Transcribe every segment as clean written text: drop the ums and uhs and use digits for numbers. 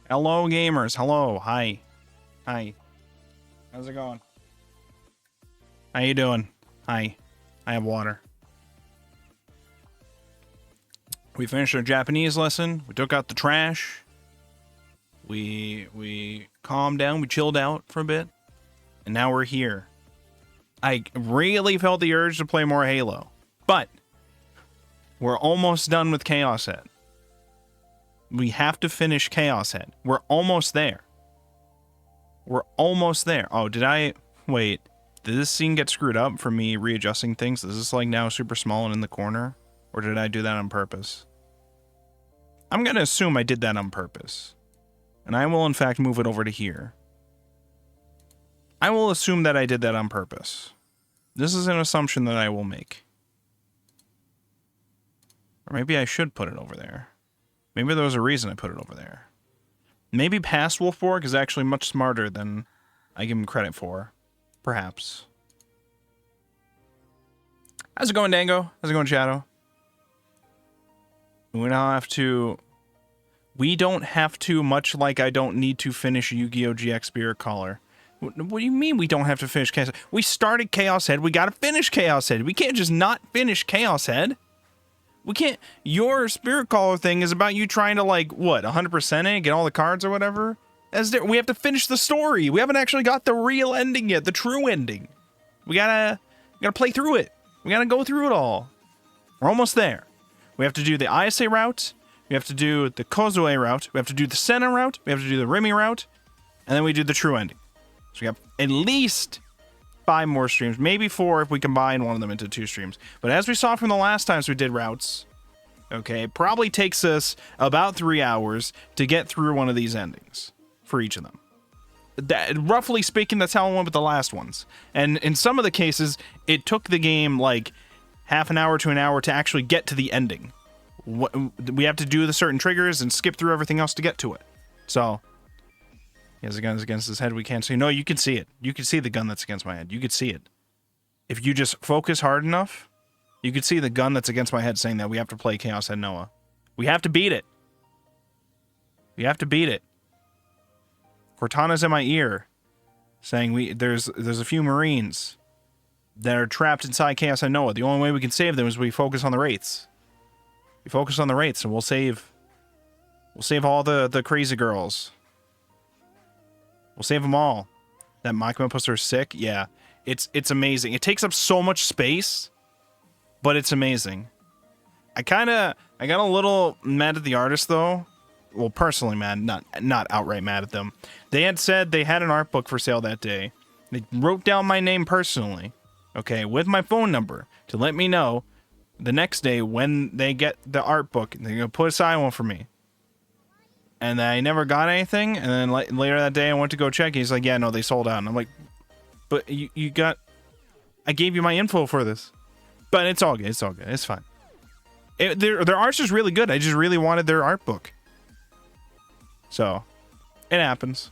Hello, gamers. Hello. Hi. Hi. How's it going? How you doing? Hi. I have water. We finished our Japanese lesson. We took out the trash. We calmed down. We chilled out for a bit. And now we're here. I really felt the urge to play more Halo. But we're almost done with Chaos Head. We have to finish Chaos Head. We're almost there. We're almost there. Oh, did I... Wait. Did this scene get screwed up for me readjusting things? Is this like now super small and in the corner? Or did I do that on purpose? I'm going to assume I did that on purpose. And I will in fact move it over to here. I will assume that I did that on purpose. This is an assumption that I will make. Or maybe I should put it over there. Maybe there was a reason I put it over there. Maybe past Wolfborg is actually much smarter than I give him credit for. Perhaps. How's it going, Dango? How's it going, Shadow? We now have to... We don't have to, much like I don't need to finish Yu-Gi-Oh! GX Spirit Caller. What do you mean we don't have to finish Chaos Head? We started Chaos Head. We gotta finish Chaos Head. We can't just not finish Chaos Head. We can't... Your Spirit Caller thing is about you trying to, like, what, 100% it? Get all the cards or whatever? We have to finish the story. We haven't actually got the real ending yet. The true ending. We gotta play through it. We gotta go through it all. We're almost there. We have to do the Ayase route. We have to do the Kozue route. We have to do the Senna route. We have to do the Remy route. And then we do the true ending. So we got at least 5 more streams. Maybe 4 if we combine one of them into 2 streams. But as we saw from the last times we did routes, okay, it probably takes us about 3 hours to get through one of these endings for each of them. Roughly speaking, that's how I went with the last ones. And in some of the cases, it took the game like half an hour to an hour to actually get to the ending. We have to do the certain triggers and skip through everything else to get to it. So, he has a gun against his head we can't see. No, you can see it. You can see the gun that's against my head. You could see it. If you just focus hard enough, you could see the gun that's against my head saying that we have to play Chaos Head Noah. We have to beat it. We have to beat it. Cortana's in my ear saying there's a few Marines that are trapped inside Chaos Head Noah. The only way we can save them is we focus on the Wraiths. We focus on the Wraiths and we'll save all the crazy girls. We'll save them all. That Makima poster is sick. Yeah. It's amazing. It takes up so much space, but it's amazing. I got a little mad at the artist though. Well, personally mad, not outright mad at them. They had said they had an art book for sale that day. They wrote down my name personally, okay, with my phone number to let me know the next day when they get the art book, they're gonna put aside one for me. And I never got anything. And then later that day, I went to go check. He's like, "Yeah, no, they sold out." And I'm like, "But you got? I gave you my info for this." But it's all good. It's all good. It's fine. Their art's just really good. I just really wanted their art book. So, it happens.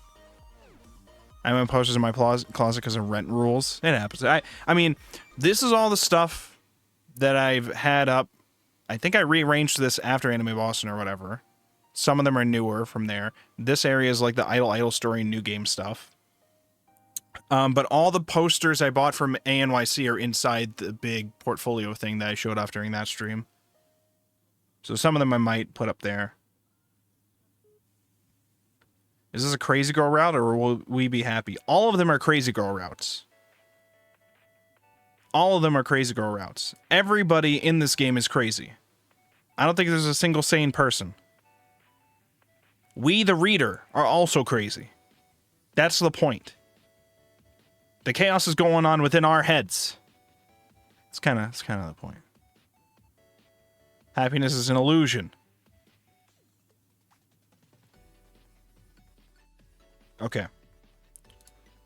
I have posters in my closet because of rent rules. It happens. I mean, this is all the stuff that I've had up. I think I rearranged this after Anime Boston or whatever. Some of them are newer from there. This area is like the Idle Story new game stuff. But all the posters I bought from ANYC are inside the big portfolio thing that I showed off during that stream. So some of them I might put up there. Is this a Crazy Girl route, or will we be happy? All of them are Crazy Girl routes. All of them are Crazy Girl routes. Everybody in this game is crazy. I don't think there's a single sane person. We, the reader, are also crazy. That's the point. The chaos is going on within our heads. It's kind of the point. Happiness is an illusion. Okay.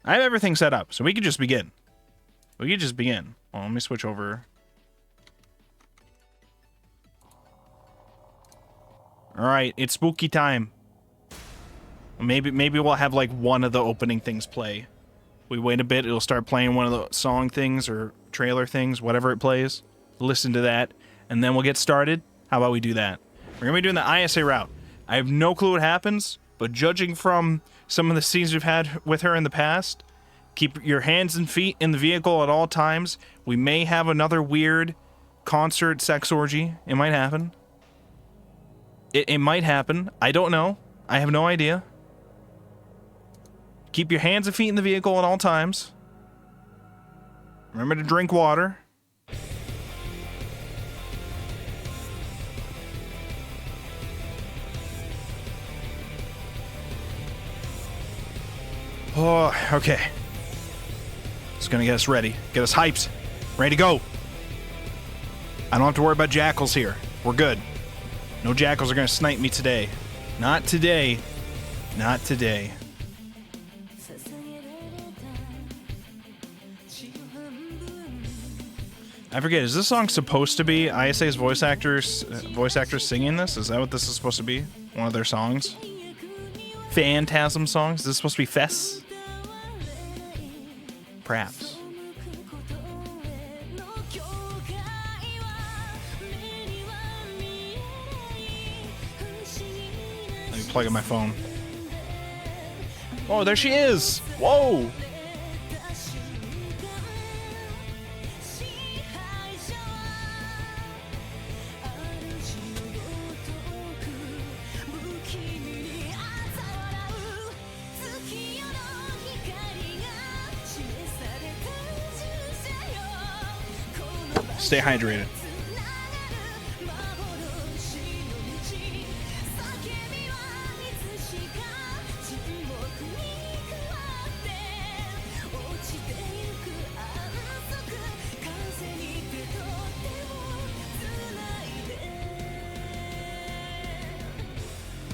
I have everything set up, so we could just begin. We could just begin. Well, let me switch over. Alright, it's spooky time. Maybe we'll have like one of the opening things play. We wait a bit, it'll start playing one of the song things or trailer things, whatever it plays. Listen to that, and then we'll get started. How about we do that? We're gonna be doing the Ayase route. I have no clue what happens. but judging from some of the scenes we've had with her in the past, keep your hands and feet in the vehicle at all times. We may have another weird concert sex orgy. It might happen. It might happen. I don't know. I have no idea. Keep your hands and feet in the vehicle at all times. Remember to drink water. Oh, okay. It's gonna get us ready. Get us hyped. Ready to go. I don't have to worry about jackals here. We're good. No jackals are gonna snipe me today. Not today. Not today. I forget, is this song supposed to be Ayase's voice actors singing this? Is that what this is supposed to be? One of their songs? Phantasm songs? Is this supposed to be Fess? Perhaps. Let me plug in my phone. Oh, there she is! Whoa! Stay hydrated.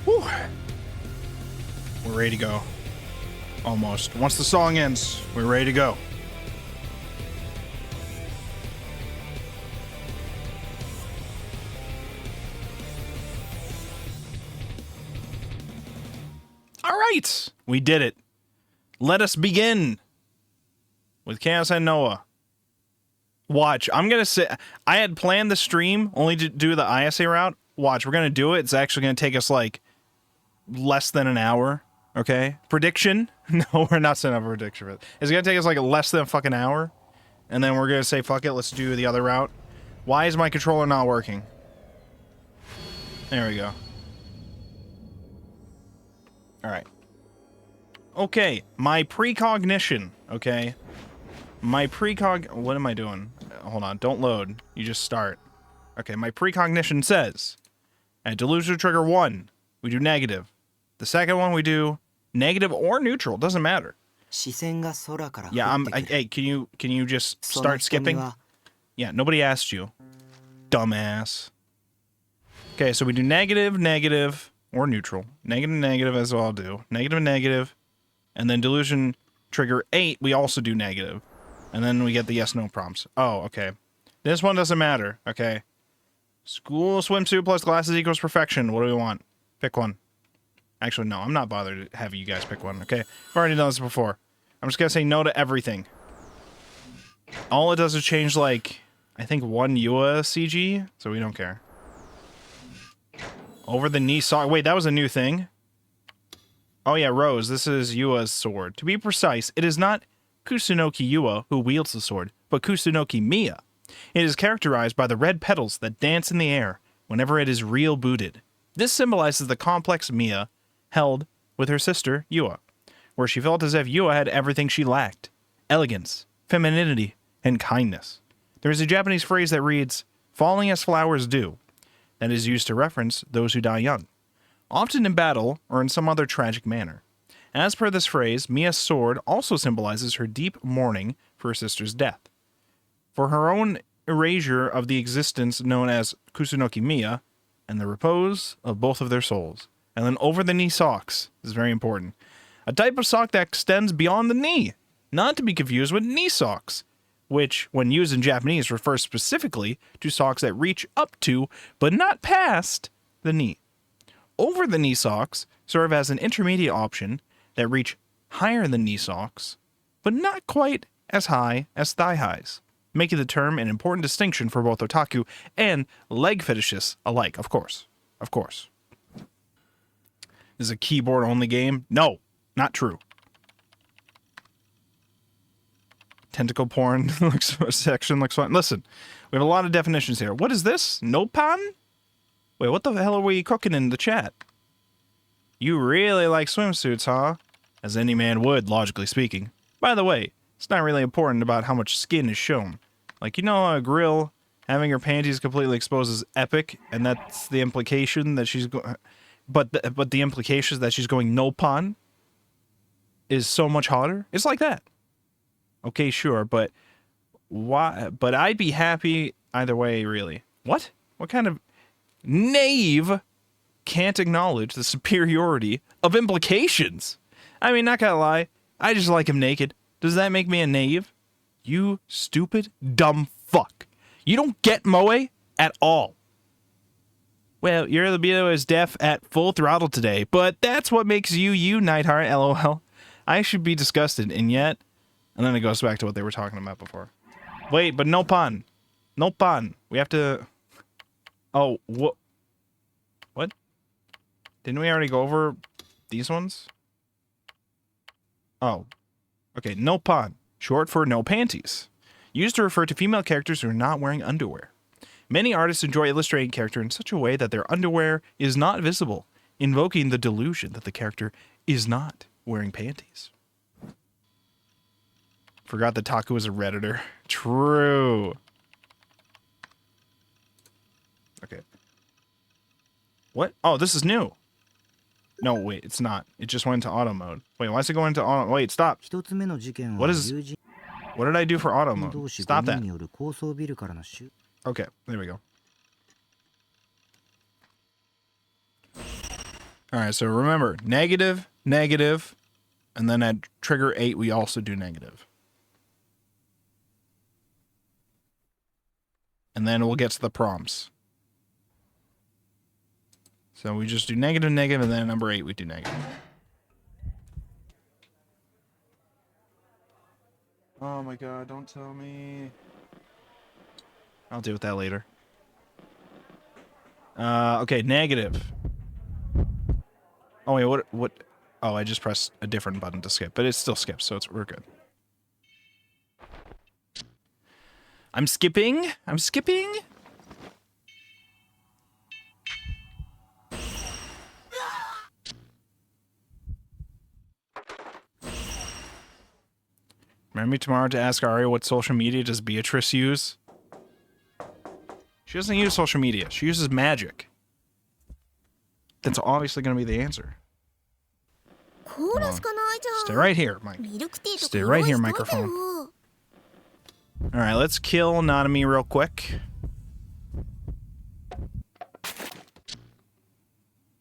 Whew. We're ready to go. Almost. Once the song ends, we're ready to go. We did it. Let us begin with Chaos and Noah. Watch. I'm going to say, I had planned the stream only to do the Ayase route. Watch. We're going to do it. It's actually going to take us like less than an hour. Okay. Prediction. No, we're not setting up a prediction. It's going to take us like less than a fucking hour. And then we're going to say, fuck it. Let's do the other route. Why is my controller not working? There we go. All right. Okay, my precognition, okay? What am I doing? Hold on, don't load. You just start. Okay, my precognition says, at delusional trigger 1, we do negative. The second one, we do negative or neutral, doesn't matter. Yeah, hey, can you just start skipping? Yeah, nobody asked you. Dumbass. Okay, so we do negative, negative, or neutral. Negative, negative, as I'll do. Negative, negative. And then delusion trigger 8, we also do negative. And then we get the yes, no prompts. Oh, okay. This one doesn't matter, okay. School swimsuit plus glasses equals perfection. What do we want? Pick one. Actually, no, I'm not bothered to have you guys pick one, okay? I've already done this before. I'm just gonna say no to everything. All it does is change, like, I think one Yua CG, so we don't care. Over the knee sock. Wait, that was a new thing? Oh yeah, Rose, this is Yua's sword. To be precise, it is not Kusunoki Yua who wields the sword, but Kusunoki Miya. It is characterized by the red petals that dance in the air whenever it is real booted. This symbolizes the complex Miya held with her sister Yua, where she felt as if Yua had everything she lacked: elegance, femininity, and kindness. There is a Japanese phrase that reads, "falling as flowers do," that is used to reference those who die young, often in battle or in some other tragic manner. As per this phrase, Miya's sword also symbolizes her deep mourning for her sister's death, for her own erasure of the existence known as Kusunoki Miya, and the repose of both of their souls. And then over-the-knee socks is very important. A type of sock that extends beyond the knee, not to be confused with knee socks, which, when used in Japanese, refers specifically to socks that reach up to, but not past, the knee. Over-the-knee socks serve as an intermediate option that reach higher than knee socks, but not quite as high as thigh highs, making the term an important distinction for both otaku and leg fetishists alike, of course. Of course. is a keyboard-only game. No, not true. Tentacle porn section looks fun. Listen, we have a lot of definitions here. What is this? Nopan? Wait, what the hell are we cooking in the chat? You really like swimsuits, huh? As any man would, logically speaking. By the way, it's not really important about how much skin is shown. Like, you know, a grill having her panties completely exposed is epic, and that's the implication that she's going. But the implication is that she's going nopan is so much hotter. It's like that. Okay, sure, but why? But I'd be happy either way, really. What? What kind of knave can't acknowledge the superiority of implications? I mean, not gonna lie, I just like him naked. Does that make me a knave? You stupid, dumb fuck. You don't get Moe at all. Well, your libido is deaf at full throttle today, but that's what makes you you, Nightheart, lol. I should be disgusted, and yet... And then it goes back to what they were talking about before. Wait, but no pun. No pun. We have to... Oh, what? What? Didn't we already go over these ones? Oh. Okay, no pun. Short for no panties. Used to refer to female characters who are not wearing underwear. Many artists enjoy illustrating character in such a way that their underwear is not visible, invoking the delusion that the character is not wearing panties. Forgot that Taku was a Redditor. True. Okay. What? Oh, this is new. No, wait, it's not. It just went into auto mode. Wait, why is it going into auto? Wait, stop. What is... What did I do for auto mode? Stop that. Okay, there we go. Alright, so remember, negative, negative, and then at trigger 8 we also do negative. And then we'll get to the prompts. So we just do negative, negative, and then at number 8 we do negative. Oh my god, don't tell me. I'll deal with that later. Okay, negative. Oh wait, what? Oh, I just pressed a different button to skip, but it still skips, so we're good. I'm skipping. I'm skipping. Remember me tomorrow to ask Aria what social media does Beatrice use? She doesn't use social media. She uses magic. That's obviously going to be the answer. Stay right here, Mike. Stay right here, microphone. Alright, let's kill Nanami real quick.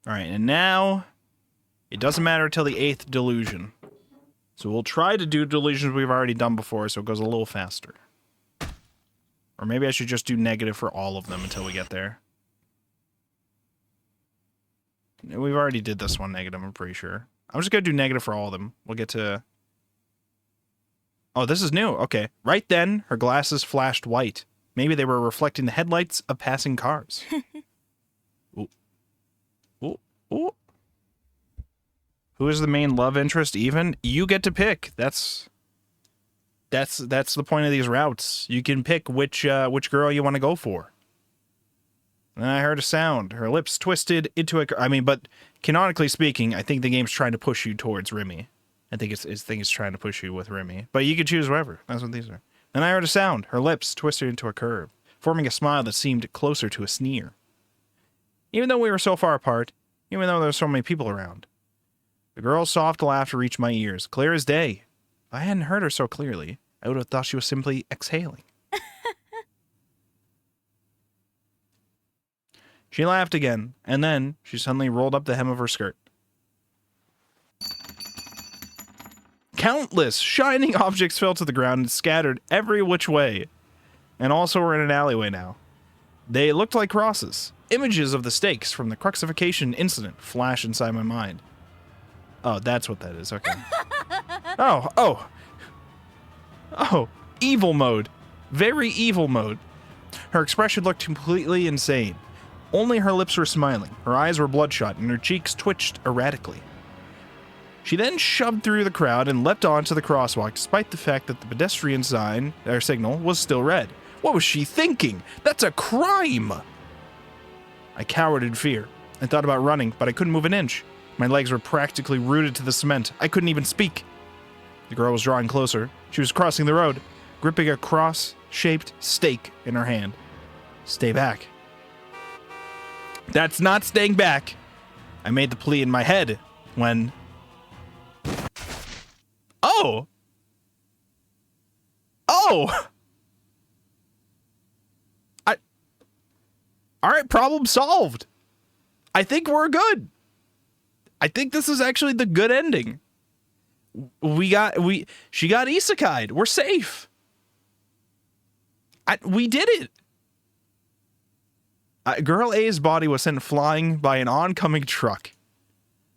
Alright, and now... It doesn't matter until the 8th delusion. So we'll try to do delusions we've already done before, so it goes a little faster. Or maybe I should just do negative for all of them until we get there. We've already did this one negative, I'm pretty sure. I'm just going to do negative for all of them. We'll get to... Oh, this is new. Okay. Right then, her glasses flashed white. Maybe they were reflecting the headlights of passing cars. Ooh. Ooh. Ooh. Who is the main love interest even? You get to pick. That's the point of these routes. You can pick which girl you want to go for. And I heard a sound. Her lips twisted into a... I mean, but canonically speaking, I think the game's trying to push you towards Remy. I think it's trying to push you with Remy. But you can choose whoever. That's what these are. Then I heard a sound. Her lips twisted into a curve, forming a smile that seemed closer to a sneer. Even though we were so far apart, even though there were so many people around, the girl's soft laughter reached my ears, clear as day. If I hadn't heard her so clearly, I would have thought she was simply exhaling. She laughed again, and then she suddenly rolled up the hem of her skirt. Countless shining objects fell to the ground and scattered every which way. And also we're in an alleyway now. They looked like crosses. Images of the stakes from the crucifixion incident flash inside my mind. Oh, that's what that is. Okay. Oh, evil mode. Very evil mode. Her expression looked completely insane. Only her lips were smiling, her eyes were bloodshot, and her cheeks twitched erratically. She then shoved through the crowd and leapt onto the crosswalk, despite the fact that the pedestrian signal was still red. What was she thinking? That's a crime! I cowered in fear. I thought about running, but I couldn't move an inch. My legs were practically rooted to the cement. I couldn't even speak. The girl was drawing closer. She was crossing the road, gripping a cross-shaped stake in her hand. Stay back. That's not staying back. I made the plea in my head when... Oh! Oh! Alright, problem solved. I think we're good. I think this is actually the good ending. She got isekai'd. We're safe. We did it. Girl A's body was sent flying by an oncoming truck.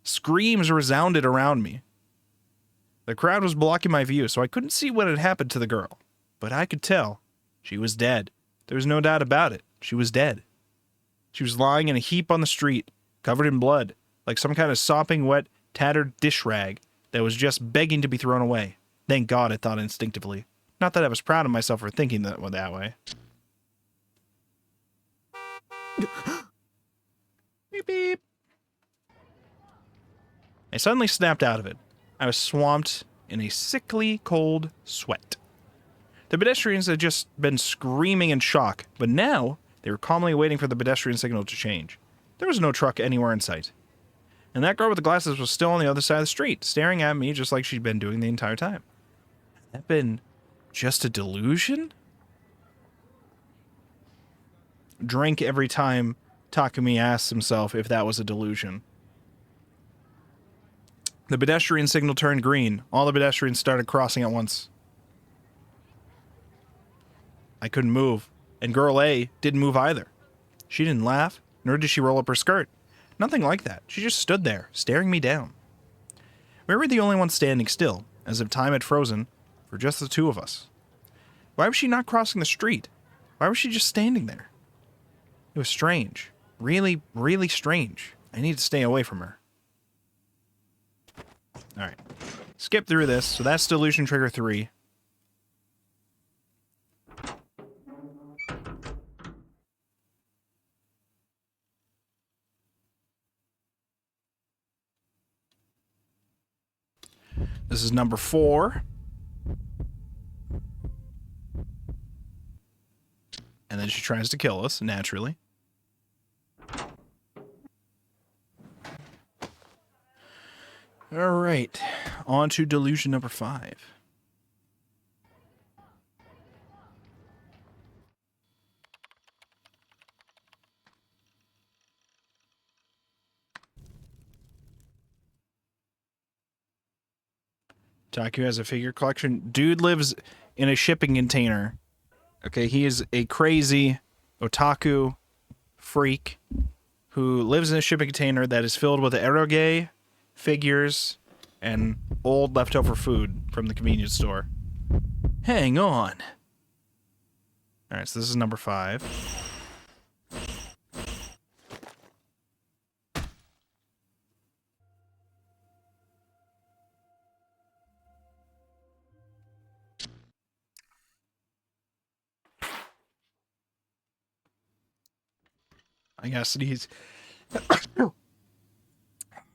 Screams resounded around me. The crowd was blocking my view, so I couldn't see what had happened to the girl. But I could tell. She was dead. There was no doubt about it. She was dead. She was lying in a heap on the street, covered in blood, like some kind of sopping wet, tattered dish rag that was just begging to be thrown away. Thank God, I thought instinctively. Not that I was proud of myself for thinking that way. Beep, beep. I suddenly snapped out of it. I was swamped in a sickly cold sweat. The pedestrians had just been screaming in shock, but now they were calmly waiting for the pedestrian signal to change. There was no truck anywhere in sight. And that girl with the glasses was still on the other side of the street, staring at me just like she'd been doing the entire time. Had that been just a delusion? Drink every time Takumi asked himself if that was a delusion. The pedestrian signal turned green. All the pedestrians started crossing at once. I couldn't move, and Girl A didn't move either. She didn't laugh, nor did she roll up her skirt. Nothing like that. She just stood there, staring me down. We were the only ones standing still, as if time had frozen for just the two of us. Why was she not crossing the street? Why was she just standing there? It was strange. Really, really strange. I need to stay away from her. Alright. Skip through this. So that's Delusion Trigger 3. This is number 4. And then she tries to kill us, naturally. Alright, on to Delusion number 5. Taku has a figure collection. Dude lives in a shipping container. Okay, he is a crazy otaku freak who lives in a shipping container that is filled with eroge, figures, and old leftover food from the convenience store. Hang on. Alright, so this is number 5. I gotta sneeze.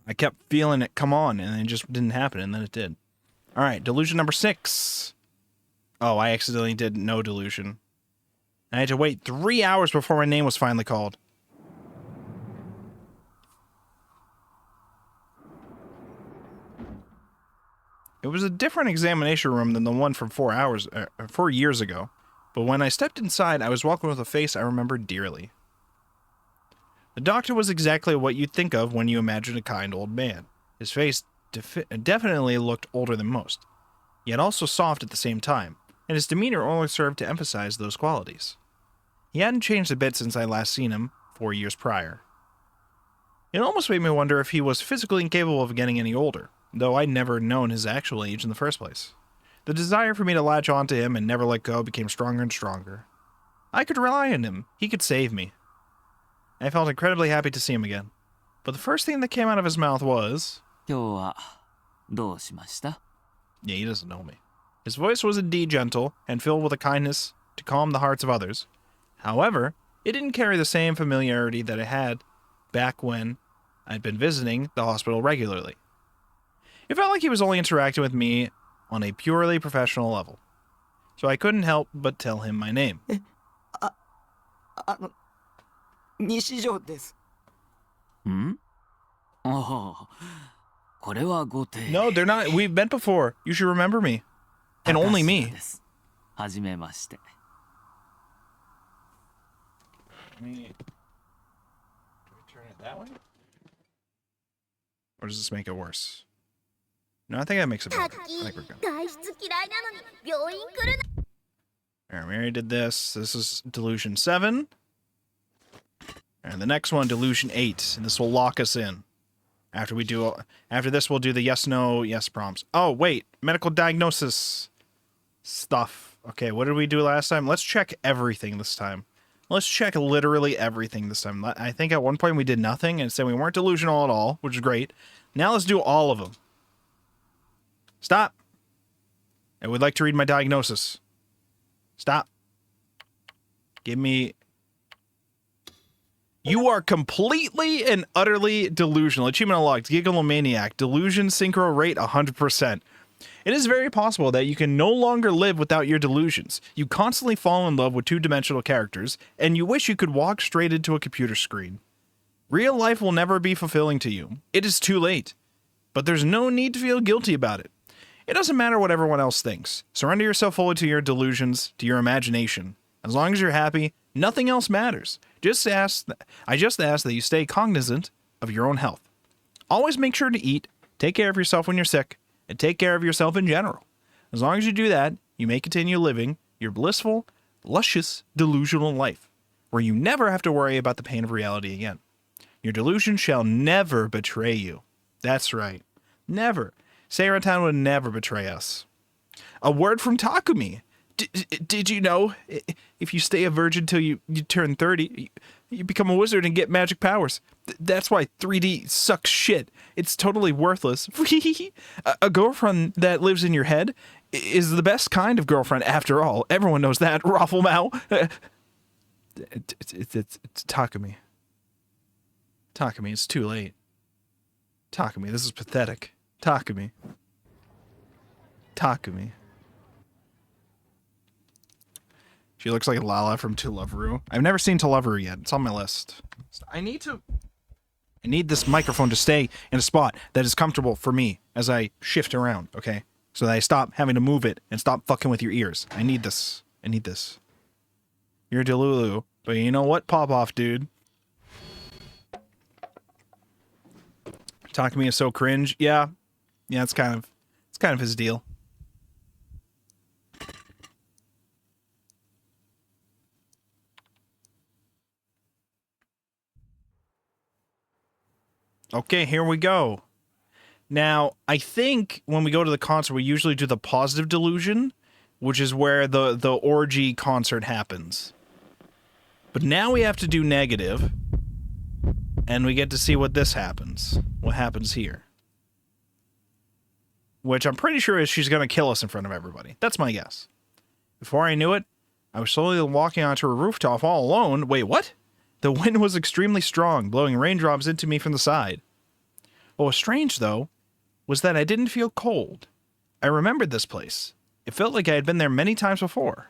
I kept feeling it come on, and it just didn't happen, and then it did. Alright, Delusion number 6. Oh, I accidentally did no Delusion. I had to wait 3 hours before my name was finally called. It was a different examination room than the one from 4 years ago, but when I stepped inside, I was welcomed with a face I remembered dearly. The doctor was exactly what you'd think of when you imagine a kind old man. His face definitely looked older than most, yet also soft at the same time, and his demeanor only served to emphasize those qualities. He hadn't changed a bit since I last seen him 4 years prior. It almost made me wonder if he was physically incapable of getting any older, though I'd never known his actual age in the first place. The desire for me to latch onto him and never let go became stronger and stronger. I could rely on him. He could save me. I felt incredibly happy to see him again. But the first thing that came out of his mouth was... 今日はどうしました? Yeah, he doesn't know me. His voice was indeed gentle and filled with a kindness to calm the hearts of others. However, it didn't carry the same familiarity that it had back when I'd been visiting the hospital regularly. It felt like he was only interacting with me on a purely professional level. So I couldn't help but tell him my name. 西条です。ん? Oh, これはご丁。 No, they're not. We've met before. You should remember me. And only me. はじめまして。 Do we turn it that way? Or does this make it worse? No, I think that makes it better. I think we're good. Alright, we already did this. This is Delusion 7. And the next one, Delusion 8. And this will lock us in. After this, we'll do the yes, no, yes prompts. Oh, wait. Medical diagnosis stuff. Okay, what did we do last time? Let's check everything this time. Let's check literally everything this time. I think at one point we did nothing and said we weren't delusional at all, which is great. Now let's do all of them. Stop. I would like to read my diagnosis. Stop. Give me... You are completely and utterly delusional. Achievement unlocked. Gigalomaniac. Delusion synchro rate 100%. It is very possible that you can no longer live without your delusions. You constantly fall in love with two-dimensional characters, and you wish you could walk straight into a computer screen. Real life will never be fulfilling to you. It is too late. But there's no need to feel guilty about it. It doesn't matter what everyone else thinks. Surrender yourself fully to your delusions, to your imagination. As long as you're happy, nothing else matters. I just ask that you stay cognizant of your own health. Always make sure to eat, take care of yourself when you're sick, and take care of yourself in general. As long as you do that, you may continue living your blissful, luscious, delusional life, where you never have to worry about the pain of reality again. Your delusion shall never betray you. That's right. Never. Seiratan would never betray us. A word from Takumi. Did you know, if you stay a virgin till you turn 30, you become a wizard and get magic powers? That's why 3D sucks shit. It's totally worthless. A girlfriend that lives in your head is the best kind of girlfriend after all. Everyone knows that, Rafflemau. It's Takumi. Takumi, it's too late. Takumi, this is pathetic. Takumi. She looks like Lala from To Love Ru. I've never seen To Love Ru yet. It's on my list. I need this microphone to stay in a spot that is comfortable for me as I shift around, okay? So that I stop having to move it and stop fucking with your ears. I need this. You're Delulu, but you know what? Pop off, dude. Talk to me is so cringe. Yeah, it's kind of his deal. Okay, here we go. Now, I think when we go to the concert, we usually do the positive delusion, which is where the orgy concert happens. But now we have to do negative, and we get to see what happens here. Which I'm pretty sure is she's going to kill us in front of everybody. That's my guess. Before I knew it, I was slowly walking onto a rooftop all alone. Wait, what? The wind was extremely strong, blowing raindrops into me from the side. What was strange, though, was that I didn't feel cold. I remembered this place. It felt like I had been there many times before.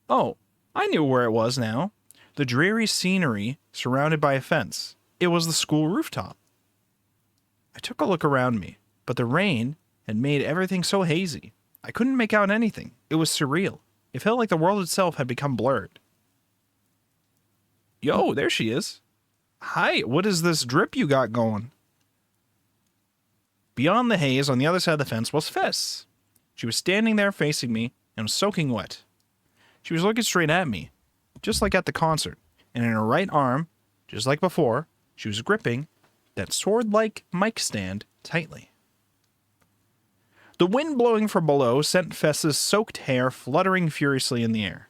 Oh, I knew where it was now. The dreary scenery surrounded by a fence. It was the school rooftop. I took a look around me, but the rain had made everything so hazy. I couldn't make out anything. It was surreal. It felt like the world itself had become blurred. Yo, there she is. Hi, what is this drip you got going? Beyond the haze, on the other side of the fence, was Fess. She was standing there facing me and was soaking wet. She was looking straight at me, just like at the concert, and in her right arm, just like before, she was gripping that sword-like mic stand tightly. The wind blowing from below sent Fess's soaked hair fluttering furiously in the air.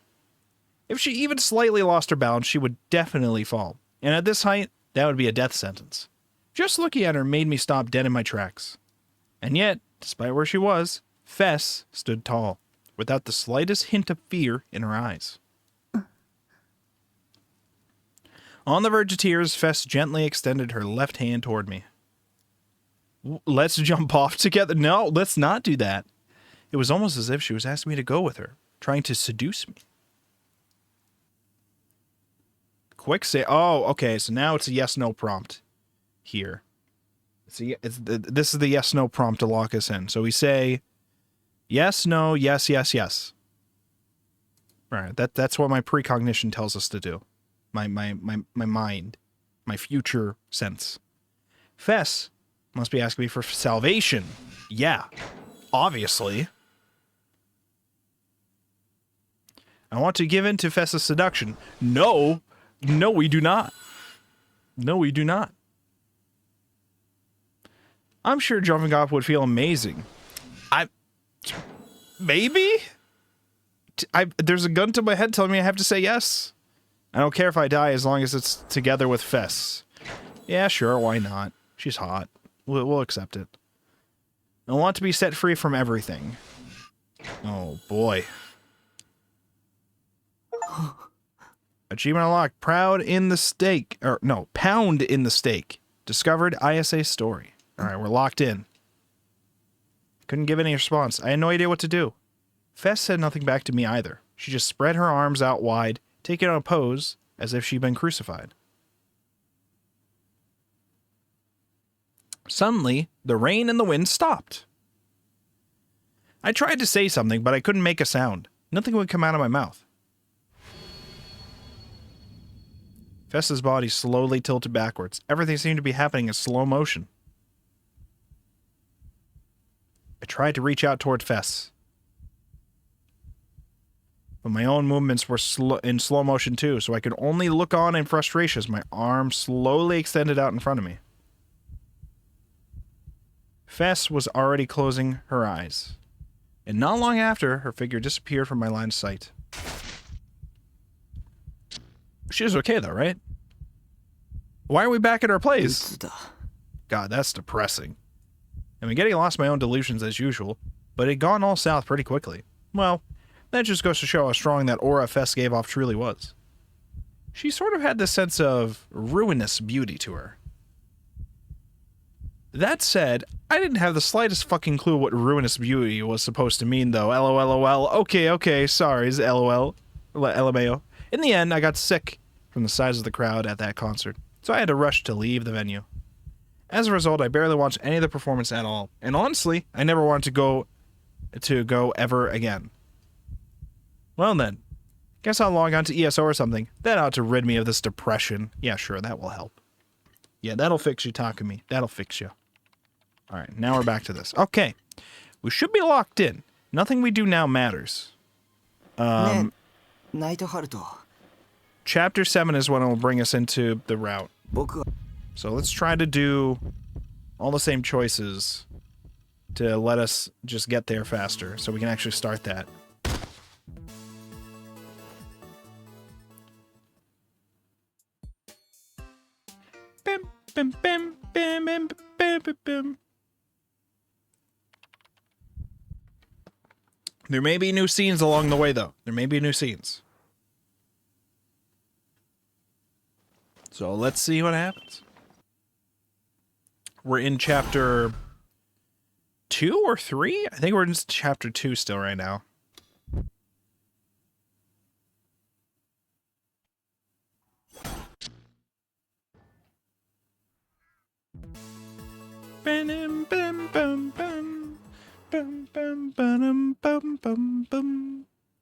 If she even slightly lost her balance, she would definitely fall. And at this height, that would be a death sentence. Just looking at her made me stop dead in my tracks. And yet, despite where she was, Fess stood tall, without the slightest hint of fear in her eyes. On the verge of tears, Fess gently extended her left hand toward me. Let's jump off together. No, let's not do that. It was almost as if she was asking me to go with her, trying to seduce me. Quick say. Oh, okay. So now it's a yes/no prompt here. This is the yes/no prompt to lock us in. So we say yes, no, yes, yes, yes. Right. That's what my precognition tells us to do. My mind, my future sense. Fess must be asking me for salvation. Yeah, obviously. I want to give in to Fess's seduction. No, we do not. No, we do not. I'm sure jumping off would feel amazing. Maybe? There's a gun to my head telling me I have to say yes. I don't care if I die as long as it's together with Fess. Yeah, sure, why not? She's hot. We'll accept it. I want to be set free from everything. Oh, boy. Achievement unlocked. Pound in the stake. Discovered Ayase's story. Alright, we're locked in. Couldn't give any response. I had no idea what to do. Fess said nothing back to me either. She just spread her arms out wide, taking on a pose as if she'd been crucified. Suddenly, the rain and the wind stopped. I tried to say something, but I couldn't make a sound. Nothing would come out of my mouth. Fess's body slowly tilted backwards. Everything seemed to be happening in slow motion. I tried to reach out toward Fess, but my own movements were in slow motion too, so I could only look on in frustration as my arm slowly extended out in front of me. Fess was already closing her eyes, and not long after, her figure disappeared from my line of sight. She was okay though, right? Why are we back at our place? God, that's depressing. I mean, getting lost in my own delusions as usual, but it had gone all south pretty quickly. Well, that just goes to show how strong that aura Fess gave off truly was. She sort of had this sense of ruinous beauty to her. That said, I didn't have the slightest fucking clue what ruinous beauty was supposed to mean, though. LOL. Okay, sorry, LOL. LMAO. In the end, I got sick from the size of the crowd at that concert, so I had to rush to leave the venue. As a result, I barely watched any of the performance at all, and honestly, I never wanted to go ever again. Well then, guess I'll log on to ESO or something. That ought to rid me of this depression. Yeah, sure, that will help. Yeah, that'll fix you, Takumi. That'll fix you. Alright, now we're back to this. Okay, we should be locked in. Nothing we do now matters. Chapter 7 is when it will bring us into the route. So let's try to do all the same choices to let us just get there faster, so we can actually start that. Bim, bim, bim, bim, bim, bim, bim, bim. There may be new scenes along the way, though. There may be new scenes. So let's see what happens. We're in chapter 2 or 3? I think we're in chapter 2 still right now.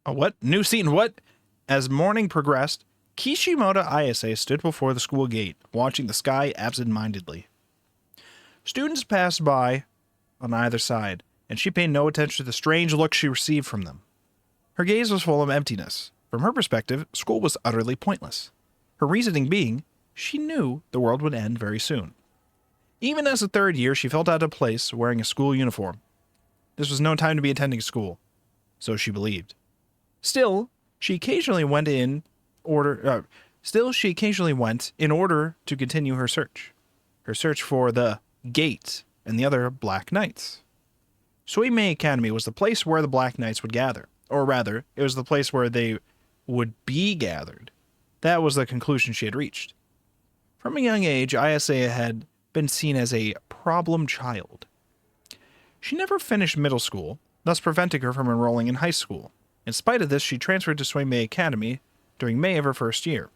Oh, what? New scene, what? As morning progressed, Kishimoto Ayase stood before the school gate, watching the sky absent-mindedly. Students passed by on either side, and she paid no attention to the strange look she received from them. Her gaze was full of emptiness. From her perspective, school was utterly pointless. Her reasoning being, she knew the world would end very soon. Even as a third year, she felt out of place wearing a school uniform. This was no time to be attending school, so she believed. Still, She occasionally went in order to continue her search for the Gate and the other Black Knights. Suimei Academy was the place where the Black Knights would gather, or rather, it was the place where they would be gathered. That was the conclusion she had reached. From a young age, Ayase had been seen as a problem child. She never finished middle school, thus preventing her from enrolling in high school. In spite of this, she transferred to Suimei Academy during May of her first year,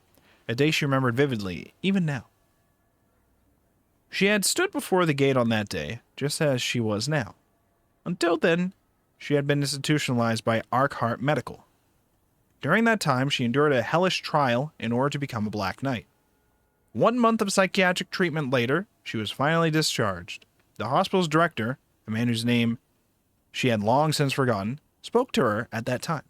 a day she remembered vividly, even now. She had stood before the gate on that day, just as she was now. Until then, she had been institutionalized by Arkheart Medical. During that time, she endured a hellish trial in order to become a Black Knight. 1 month of psychiatric treatment later, she was finally discharged. The hospital's director, a man whose name she had long since forgotten, spoke to her at that time.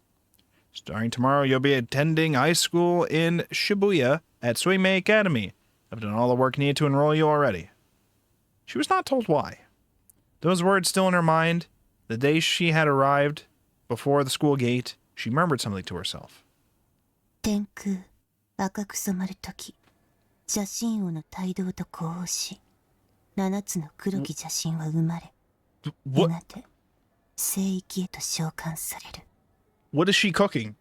Starting tomorrow, you'll be attending high school in Shibuya at Suimei Academy. I've done all the work needed to enroll you already. She was not told why. Those words still in her mind, the day she had arrived before the school gate, she murmured something to herself. 天空赤く染まるとき、邪神王の帯同と呼応し、7つの黒き邪神は生まれ、やがて聖域へと召喚される。 What is she cooking?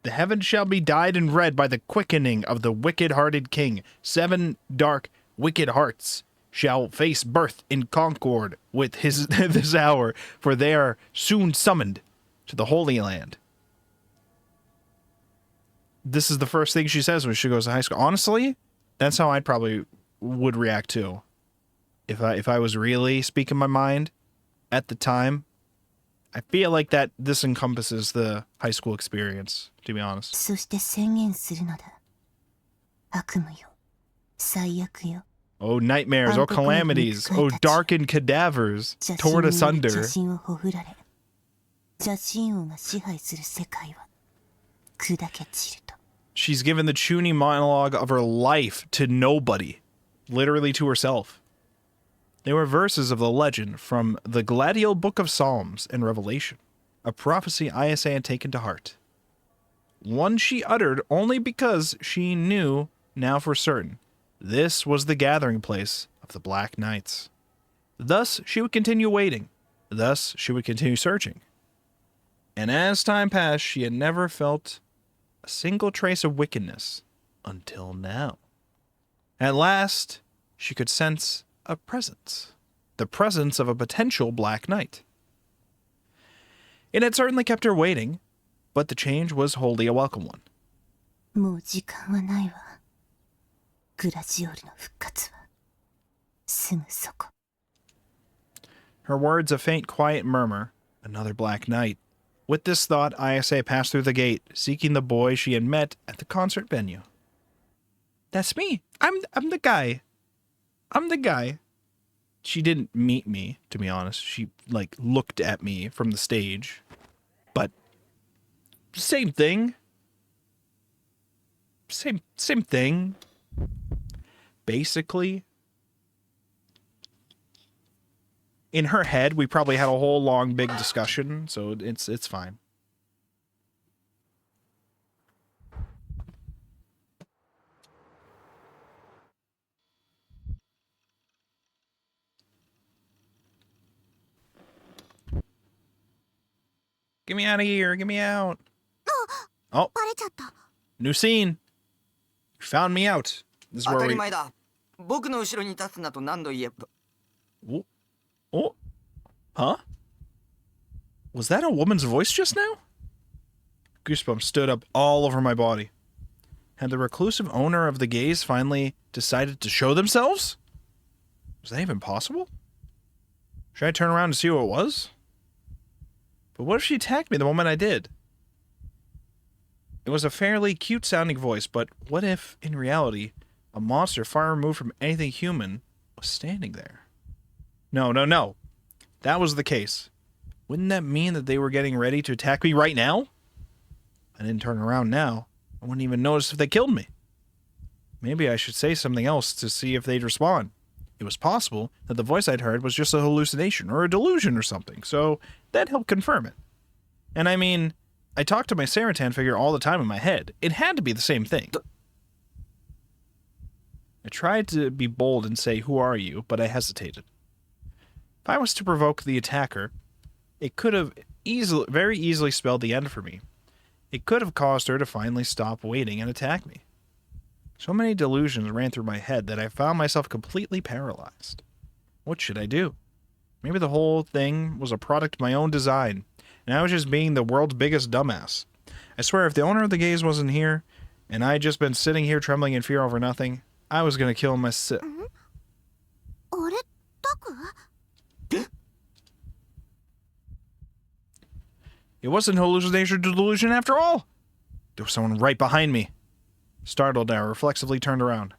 The heavens shall be dyed in red by the quickening of the wicked-hearted king. 7 dark, wicked hearts shall face birth in concord with his this hour, for they are soon summoned to the Holy Land. This is the first thing she says when she goes to high school. Honestly, that's how I probably would react too. If I was really speaking my mind at the time, I feel like that this encompasses the high school experience, to be honest. そして宣言するのだ。悪夢よ、最悪よ。 Oh, nightmares, oh, calamities, oh, darkened cadavers, torn asunder. 邪神をほふられ、邪神王が支配する世界は砕け散ると。 She's given the Chuny monologue of her life to nobody, literally to herself. They were verses of the legend from the Gladial Book of Psalms and Revelation, a prophecy Ayase had taken to heart. One she uttered only because she knew now for certain this was the gathering place of the Black Knights. Thus she would continue waiting. Thus she would continue searching. And as time passed, she had never felt a single trace of wickedness until now. At last, she could sense a presence. The presence of a potential Black Knight. It had certainly kept her waiting, but the change was wholly a welcome one. もう時間はないわ。グラジオールの復活はすぐそこ。 Her words a faint, quiet murmur. Another Black Knight. With this thought, Ayase passed through the gate, seeking the boy she had met at the concert venue. That's me. I'm the guy. I'm the guy. She didn't meet me, to be honest. She, looked at me from the stage. But, same thing. Same thing. Basically. In her head, we probably had a whole long, big discussion, so it's fine. Get me out of here. Get me out. Oh. バレちゃった。 New scene. You found me out. This is 当 where た we... り前だ。僕の後ろに立つなと何度言えば。 Oh. Huh? Was that a woman's voice just now? Goosebumps stood up all over my body. Had the reclusive owner of the gaze finally decided to show themselves? Was that even possible? Should I turn around and see who it was? But what if she attacked me the moment I did? It was a fairly cute-sounding voice, but what if, in reality, a monster far removed from anything human was standing there? No. That was the case. Wouldn't that mean that they were getting ready to attack me right now? I didn't turn around now. I wouldn't even notice if they killed me. Maybe I should say something else to see if they'd respond. It was possible that the voice I'd heard was just a hallucination or a delusion or something, so that helped confirm it. And I mean, I talk to my Saratan figure all the time in my head. It had to be the same thing. I tried to be bold and say, "Who are you?" but I hesitated. If I was to provoke the attacker, it could have very easily spelled the end for me. It could have caused her to finally stop waiting and attack me. So many delusions ran through my head that I found myself completely paralyzed. What should I do? Maybe the whole thing was a product of my own design, and I was just being the world's biggest dumbass. I swear if the owner of the gaze wasn't here, and I had just been sitting here trembling in fear over nothing, I was going to kill myself. It wasn't hallucination or delusion after all. There was someone right behind me. Startled, I reflexively turned around.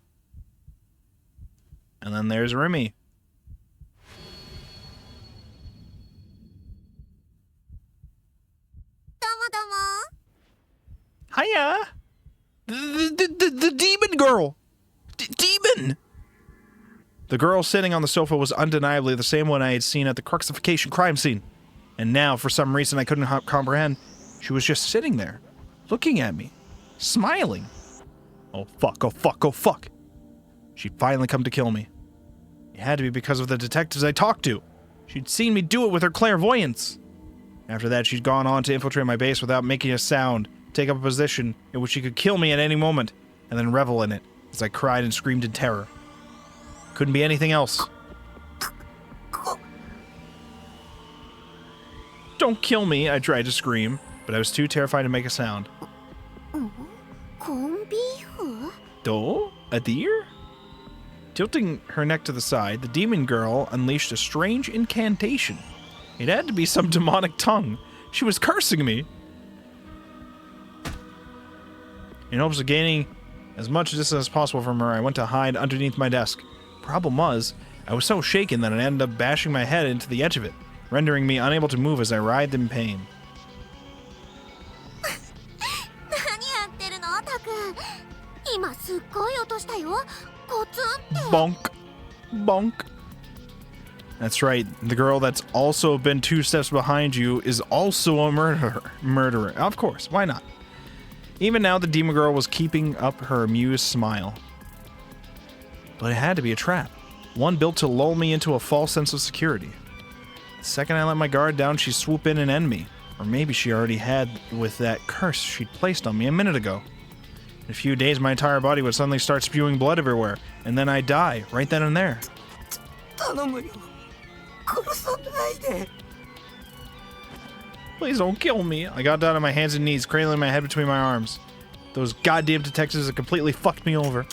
And then there's Remy. Hiya! The demon girl! Demon! The girl sitting on the sofa was undeniably the same one I had seen at the cruxifixion crime scene. And now, for some reason I couldn't comprehend, she was just sitting there, looking at me, smiling. Oh fuck, oh fuck, oh fuck. She'd finally come to kill me. It had to be because of the detectives I talked to. She'd seen me do it with her clairvoyance. After that, she'd gone on to infiltrate my base without making a sound, take up a position in which she could kill me at any moment, and then revel in it as I cried and screamed in terror. Couldn't be anything else. Don't kill me, I tried to scream, but I was too terrified to make a sound. Do? A deer? Tilting her neck to the side, the demon girl unleashed a strange incantation. It had to be some demonic tongue. She was cursing me. In hopes of gaining as much distance as possible from her, I went to hide underneath my desk. Problem was, I was so shaken that I ended up bashing my head into the edge of it, rendering me unable to move as I writhed in pain. Bonk. Bonk. That's right, the girl that's also been 2 steps behind you is also a murderer. Of course, why not? Even now, the demon girl was keeping up her amused smile. But it had to be a trap. One built to lull me into a false sense of security. The second I let my guard down, she'd swoop in and end me. Or maybe she already had with that curse she'd placed on me a minute ago. In a few days, my entire body would suddenly start spewing blood everywhere, and then I'd die, right then and there. Please don't kill me. I got down on my hands and knees, cradling my head between my arms. Those goddamn detectives have completely fucked me over.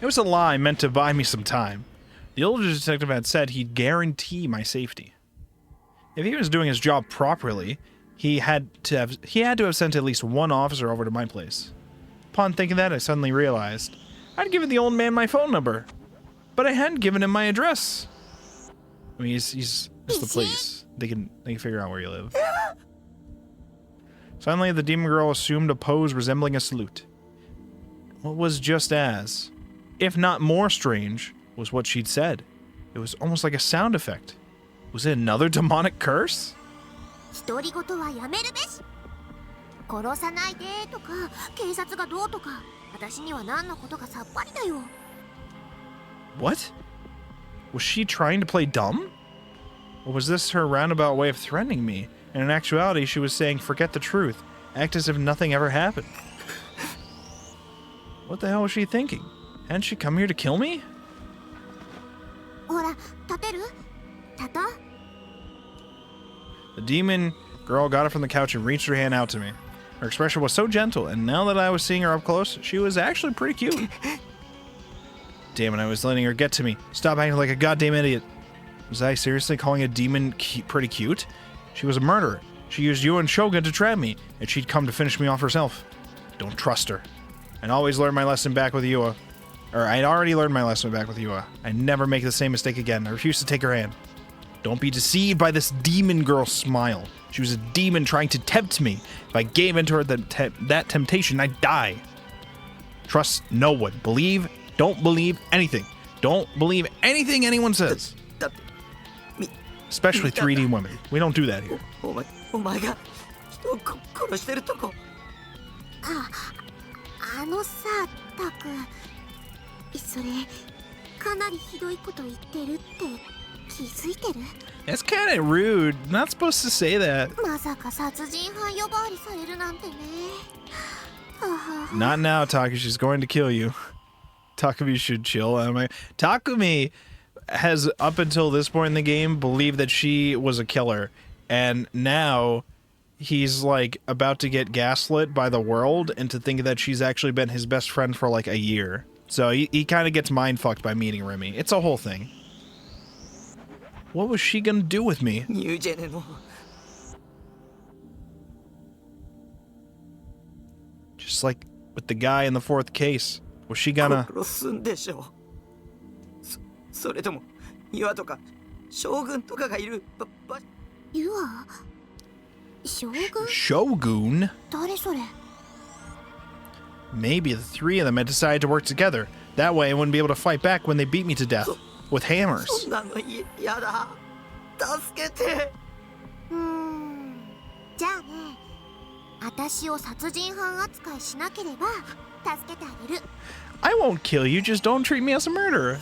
It was a lie meant to buy me some time. The older detective had said he'd guarantee my safety. If he was doing his job properly, he had to have sent at least one officer over to my place. Upon thinking that, I suddenly realized I'd given the old man my phone number, but I hadn't given him my address. I mean, he's the police. They can figure out where you live. Suddenly, the demon girl assumed a pose resembling a salute. What was just as, if not more strange, was what she'd said. It was almost like a sound effect. Was it another demonic curse? What? Was she trying to play dumb? Or was this her roundabout way of threatening me? And in actuality, she was saying, forget the truth. Act as if nothing ever happened. What the hell was she thinking? Hadn't she come here to kill me? The demon girl got up from the couch and reached her hand out to me. Her expression was so gentle, and now that I was seeing her up close, she was actually pretty cute. Damn it, I was letting her get to me. Stop acting like a goddamn idiot. Was I seriously calling a demon pretty cute? She was a murderer. She used you and Shogun to trap me, and she'd come to finish me off herself. Don't trust her. I'd always learn my lesson back with Yua. Or I'd already learned my lesson back with Yua. I'd never make the same mistake again. I refuse to take her hand. Don't be deceived by this demon girl smile. She was a demon trying to tempt me. If I gave in to her that temptation, I'd die. Trust no one. Don't believe anything. Don't believe anything anyone says. だってみ Especially 3D women. We don't do that here. お前が人を殺してるとこ。あのさ、タク、それかなりひどいこと言ってるって気づいてる？ That's kind of rude. Not supposed to say that. まさか殺人犯呼ばわりされるなんてね。Not now, Takumi. She's going to kill you. Takumi should chill. Takumi has, up until this point in the game, believed that she was a killer. And now he's, like, about to get gaslit by the world into thinking that she's actually been his best friend for, like, a year. So he kind of gets mind-fucked by meeting Remy. It's a whole thing. What was she gonna do with me? ニュージェネの Just like with the guy in the 4th case. Was she gonna... 殺すんでしょう。それとも岩とか将軍とかがいるユア？将軍？ Shogun? 誰それ？ Maybe the 3 of them had decided to work together. That way I wouldn't be able to fight back when they beat me to death. With hammers. そんなのやだ。助けて。じゃあね、私を殺人犯扱いしなければ助けてあげる。I won't kill you, just don't treat me as a murderer.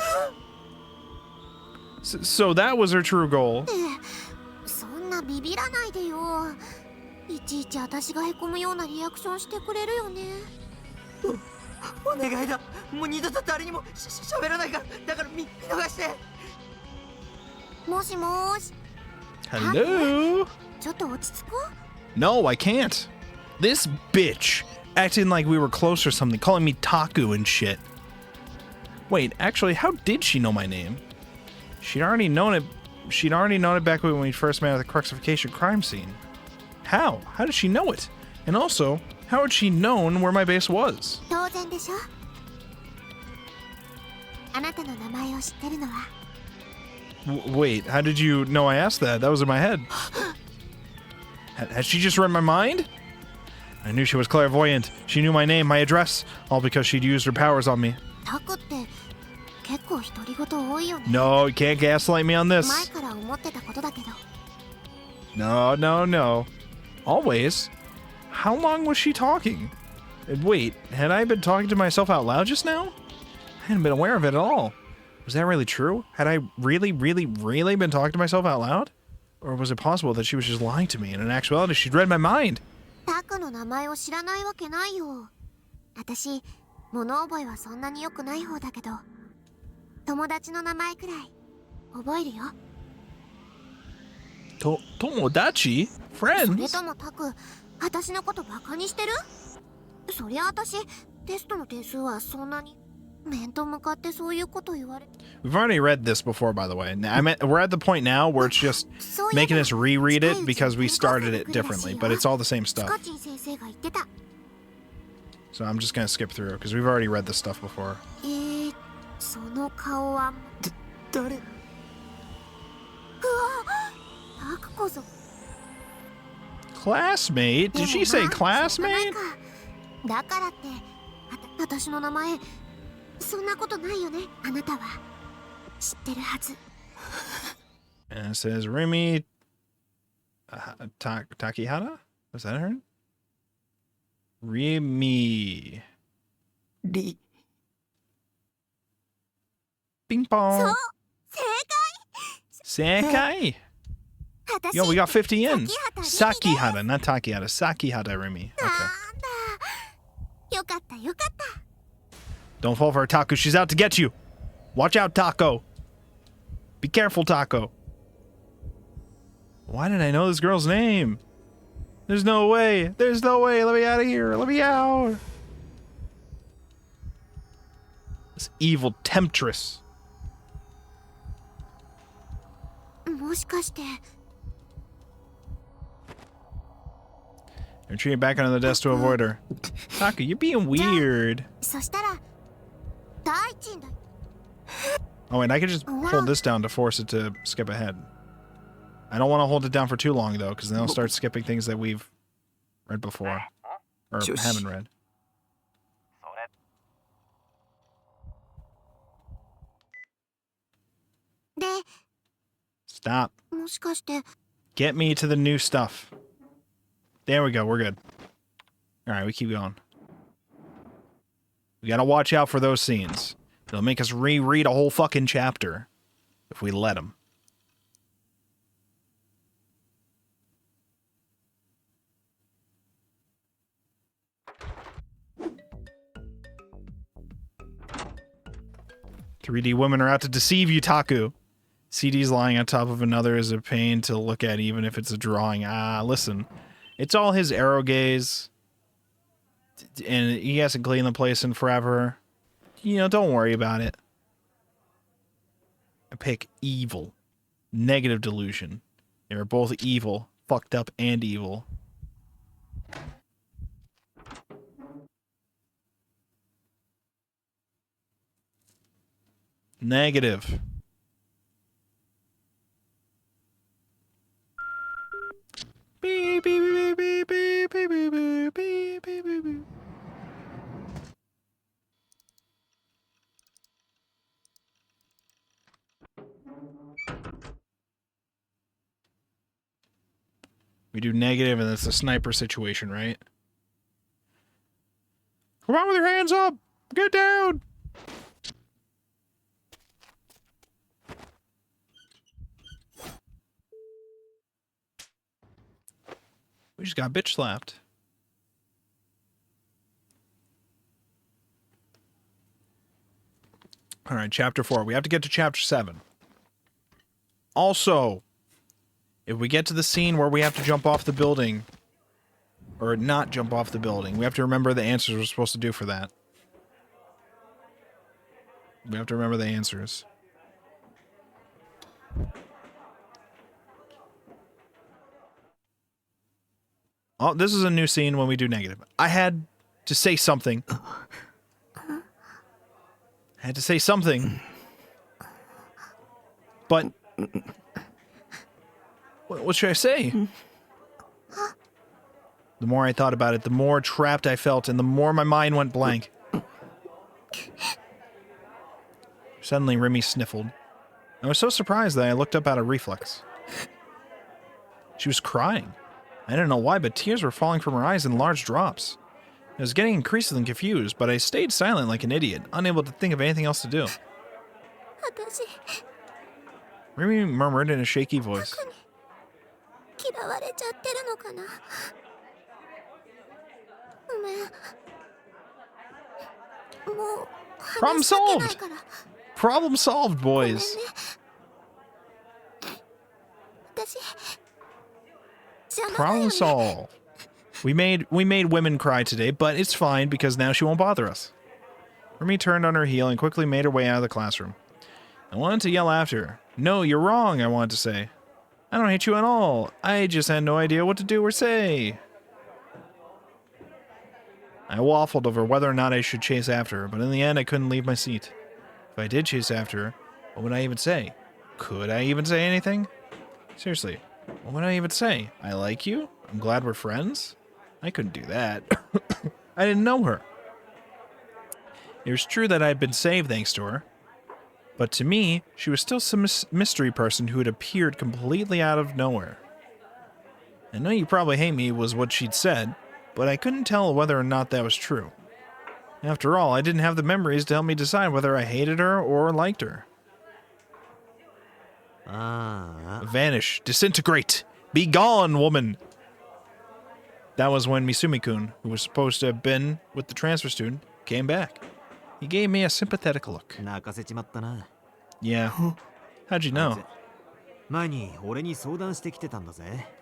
So that was her true goal. そんなビビらないでよ。いちいち私がへこむようなリアクションしてくれるよね。お願いだ。もう二度と誰にも喋らないから。だから見逃して。もしもーし。 Hello? ちょっと落ち着こう。 No, I can't. This bitch acting like we were close or something, calling me Taku and shit. Wait, actually, how did she know my name? She'd already known it back when we first met at the Cruxification crime scene. How? How did she know it? And also, how had she known where my base was? 当然でしょ。あなたの名前を知ってるのは。Wait, how did you know I asked that? That was in my head. Had she just read my mind? I knew she was clairvoyant. She knew my name, my address, all because she'd used her powers on me. タクって結構独り言多いよね。 No, you can't gaslight me on 前 this. から思ってたことだけど。 No, no, no. Always? How long was she talking? Wait, had I been talking to myself out loud just now? I hadn't been aware of it at all. Was that really true? Had I really been talking to myself out loud? Or was it possible that she was just lying to me and in actuality she'd read my mind? タクの名前を知らないわけないよ。私、物覚えはそんなに良くない方だけど、友達の名前くらい覚えるよ。Tomodachi? それ Friends? ともタク、私のことバカにしてる？そりゃ私、テストの点数はそんなに面と向かってそういうこと言われ。 We've already read this before, by the way. We're at the point now where it's just making us reread it because we started it differently, but it's all the same チ stuff. カチン先生が言ってた。 So I'm just gonna skip through because we've already read this stuff before. その顔は。誰？うわ、タクこそ。 Classmate? Did she say classmate? だからって私の名前そんなことないよね。あなたは知ってるはず。 And it says Remy Takihata? Was that her? Remy. リ Bing そう bong. 正解。 Sekai. 私 Yo, we got 50 in. Sakihata, Sakihata, not Takihata. Sakihata Remy. なん Okay. だ。よかったよかった。 Don't fall for her, Taco. She's out to get you. Watch out, Taco. Be careful, Taco. Why did I know this girl's name? There's no way. There's no way. Let me out of here. Let me out. This evil temptress. もしかして。 Retreating back under the desk to avoid her. Taco, you're being weird. そしたら大臣だ。 Oh, wait, I could just hold this down to force it to skip ahead. I don't want to hold it down for too long, though, because then I'll start skipping things that we've read before. Or haven't read. Stop. Get me to the new stuff. There we go. We're good. Alright, we keep going. We gotta watch out for those scenes. They'll make us reread a whole fucking chapter. If we let them. "3D women are out to deceive you, Taku. CDs lying on top of another is a pain to look at, even if it's a drawing." Listen. It's all his arrow gaze. And he hasn't cleaned the place in forever. You know, don't worry about it. I pick evil. Negative delusion. They are both evil. Fucked up and evil. Negative. Beep, beep, beep, beep, beep, beep, beep, beep, beep, beep, beep. We do negative, and it's a sniper situation, right? Come on with your hands up! Get down! We just got bitch slapped. Alright, chapter 4. We have to get to chapter 7. Also, if we get to the scene where we have to jump off the building, or not jump off the building, we have to remember the answers we're supposed to do for that. We have to remember the answers. Oh, this is a new scene when we do negative. I had to say something. I had to say something. But what should I say? The more I thought about it, the more trapped I felt, and the more my mind went blank. Suddenly, Remy sniffled. I was so surprised that I looked up out of reflex. She was crying. I didn't know why, but tears were falling from her eyes in large drops. I was getting increasingly confused, but I stayed silent like an idiot, unable to think of anything else to do. Remy murmured in a shaky voice. Problem solved! Problem solved, boys. Problem solved. We made women cry today, but it's fine because now she won't bother us. Remy turned on her heel and quickly made her way out of the classroom. I wanted to yell after her. "No, you're wrong," I wanted to say. "I don't hate you at all. I just had no idea what to do or say." I waffled over whether or not I should chase after her, but in the end I couldn't leave my seat. If I did chase after her, what would I even say? Could I even say anything? Seriously, what would I even say? I like you? I'm glad we're friends? I couldn't do that. I didn't know her. It was true that I had been saved thanks to her, but to me, she was still some mystery person who had appeared completely out of nowhere. "I know you probably hate me," was what she'd said, but I couldn't tell whether or not that was true. After all, I didn't have the memories to help me decide whether I hated her or liked her. Vanish. Disintegrate. Be gone, woman. That was when Misumi-kun, who was supposed to have been with the transfer student, came back. He gave me a sympathetic look. Yeah. How'd you know?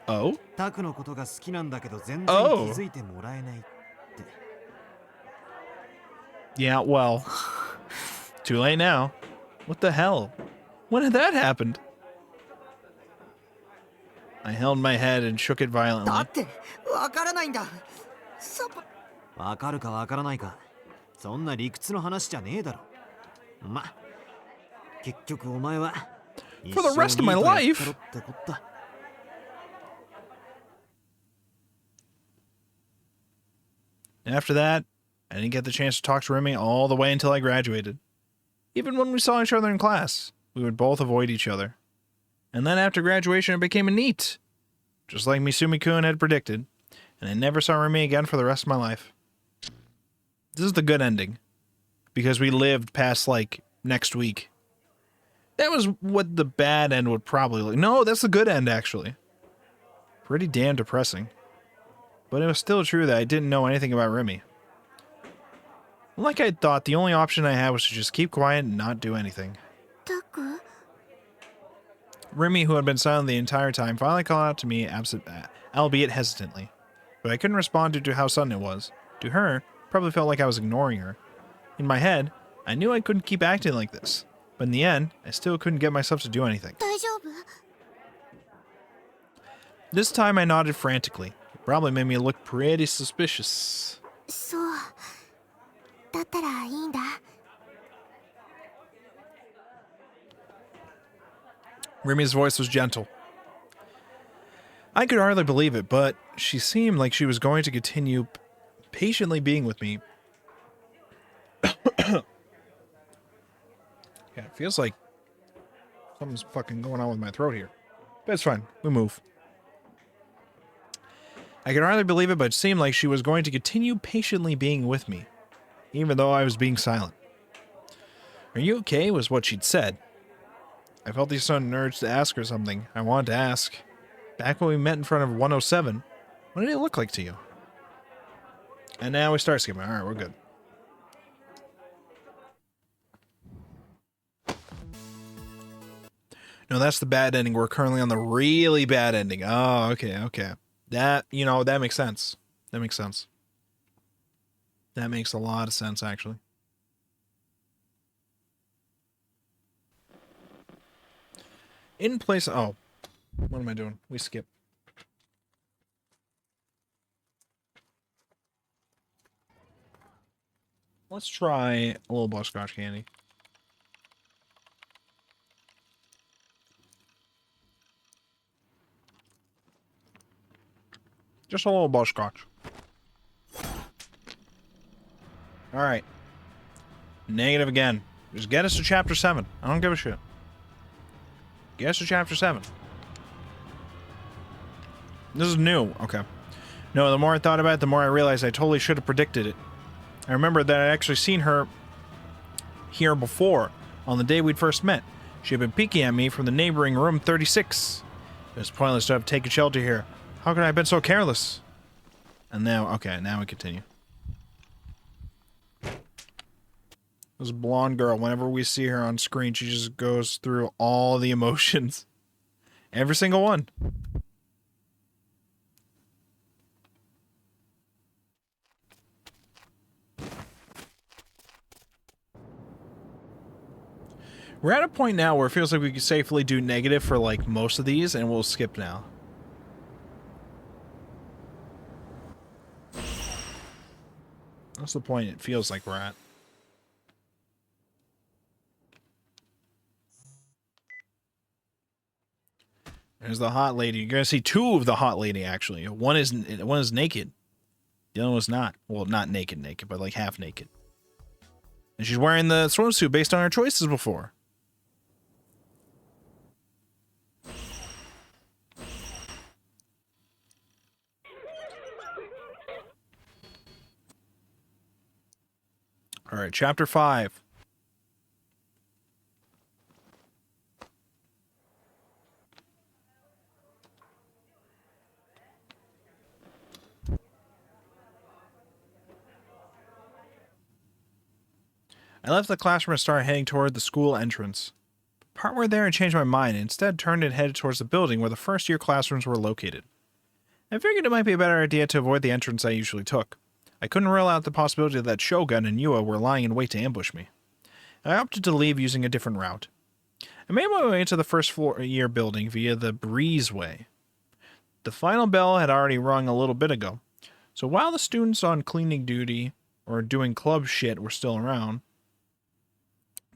Oh? Yeah, well. Too late now. What the hell? When had that happened? I held my head and shook it violently. For the rest of my life? After that, I didn't get the chance to talk to Remy all the way until I graduated. Even when we saw each other in class, we would both avoid each other. And then after graduation, it became a NEET, just like Misumi-kun had predicted, and I never saw Remy again for the rest of my life. This is the good ending, because we lived past, like, next week. That was what the bad end would probably look. No, that's the good end, actually. Pretty damn depressing. But it was still true that I didn't know anything about Remy. Like I thought, the only option I had was to just keep quiet and not do anything. タク Remy, who had been silent the entire time, finally called out to me, albeit hesitantly. But I couldn't respond due to how sudden it was. To her, it probably felt like I was ignoring her. In my head, I knew I couldn't keep acting like this. But in the end, I still couldn't get myself to do anything. 大丈夫 This time I nodded frantically. It probably made me look pretty suspicious. そうだったらいいんだ Remy's voice was gentle. I could hardly believe it, but she seemed like she was going to continue patiently being with me. Yeah, it feels like something's fucking going on with my throat here. But it's fine. We move. I could hardly believe it, but it seemed like she was going to continue patiently being with me, even though I was being silent. Are you okay? Was what she'd said. I felt the sudden urge to ask her something. I wanted to ask. Back when we met in front of 107, what did it look like to you? And now we start skipping. Alright, we're good. No, that's the bad ending. We're currently on the really bad ending. Oh, okay, okay. That, you know, that makes sense. That makes sense. That makes a lot of sense, actually. In place... Oh. What am I doing? We skip. Let's try a little butterscotch candy. Just a little butterscotch. Alright. Negative again. Just get us to chapter 7. I don't give a shit. Get us to chapter 7. This is new. Okay. No, the more I thought about it, the more I realized I totally should have predicted it. I remembered that I'd actually seen her here before, on the day we'd first met. She had been peeking at me from the neighboring room 36. It was pointless to have taken shelter here. How could I have been so careless? And now, okay, now we continue. This blonde girl, whenever we see her on screen, she just goes through all the emotions. Every single one. We're at a point now where it feels like we could safely do negative for, like, most of these, and we'll skip now. That's the point it feels like we're at. There's the hot lady. You're gonna see two of the hot lady, actually. One is naked. The other one's not. Well, not naked, but like half naked. And she's wearing the swimsuit based on her choices before. All right, chapter 5. I left the classroom and started heading toward the school entrance. Partway there, I changed my mind and instead turned and headed towards the building where the first-year classrooms were located. I figured it might be a better idea to avoid the entrance I usually took. I couldn't rule out the possibility that Shogun and Yua were lying in wait to ambush me. I opted to leave using a different route. I made my way into the first-year building via the breezeway. The final bell had already rung a little bit ago, so while the students on cleaning duty or doing club shit were still around,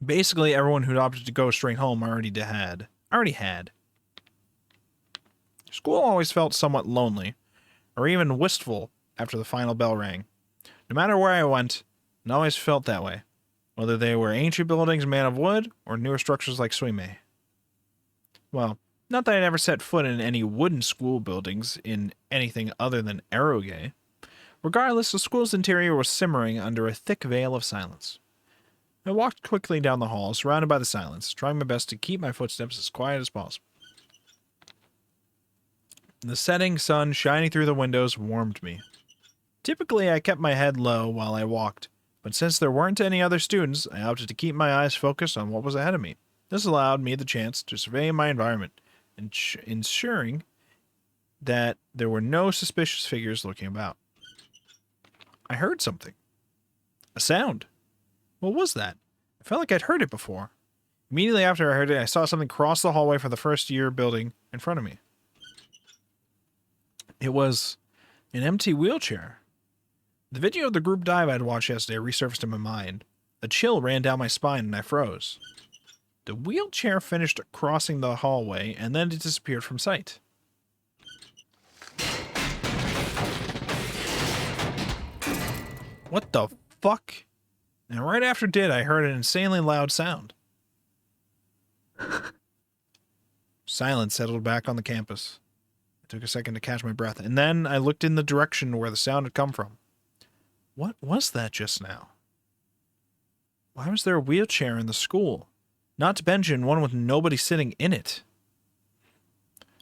basically everyone who'd opted to go straight home already had. School always felt somewhat lonely, or even wistful after the final bell rang. No matter where I went, it always felt that way. Whether they were ancient buildings made of wood or newer structures like Suime. Well, not that I never set foot in any wooden school buildings in anything other than eroge. Regardless, the school's interior was simmering under a thick veil of silence. I walked quickly down the hall, surrounded by the silence, trying my best to keep my footsteps as quiet as possible. The setting sun shining through the windows warmed me. Typically, I kept my head low while I walked, but since there weren't any other students, I opted to keep my eyes focused on what was ahead of me. This allowed me the chance to survey my environment, ensuring that there were no suspicious figures lurking about. I heard something. A sound. What was that? I felt like I'd heard it before. Immediately after I heard it, I saw something cross the hallway from the first year building in front of me. It was an empty wheelchair. The video of the group dive I'd watched yesterday resurfaced in my mind. A chill ran down my spine and I froze. The wheelchair finished crossing the hallway and then it disappeared from sight. What the fuck? And right after it did, I heard an insanely loud sound. Silence settled back on the campus. I took a second to catch my breath, and then I looked in the direction where the sound had come from. What was that just now? Why was there a wheelchair in the school? Not to mention one with nobody sitting in it.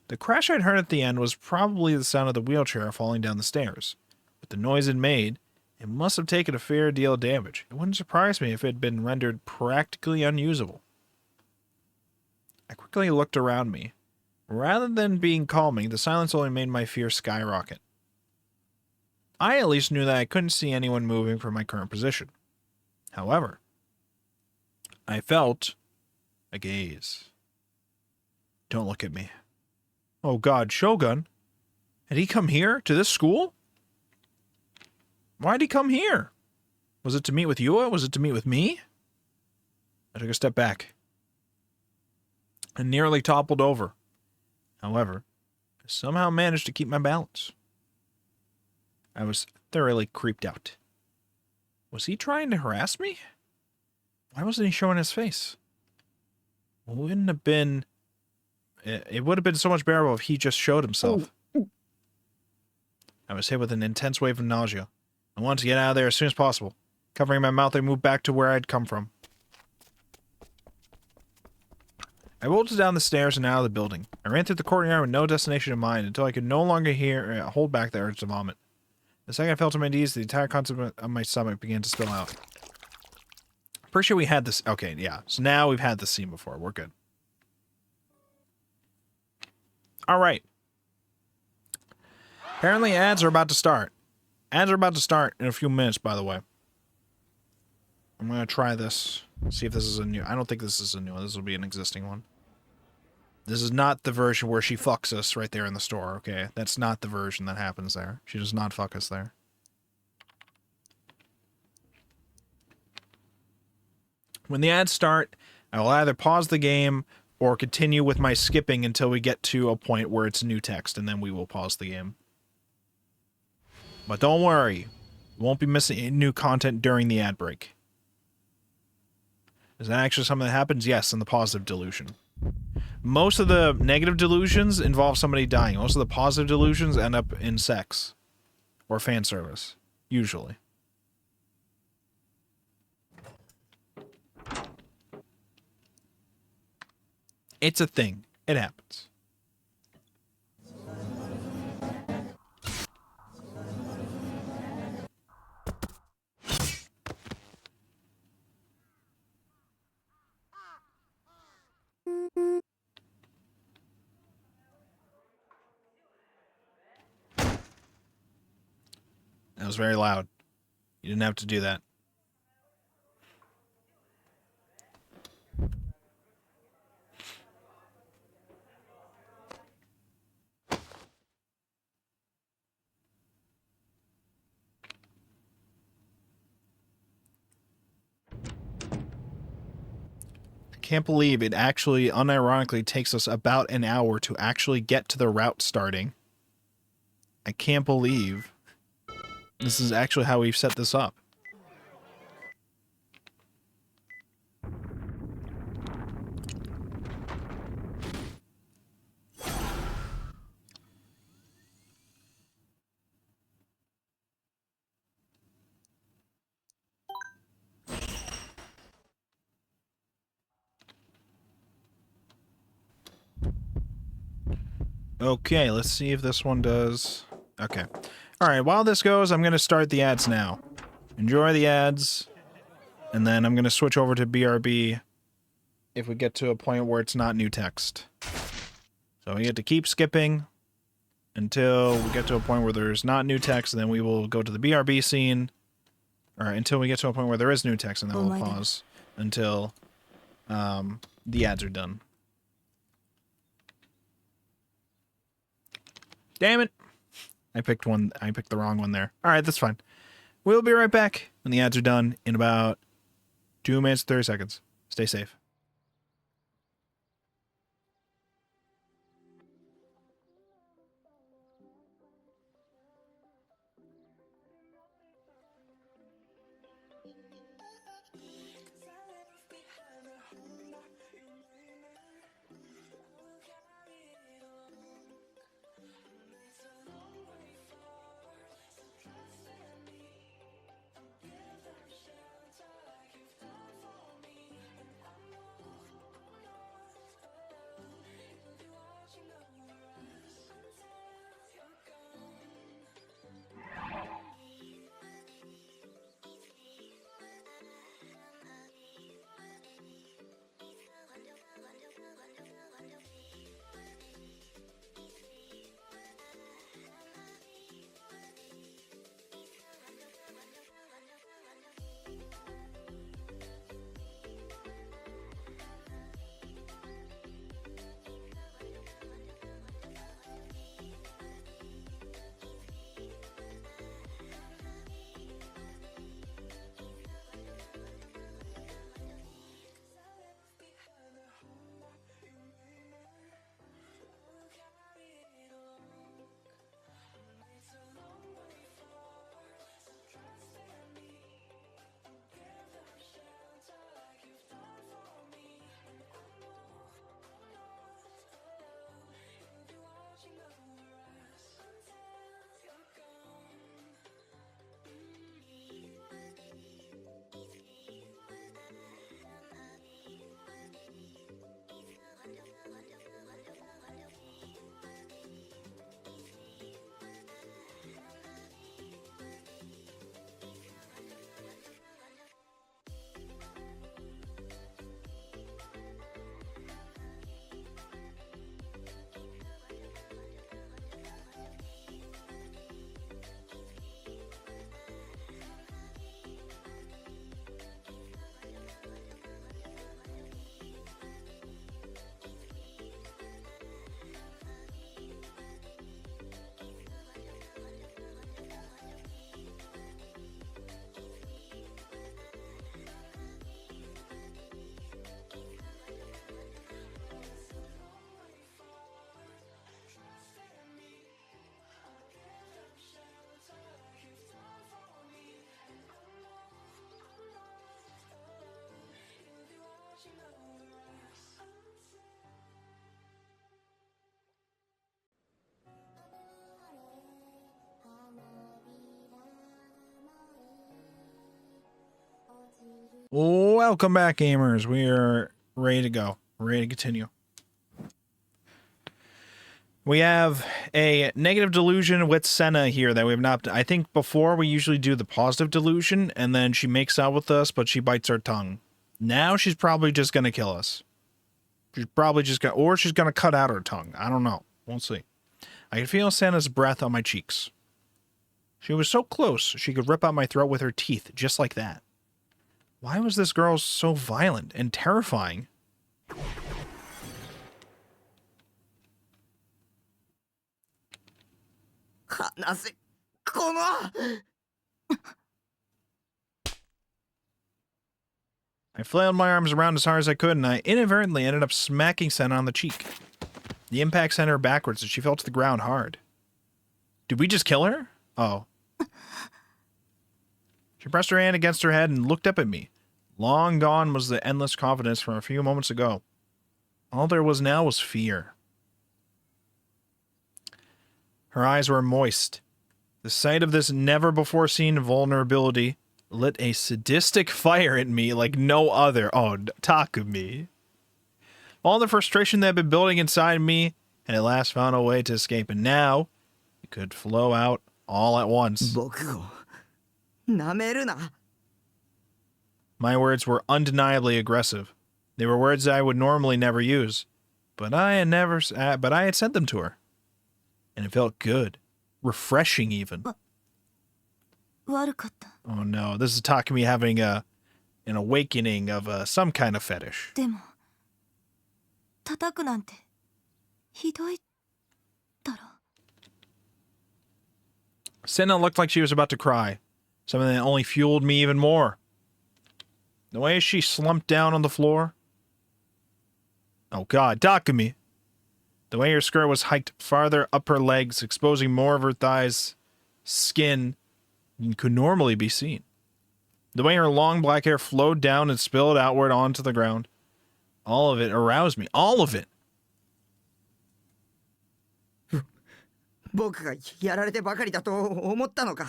The crash I'd heard at the end was probably the sound of the wheelchair falling down the stairs. With the noise it made, it must have taken a fair deal of damage. It wouldn't surprise me if it had been rendered practically unusable. I quickly looked around me. Rather than being calming, the silence only made my fear skyrocket. I at least knew that I couldn't see anyone moving from my current position. However, I felt a gaze. Don't look at me. Oh God, Shogun? Had he come here? To this school? Why'd he come here? Was it to meet with Yua? Was it to meet with me? I took a step back and nearly toppled over. However, I somehow managed to keep my balance. I was thoroughly creeped out. Was he trying to harass me? Why wasn't he showing his face? It would have been so much bearable if he just showed himself. I was hit with an intense wave of nausea. I wanted to get out of there as soon as possible. Covering my mouth, I moved back to where I'd come from. I bolted down the stairs and out of the building. I ran through the courtyard with no destination in mind until I could no longer hold back the urge to vomit. The second I fell to my knees, the entire content of my stomach began to spill out. Pretty sure we had this. Okay, yeah. So now we've had this scene before. We're good. All right. Apparently ads are about to start. Ads are about to start in a few minutes, by the way. I'm going to try this. See if this is a new... I don't think this is a new one. This will be an existing one. This is not the version where she fucks us right there in the store, okay? That's not the version that happens there. She does not fuck us there. When the ads start, I will either pause the game or continue with my skipping until we get to a point where it's new text, and then we will pause the game. But don't worry, you won't be missing new content during the ad break. Is that actually something that happens? Yes, in the positive delusion. Most of the negative delusions involve somebody dying. Most of the positive delusions end up in sex. Or fan service. Usually. It's a thing. It happens. That was very loud. You didn't have to do that. I can't believe it actually, unironically, takes us about an hour to actually get to the route starting. I can't believe This is actually how we've set this up. Okay, let's see if this one does. Okay. Alright, while this goes, I'm going to start the ads now. Enjoy the ads, and then I'm going to switch over to BRB if we get to a point where it's not new text. So we get to keep skipping until we get to a point where there's not new text, and then we will go to the BRB scene. Or until we get to a point where there is new text, and then we'll pause until the ads are done. Damn it! I picked the wrong one there. Alright, that's fine. We'll be right back when the ads are done in about 2 minutes, 30 seconds. Stay safe. Welcome back, gamers. We are ready to go. Ready to continue. We have a negative delusion with Senna here that we have not... I think before we usually do the positive delusion, and then she makes out with us, but she bites our tongue. Now she's probably just going to kill us. She's probably just going to... Or she's going to cut out her tongue. I don't know. We'll see. I can feel Senna's breath on my cheeks. She was so close, she could rip out my throat with her teeth, just like that. Why was this girl so violent and terrifying? I flailed my arms around as hard as I could, and I inadvertently ended up smacking Senna on the cheek. The impact sent her backwards, and she fell to the ground hard. Did we just kill her? Oh. She pressed her hand against her head and looked up at me. Long gone was the endless confidence from a few moments ago. All there was now was fear. Her eyes were moist. The sight of this never-before-seen vulnerability lit a sadistic fire in me like no other. Oh, talk of me. All the frustration that had been building inside me had at last found a way to escape, and now it could flow out all at once. 僕を舐めるな。 My words were undeniably aggressive. They were words I would normally never use, but I had sent them to her, and it felt good, refreshing even. 悪かった。 Oh no, this is Takumi having an awakening of some kind of fetish. でも叩くなんてひどいだろ。 Senna looked like she was about to cry, something that only fueled me even more. The way she slumped down on the floor. Oh god, Takumi! The way her skirt was hiked farther up her legs, exposing more of her thighs' skin than could normally be seen. The way her long black hair flowed down and spilled outward onto the ground. All of it aroused me. All of it! 僕がやられてばかりだと思ったのか。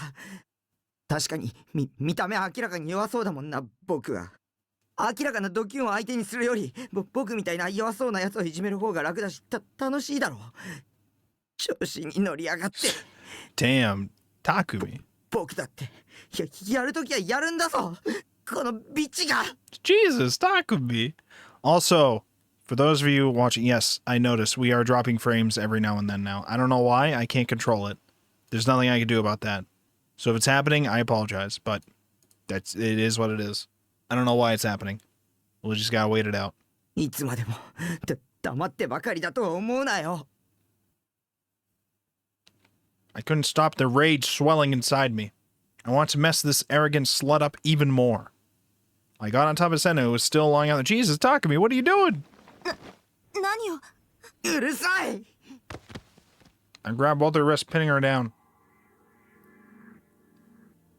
確かに見た目は明らかに弱そうだもんな、僕は。明らかなドキュンを相手にするより僕みたいな弱そうなやつをいじめる方が楽だし楽しいだろう。調子に乗りやがって。 Damn, Takumi. 僕だってやるときはやるんだぞ、このビッチが。 Jesus, Takumi. Also, for those of you watching, yes, I noticed we are dropping frames every now and then now. I don't know why. I can't control it. There's nothing I can do about that. So if it's happening, I apologize, but it is what it is. I don't know why it's happening. We'll just gotta wait it out. いつまでも黙ってばかりだと思うなよ。 I couldn't stop the rage swelling inside me. I want to mess this arrogant slut up even more. I got on top of Senna, who was still lying on the... Jesus, Takumi, what are you doing? 何を。うるさい。 I grabbed both her wrists, pinning her down.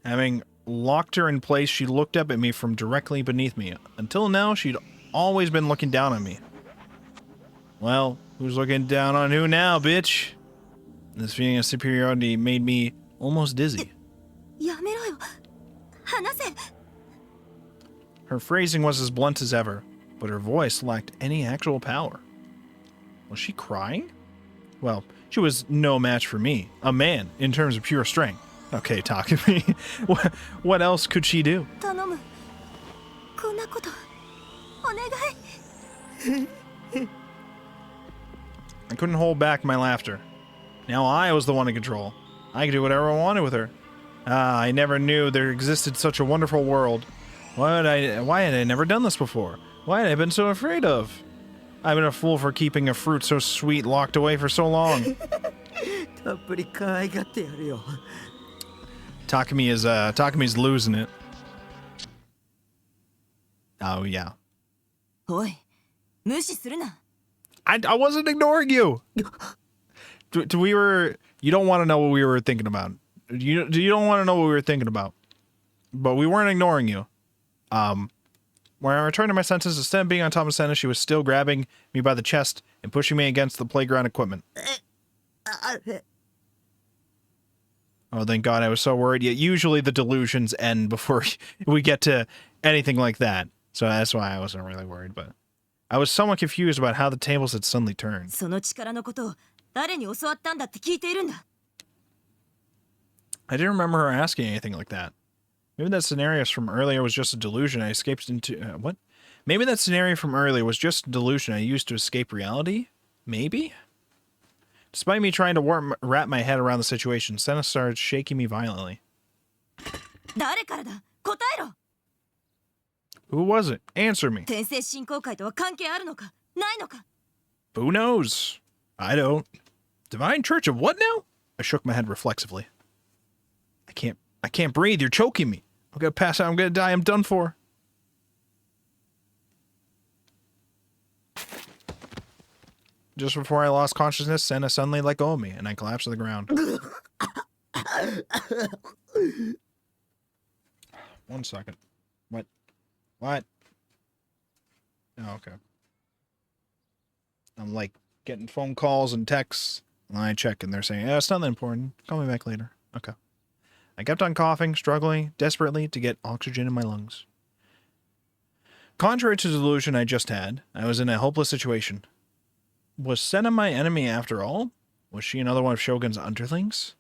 Having locked her in place, she looked up at me from directly beneath me. Until now, she'd always been looking down on me. Well, who's looking down on who now, bitch? This feeling of superiority made me almost dizzy. やめろよ。話せ。 Her phrasing was as blunt as ever, but her voice lacked any actual power. Was she crying? Well, she was no match for me, a man, in terms of pure strength. Okay, Takumi. What else could she do? 頼む。こんなことお願い。 I couldn't hold back my laughter. Now I was the one in control. I could do whatever I wanted with her. Ah, I never knew there existed such a wonderful world. Why had I never done this before? Why had I been so afraid of? I've been a fool for keeping a fruit so sweet locked away for so long. たっぷり可愛がってやるよ。 Takumi's losing it. Oh, yeah. おい、無視するな。 I wasn't ignoring you. You don't want to know what we were thinking about. You don't want to know what we were thinking about. But we weren't ignoring you. When I returned to my senses, instead of being on top of Senna, she was still grabbing me by the chest and pushing me against the playground equipment. Oh, thank God, I was so worried. Yet usually the delusions end before we get to anything like that. So that's why I wasn't really worried, but I was somewhat confused about how the tables had suddenly turned. その力のことを誰に教わったんだって聞いているんだ。 I didn't remember her asking anything like that. Maybe that scenario from earlier was just a delusion I escaped into... what? Maybe that scenario from earlier was just a delusion I used to escape reality? Maybe? Despite me trying to wrap my head around the situation, Senna started shaking me violently. 誰からだ？答えろ。 Who was it? Answer me. 天聖信仰会とは関係あるのか？ないのか？ Who knows? I don't. Divine Church of what now? I shook my head reflexively. I can't breathe. You're choking me. I'm gonna pass out. I'm gonna die. I'm done for. Just before I lost consciousness, Senna suddenly let go of me, and I collapsed to the ground. 1 second. What? What? Oh, okay. I'm like getting phone calls and texts, and I check, and they're saying, "Yeah, it's nothing important. Call me back later." Okay. I kept on coughing, struggling desperately to get oxygen in my lungs. Contrary to the delusion I just had, I was in a hopeless situation. Was Senna my enemy after all? Was she another one of Shogun's underlings?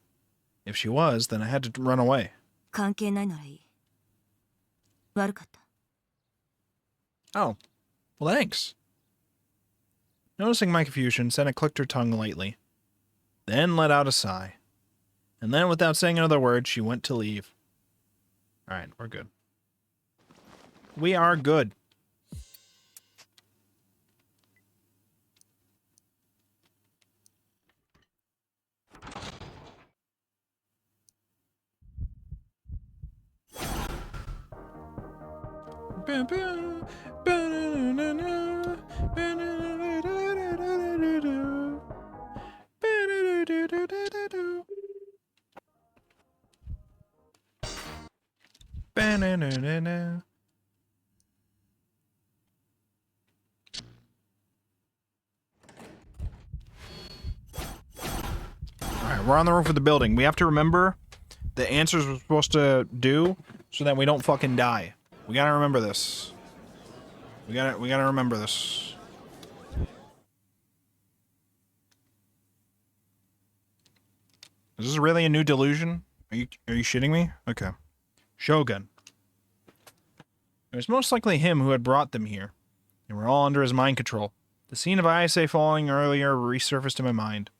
If she was, then I had to run away. 関係ないならいい。悪かった。 Oh, well, thanks. Noticing my confusion, Senna clicked her tongue lightly, then let out a sigh. And then, without saying another word, she went to leave. Alright, we're good. We are good. Alright, we're on the roof of the building. We have to remember the answers we're supposed to do so that we don't fucking die. We gotta remember this. We gotta remember this. Is this really a new delusion? Are you shitting me? Okay. Shogun. It was most likely him who had brought them here. They were all under his mind control. The scene of Ayase falling earlier resurfaced in my mind.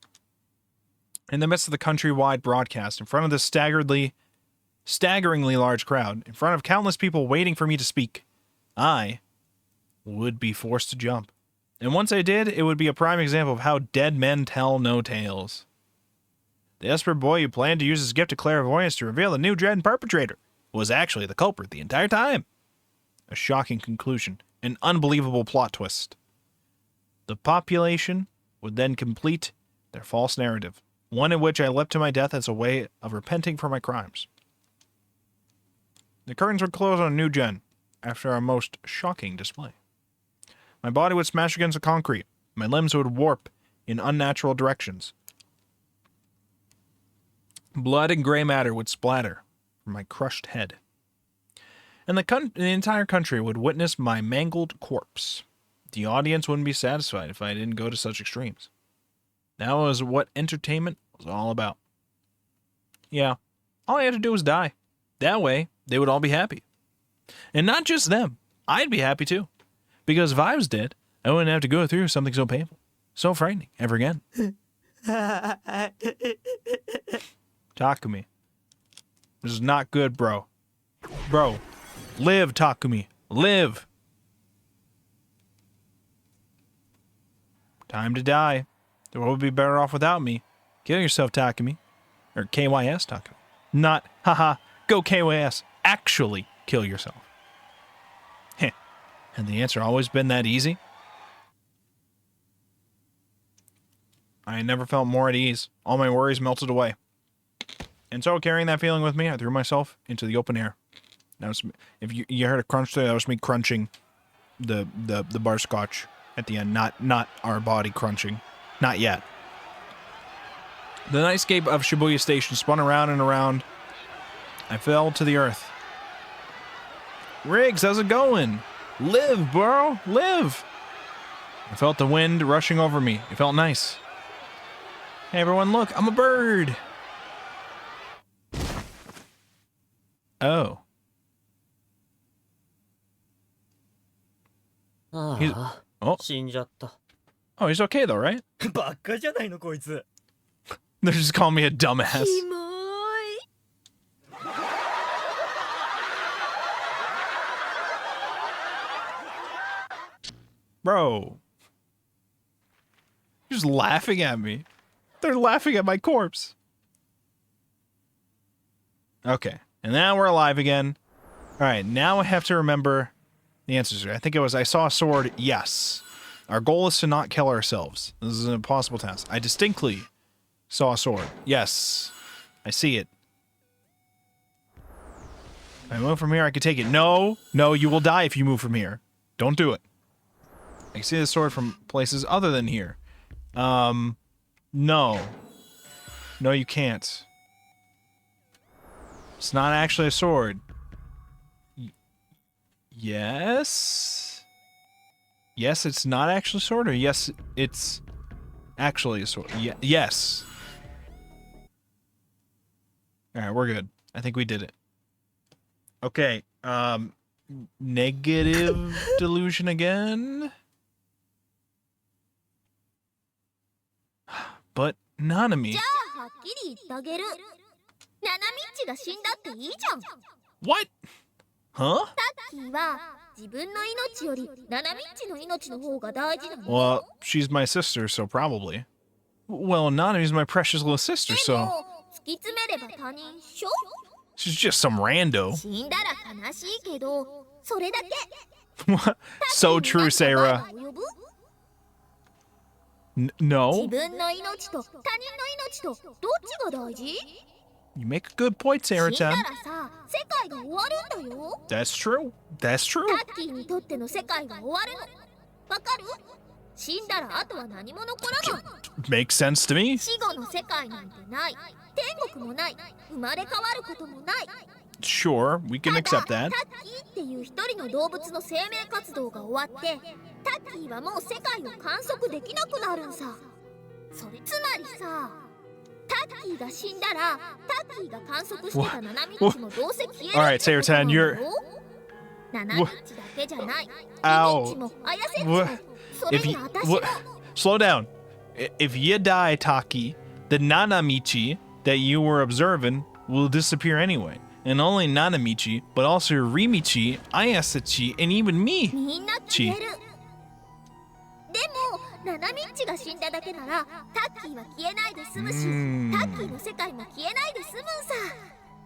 In the midst of the countrywide broadcast, in front of this staggeringly large crowd, in front of countless people waiting for me to speak, I would be forced to jump. And once I did, it would be a prime example of how dead men tell no tales. The desperate boy who planned to use his gift of clairvoyance to reveal the new dread perpetrator was actually the culprit the entire time. A shocking conclusion, an unbelievable plot twist. The population would then complete their false narrative, one in which I leapt to my death as a way of repenting for my crimes. The curtains would close on a new gen after our most shocking display. My body would smash against the concrete. My limbs would warp in unnatural directions. Blood and gray matter would splatter from my crushed head. And the entire country would witness my mangled corpse. The audience wouldn't be satisfied if I didn't go to such extremes. That was what entertainment was all about. Yeah, all I had to do was die. That way, they would all be happy. And not just them. I'd be happy too. Because if I was dead, I wouldn't have to go through something so painful, so frightening, ever again. Takumi. This is not good, bro. Bro. Live, Takumi. Live. Time to die. The world would be better off without me. Kill yourself, Takumi. Or KYS, Takumi. Not, haha, go KYS. Actually kill yourself. Heh. Had the answer always been that easy? I never felt more at ease. All my worries melted away. And so, carrying that feeling with me, I threw myself into the open air. That was, if you heard a crunch there, that was me crunching the bar scotch at the end, not our body crunching. Not yet. The nightscape of Shibuya Station spun around and around. I fell to the earth. Riggs, how's it going? Live, bro, live! I felt the wind rushing over me. It felt nice. Hey, everyone, look, I'm a bird! Oh. He's, oh. 死んじゃった。 Oh, he's okay though, right? バッカじゃないのこいつ。 They're just calling me a dumbass. キモい。 Bro. You're just laughing at me. They're laughing at my corpse. Okay. And now we're alive again. Alright, now I have to remember the answers. I think it was I saw a sword. Yes. Our goal is to not kill ourselves. This is an impossible task. I distinctly saw a sword. Yes. I see it. I move from here, I could take it. No, you will die if you move from here. Don't do it. I can see the sword from places other than here. No. No, you can't. It's not actually a sword. Yes? Yes, it's not actually a sword, or yes, it's actually a sword? Yes. Alright, we're good. I think we did it. Okay, negative delusion again? But Nanami. What? Huh? Well, she's my sister, so probably. Well, Nanami's my precious little sister, so... She's just some rando. So true, Sarah. No? You make a good point, Sarah-chan. That's true. That's true. Makes sense to me. Sure, we can accept that. Alright, Sarah-chan, you're... Ow. If you... Slow down. If you die, Taki, the Nanamichi that you were observing will disappear anyway. And only Nanamichi, but also Rimichi, Ayase-chi, and even me. Chi.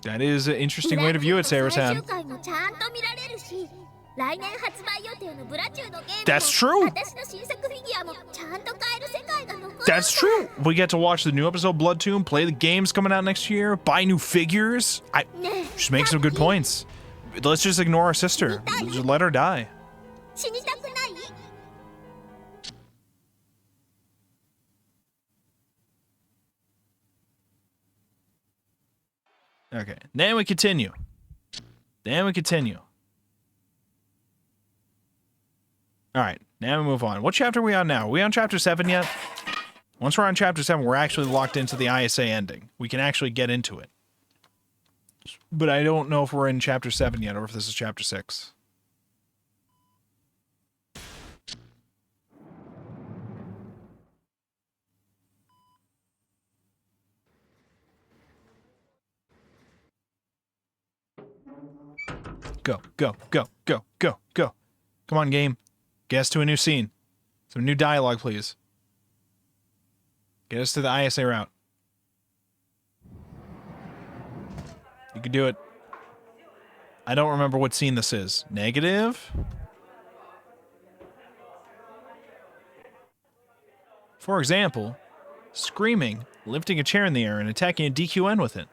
That is an interesting way to view it, Sarah-san. That's true. That's true. We get to watch the new episode Blood Tomb, play the games coming out next year, buy new figures. Just make some good points. Let's just ignore our sister. Just let her die. Okay, then we continue. Alright, now we move on. What chapter are we on now? Are we on chapter 7 yet? Once we're on chapter 7, we're actually locked into the Ayase ending. We can actually get into it. But I don't know if we're in chapter 7 yet, or if this is chapter 6. Go, go, go, go, go, go. Come on, game. Get us to a new scene. Some new dialogue, please. Get us to the Ayase route. You can do it. I don't remember what scene this is. Negative? For example, screaming, lifting a chair in the air, and attacking a DQN with it.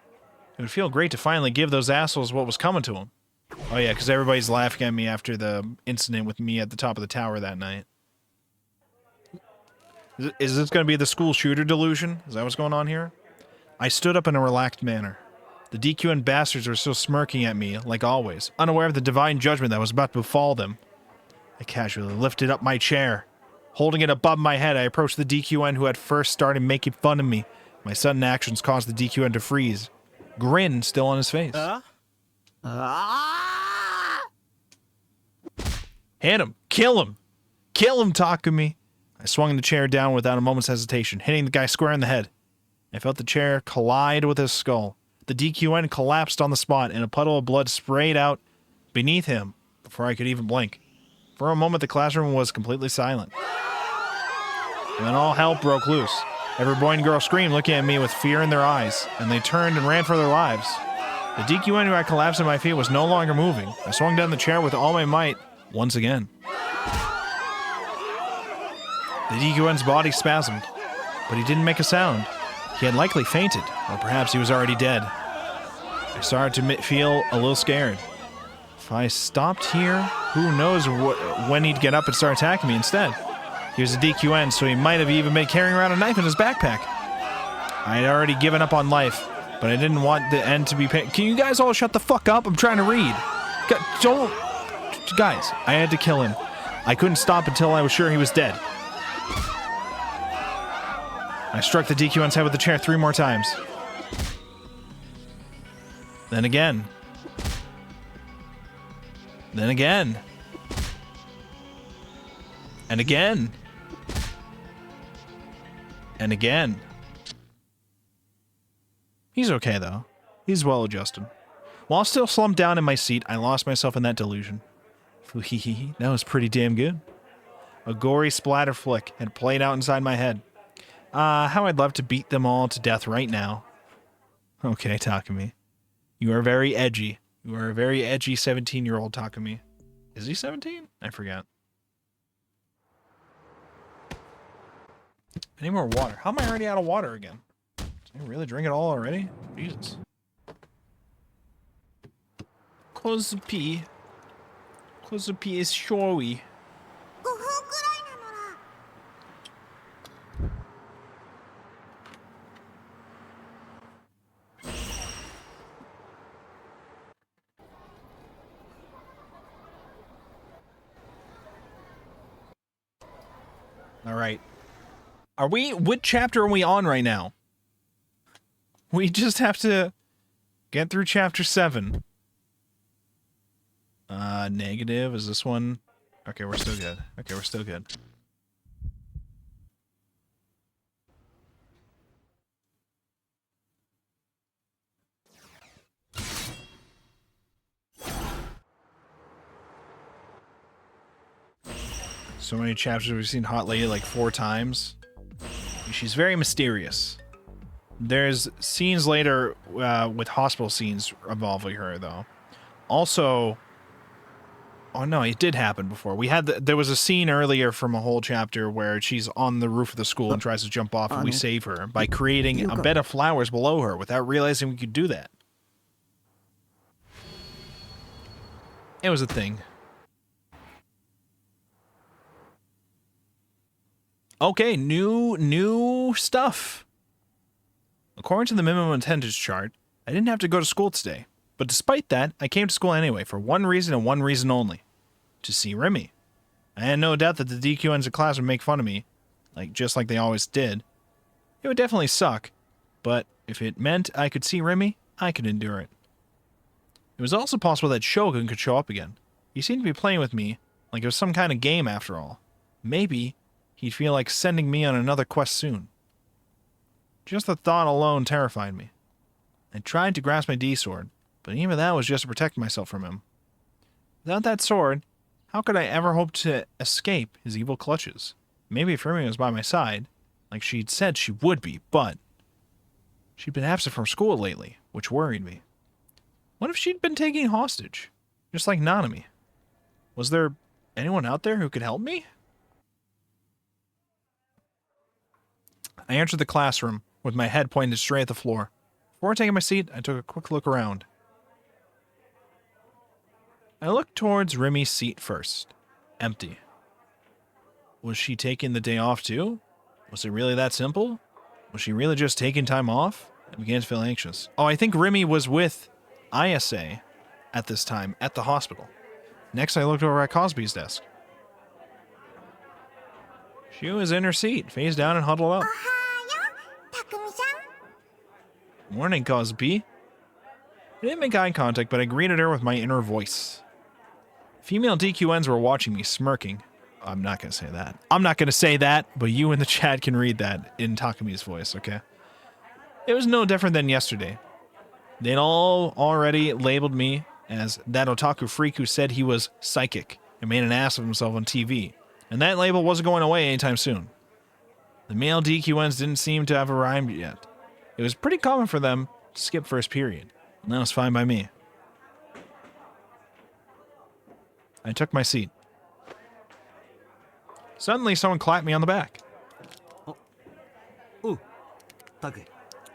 It would feel great to finally give those assholes what was coming to them. Oh yeah, because everybody's laughing at me after the incident with me at the top of the tower that night. Is this going to be the school shooter delusion? Is that what's going on here? I stood up in a relaxed manner. The DQN bastards were still smirking at me, like always, unaware of the divine judgment that was about to befall them. I casually lifted up my chair. Holding it above my head, I approached the DQN who had first started making fun of me. My sudden actions caused the DQN to freeze. Grin still on his face. Hit him! Kill him! Kill him, Takumi! I swung the chair down without a moment's hesitation, hitting the guy square in the head. I felt the chair collide with his skull. The DQN collapsed on the spot, and a puddle of blood sprayed out beneath him before I could even blink. For a moment, the classroom was completely silent. And then all hell broke loose. Every boy and girl screamed, looking at me with fear in their eyes, and they turned and ran for their lives. The DQN who had collapsed at my feet was no longer moving. I swung down the chair with all my might, once again. The DQN's body spasmed, but he didn't make a sound. He had likely fainted, or perhaps he was already dead. I started to feel a little scared. If I stopped here, who knows when he'd get up and start attacking me instead. He was a DQN, so he might have even been carrying around a knife in his backpack. I had already given up on life, but I didn't want the end to be pain. Can you guys all shut the fuck up? I'm trying to read. Don't... Guys, I had to kill him. I couldn't stop until I was sure he was dead. I struck the DQN's head with the chair 3 more times. Then again. Then again. And again. And again. He's okay, though. He's well adjusted. While still slumped down in my seat, I lost myself in that delusion. That was pretty damn good. A gory splatter flick had played out inside my head. How I'd love to beat them all to death right now. Okay, Takumi. You are very edgy. You are a very edgy 17-year-old Takumi. Is he 17? I forget. I need more water. How am I already out of water again? Did I really drink it all already? Jesus. Kozupi. Kozupi is showy. All right. What chapter are we on right now? We just have to get through chapter 7. Negative. Is this one? Okay, we're still good. Okay, we're still good. So many chapters we've seen Hot Lady like 4 times. She's very mysterious. There's scenes later with hospital scenes involving her, though. Also, oh no, it did happen before. There was a scene earlier from a whole chapter where she's on the roof of the school and tries to jump off, and we save her by creating a bed of flowers below her without realizing we could do that. It was a thing. Okay, new stuff. According to the minimum attendance chart, I didn't have to go to school today. But despite that, I came to school anyway for one reason and one reason only. To see Remy. I had no doubt that the DQNs in class would make fun of me, just like they always did. It would definitely suck, but if it meant I could see Remy, I could endure it. It was also possible that Shogun could show up again. He seemed to be playing with me, like it was some kind of game after all. Maybe he'd feel like sending me on another quest soon. Just the thought alone terrified me. I tried to grasp my D-sword, but even that was just to protect myself from him. Without that sword, how could I ever hope to escape his evil clutches? Maybe if Remy was by my side, like she'd said she would be, but she'd been absent from school lately, which worried me. What if she'd been taken hostage? Just like Nanami. Was there anyone out there who could help me? I entered the classroom with my head pointed straight at the floor. Before taking my seat, I took a quick look around. I looked towards Remy's seat first. Empty. Was she taking the day off too? Was it really that simple? Was she really just taking time off? I began to feel anxious. Oh, I think Remy was with Ayase at this time at the hospital. Next, I looked over at Cosby's desk. She was in her seat, face down and huddled up. Morning, Cosby. I didn't make eye contact, but I greeted her with my inner voice. Female DQNs were watching me, smirking. I'm not going to say that. I'm not going to say that, but you in the chat can read that in Takumi's voice, okay? It was no different than yesterday. They'd all already labeled me as that otaku freak who said he was psychic and made an ass of himself on TV. And that label wasn't going away anytime soon. The male DQNs didn't seem to have arrived yet. It was pretty common for them to skip first period, and that was fine by me. I took my seat. Suddenly, someone clapped me on the back.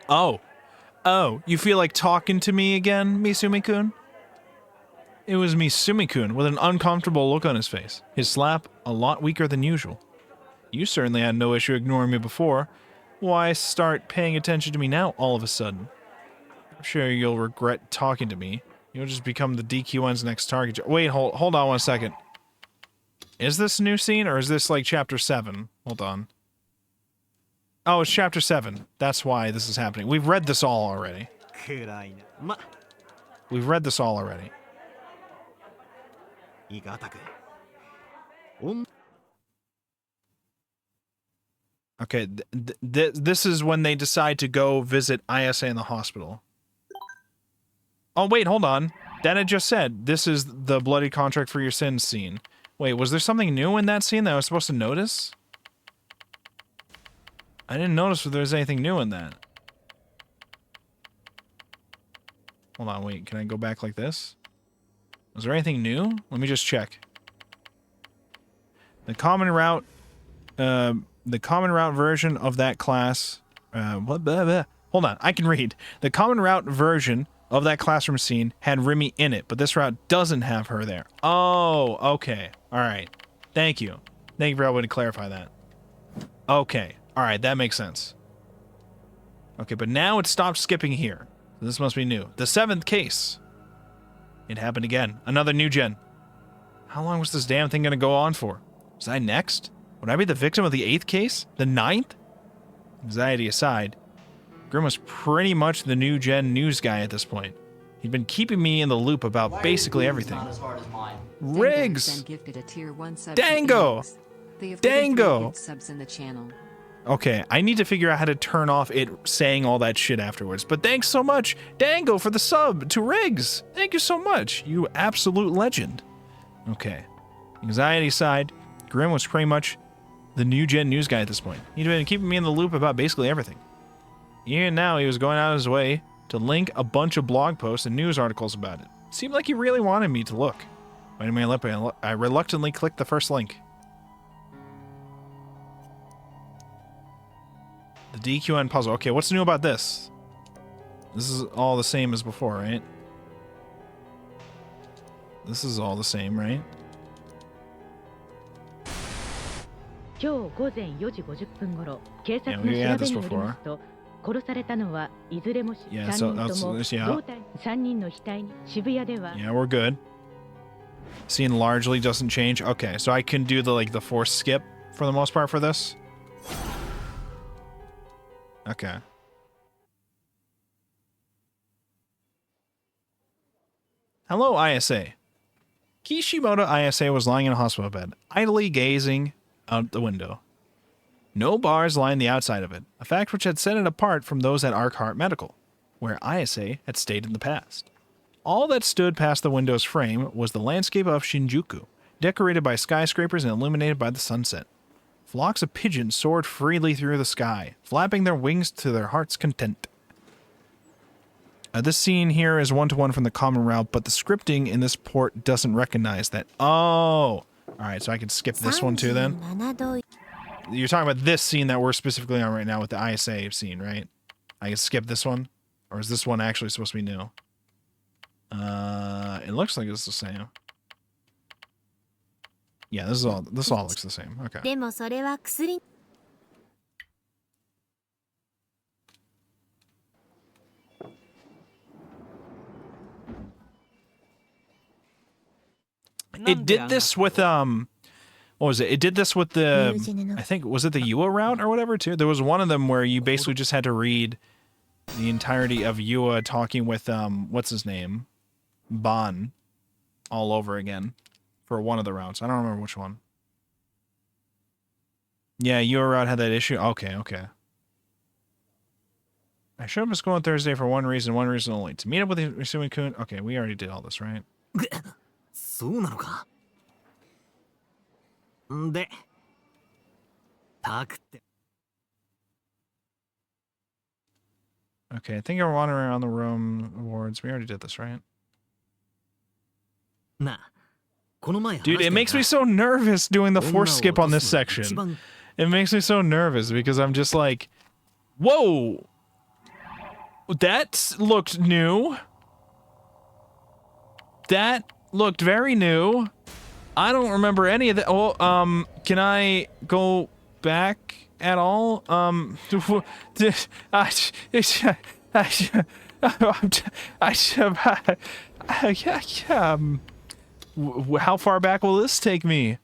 Oh, you feel like talking to me again, Misumi-kun? It was Misumi-kun with an uncomfortable look on his face, his slap a lot weaker than usual. You certainly had no issue ignoring me before. Why start paying attention to me now all of a sudden? I'm sure you'll regret talking to me. You'll just become the DQN's next target. Wait, hold on 1 second. Is this a new scene, or is this like chapter 7? Hold on. Oh, it's chapter 7. That's why this is happening. We've read this all already. We've read this all already. Okay, this is when they decide to go visit Ayase in the hospital. Oh, wait, hold on. Then it just said, this is the bloody contract for your sins scene. Wait, was there something new in that scene that I was supposed to notice? I didn't notice if there was anything new in that. Hold on, wait, can I go back like this? Was there anything new? Let me just check. The common route version of that class, hold on, I can read. The common route version of that classroom scene had Remy in it, but this route doesn't have her there. Oh, okay. All right. Thank you. Thank you for helping to clarify that. Okay. All right, that makes sense. Okay, but now it stopped skipping here. This must be new. The 7th case. It happened again. Another new gen. How long was this damn thing going to go on for? Was I next? Would I be the victim of the 8th case? The 9th? Anxiety aside, Grim was pretty much the new gen news guy at this point. He'd been keeping me in the loop about basically everything. Riggs! Dango! Dango! Okay, I need to figure out how to turn off it saying all that shit afterwards. But thanks so much, Dango, for the sub to Riggs. Thank you so much. You absolute legend. Okay. Anxiety aside, Grim was pretty much the new gen news guy at this point. He'd been keeping me in the loop about basically everything. Even now, he was going out of his way to link a bunch of blog posts and news articles about it. Seemed like he really wanted me to look. Biting my lip, I reluctantly clicked the first link. The DQN puzzle. Okay, what's new about this? This is all the same as before, right? This is all the same, right? Yeah, we had this before. Yeah, so that's, yeah, we're good. Scene largely doesn't change. Okay, so I can do the force skip for the most part for this. Okay. Hello, Ayase. Kishimoto Ayase was lying in a hospital bed, idly gazing out the window. No bars lined the outside of it, a fact which had set it apart from those at Arkhart Medical, where Ayase had stayed in the past. All that stood past the window's frame was the landscape of Shinjuku, decorated by skyscrapers and illuminated by the sunset. Flocks of pigeons soared freely through the sky, flapping their wings to their heart's content. This scene here is one-to-one from the common route, but the scripting in this port doesn't recognize that. Oh! Alright, so I can skip this one too then? You're talking about this scene that we're specifically on right now with the Ayase scene, right? I can skip this one? Or is this one actually supposed to be new? It looks like it's the same. Yeah, this all looks the same. Okay. It did this with what was it? It did this with the, I think, was it the Yua route or whatever too? There was one of them where you basically just had to read the entirety of Yua talking with what's his name? Ban all over again for one of the routes. I don't remember which one. Yeah, Yua route had that issue. Okay, okay. I showed up at school on Thursday for one reason only. To meet up with Misumi-kun. Okay, we already did all this, right? Okay, I think you're wandering around the room awards. We already did this, right? Dude, it makes me so nervous doing the force skip on this section. It makes me so nervous because I'm just like, whoa! That looked new. That looked very new. I don't remember any of that. Oh, can I go back at all? How far back will this take me?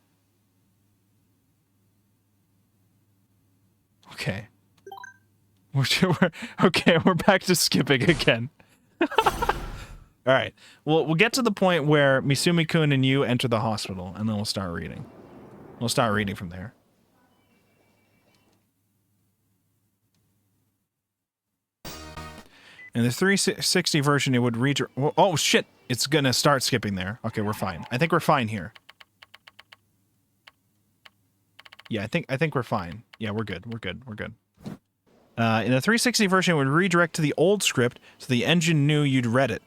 Okay. We're back to skipping again. All right. We'll get to the point where Misumi-kun and you enter the hospital, and then we'll start reading. We'll start reading from there. In the 360 version, it would read... Oh, shit! It's gonna start skipping there. Okay, we're fine. I think we're fine here. Yeah, I think we're fine. Yeah, we're good. We're good. We're good. In the 360 version, it would redirect to the old script so the engine knew you'd read it.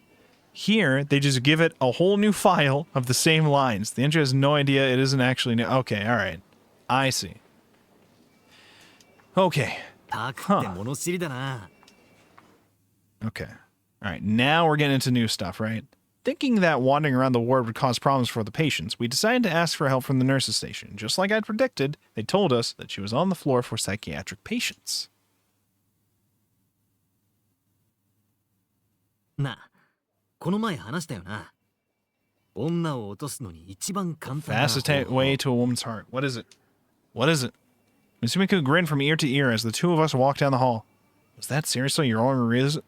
Here, they just give it a whole new file of the same lines. The engine has no idea it isn't actually new. Okay, alright. I see. Okay. Huh. Okay. Alright, now we're getting into new stuff, right? Thinking that wandering around the ward would cause problems for the patients, we decided to ask for help from the nurses' station. Just like I'd predicted, they told us that she was on the floor for psychiatric patients. Fastest way to a woman's heart. What is it? What is it? Misumiko grinned from ear to ear as the two of us walked down the hall. Was that seriously your only reason?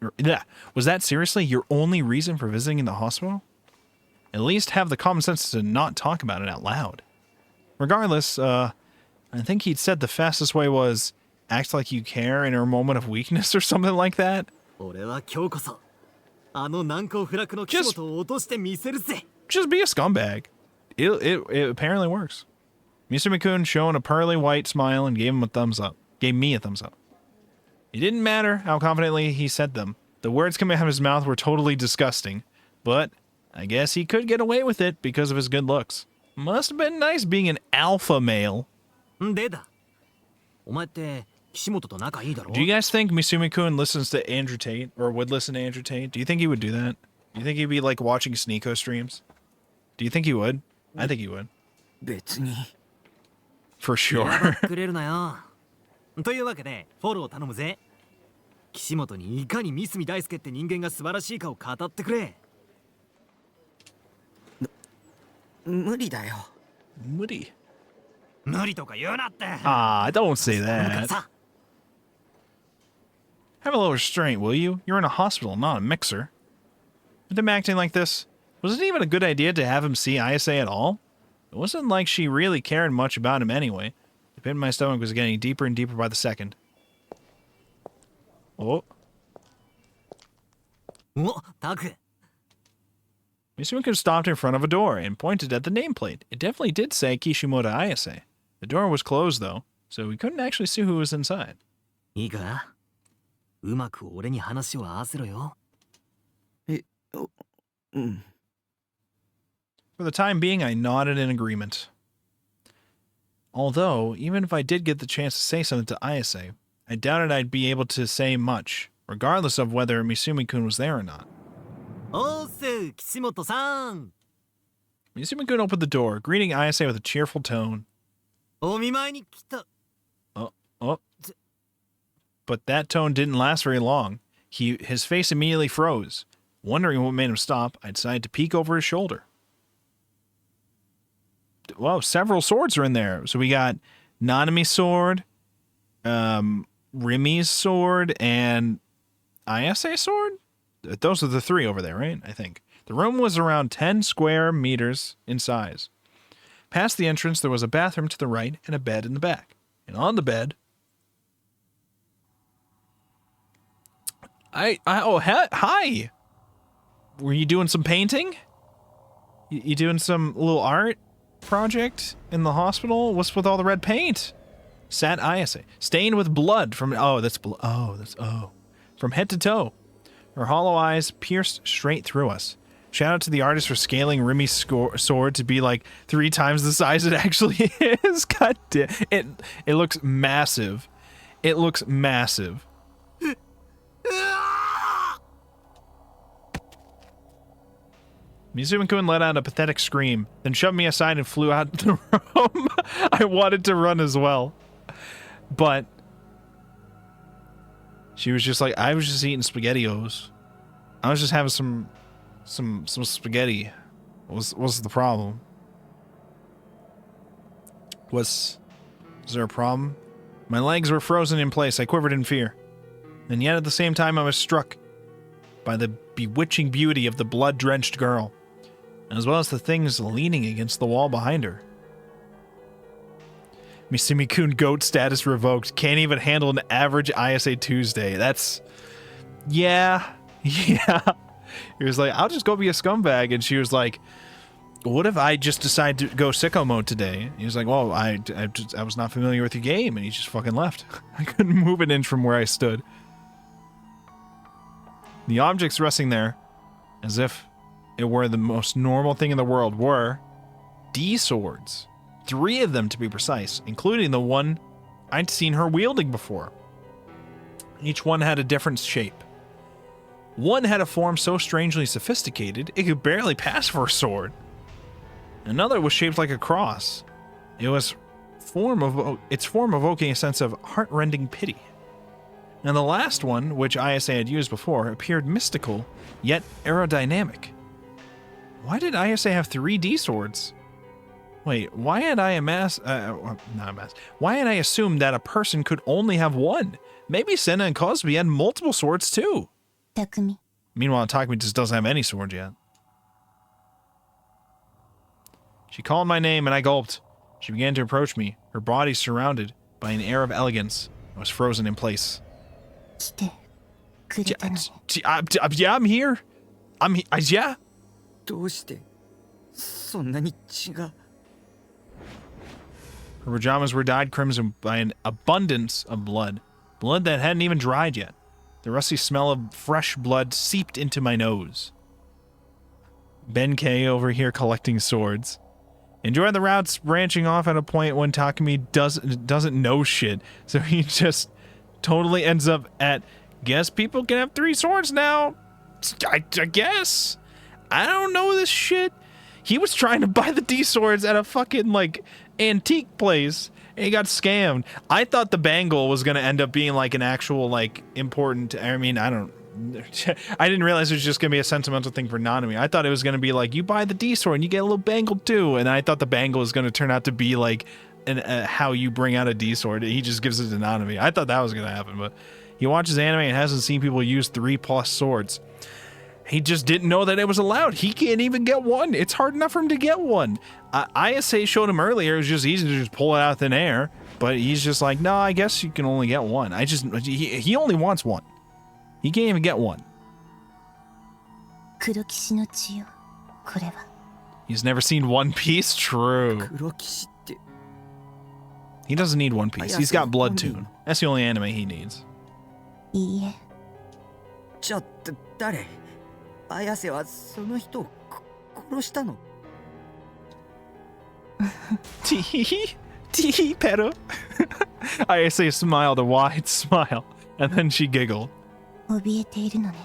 Was that seriously your only reason for visiting in the hospital? At least have the common sense to not talk about it out loud. Regardless, I think he'd said the fastest way was act like you care in her moment of weakness or something like that. Just be a scumbag. It apparently works. Misumi-kun showing a pearly white smile and gave him a thumbs up. Gave me a thumbs up. It didn't matter how confidently he said them. The words coming out of his mouth were totally disgusting, but I guess he could get away with it because of his good looks. Must have been nice being an alpha male. Do you guys think Misumi-kun listens to Andrew Tate, or would listen to Andrew Tate? Do you think he would do that? Do you think he'd be like watching Sneeko streams? Do you think he would? I think he would. For sure. というわけでフォロー頼むぜ。岸本にいかに三角大輔って人間が素晴らしいかを語ってくれ。無理だよ。無理。無理とか言うなって。Don't say that. Have a little restraint, will you? You're in a hospital, not a mixer. With him acting like this, was it even a good idea to have him see Ayase at all? It wasn't like she really cared much about him anyway. The pit in my stomach was getting deeper and deeper by the second. Oh. Misumi-kun stopped in front of a door and pointed at the nameplate. It definitely did say Kishimoto Ayase. The door was closed, though, so we couldn't actually see who was inside. For the time being, I nodded in agreement. Although, even if I did get the chance to say something to Ayase, I doubted I'd be able to say much, regardless of whether Misumi-kun was there or not. Misumi-kun opened the door, greeting Ayase with a cheerful tone. But that tone didn't last very long. His face immediately froze. Wondering what made him stop, I decided to peek over his shoulder. Whoa, several swords are in there. So we got Nanami's sword, Rimi's sword, and Ayase's sword? Those are the three over there, right? I think. The room was around 10 square meters in size. Past the entrance, there was a bathroom to the right and a bed in the back. And on the bed... Hi! Were you doing some painting? You doing some little art project in the hospital? What's with all the red paint? Sat Ayase, stained with blood from... from head to toe. Her hollow eyes pierced straight through us. Shout out to the artist for scaling Rimi's sword to be like 3 times the size it actually is. God damn. It looks massive. It looks massive. Mizumi-kun let out a pathetic scream, then shoved me aside and flew out the room. I wanted to run as well. But she was just like, I was just eating SpaghettiOs. I was just having some spaghetti. What's the problem? Was there a problem? My legs were frozen in place. I quivered in fear. And yet at the same time I was struck by the bewitching beauty of the blood-drenched girl, as well as the things leaning against the wall behind her. Mizumi-kun goat status revoked. Can't even handle an average Ayase Tuesday. That's... Yeah. He was like, I'll just go be a scumbag. And she was like, what if I just decide to go sicko mode today? He was like, well, I was not familiar with your game. And he just fucking left. I couldn't move an inch from where I stood. The objects resting there, as if it were the most normal thing in the world, were D-swords. 3 of them, to be precise, including the one I'd seen her wielding before. Each one had a different shape. One had a form so strangely sophisticated, it could barely pass for a sword. Another was shaped like a cross. Its form evoking a sense of heart-rending pity. And the last one, which Ayase had used before, appeared mystical, yet aerodynamic. Why did Ayase have 3 D-swords? Wait, why had I why had I assumed that a person could only have 1? Maybe Senna and Cosby had multiple swords too. Takumi. Meanwhile, Takumi just doesn't have any sword yet. She called my name and I gulped. She began to approach me, her body surrounded by an air of elegance. I was frozen in place. Yeah, I'm here. Yeah. どうしてそんなに血が Her pajamas were dyed crimson by an abundance of blood. Blood that hadn't even dried yet. The rusty smell of fresh blood seeped into my nose. Benkei over here collecting swords. Enjoy the routes branching off at a point when Takumi doesn't know shit. So he just totally ends up at, guess people can have 3 swords now. I guess. I don't know this shit. He was trying to buy the D-swords at a fucking, like, antique place, and he got scammed. I thought the bangle was going to end up being, like, an actual, like, important... I mean, I didn't realize it was just going to be a sentimental thing for Nanami. I thought it was going to be, like, you buy the D-sword and you get a little bangle, too. And I thought the bangle was going to turn out to be, like, how you bring out a D-sword. He just gives it to Nanami. I thought that was going to happen, but he watches anime and hasn't seen people use 3+ swords. He just didn't know that it was allowed. He can't even get one. It's hard enough for him to get one. Ayase showed him earlier. It was just easy to just pull it out of thin air. But he's just like, no, I guess you can only get one. He only wants one. He can't even get one. He's never seen One Piece? True. 黒騎士って He doesn't need One Piece. He's got Blood Tune. That's the only anime he needs. ちょっと誰綾瀬はその人を殺したの Tee pero. Ayase smiled a wide smile, and then she giggled. 怯えているのね、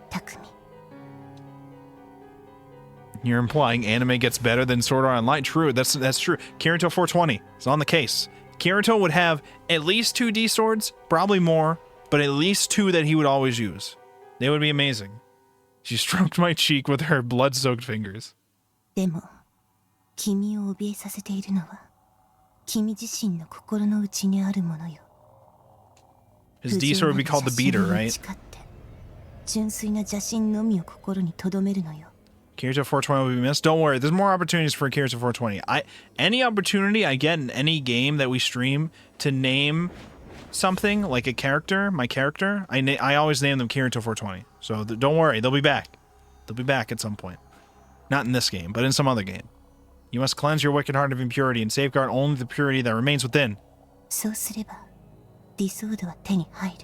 匠。 You're implying anime gets better than Sword Art Online? True, that's true. Kirito 420 is on the case. Kirito would have at least 2 D swords, probably more, but at least 2 that he would always use. They would be amazing. She stroked my cheek with her blood-soaked fingers. でも、君を怯えさせているのは、君自身の心の内にあるものよ。 His D sword would be called the beater, right? 純粋な邪心のみを心に留めるのよ。 Kirito 420 will be missed. Don't worry, there's more opportunities for Kirito 420. Any opportunity I get in any game that we stream to name something like a character, my character, I always name them Kirito 420. So don't worry, they'll be back. They'll be back at some point. Not in this game, but in some other game. You must cleanse your wicked heart of impurity and safeguard only the purity that remains within. そうすれば、理想度は手に入る。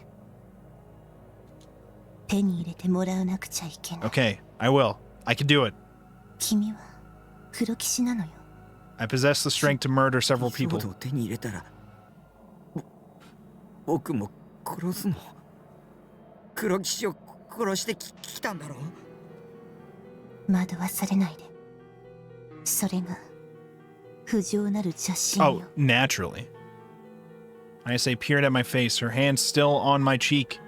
手に入れてもらわなくちゃいけない。 Okay, I will. I can do it. 君は黒騎士なのよ。 I possess the strength to murder several ソー people. ドを手に入れたら僕も殺すの。黒騎士を殺してきたんだろう。惑わされないで。それが不浄なる邪心 Oh, よ。 naturally. Ayase peered at my face, her hand still on my cheek.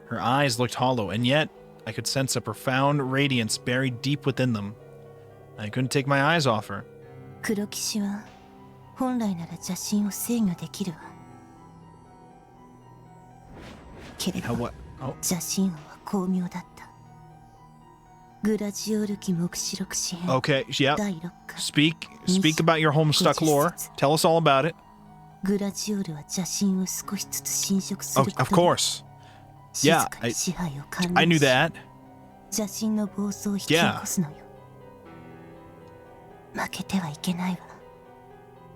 Her eyes looked hollow, and yet I could sense a profound radiance buried deep within them. I couldn't take my eyes off her. 黒騎士は本来なら邪心を制御できるわ。けれど How what? Oh, 邪心王は巧妙だった。グラジオール記目視録詩編 okay. Yeah. 第6巻。 Speak about your Homestuck lore. Tell us all about it. グラジオールは邪心を少しずつ侵食す Oh, るこ of とで course. 静 Yeah, かに支配を完 I 了 knew し that. 邪心の暴走を引き起こすのよ。負けてはいけないわ。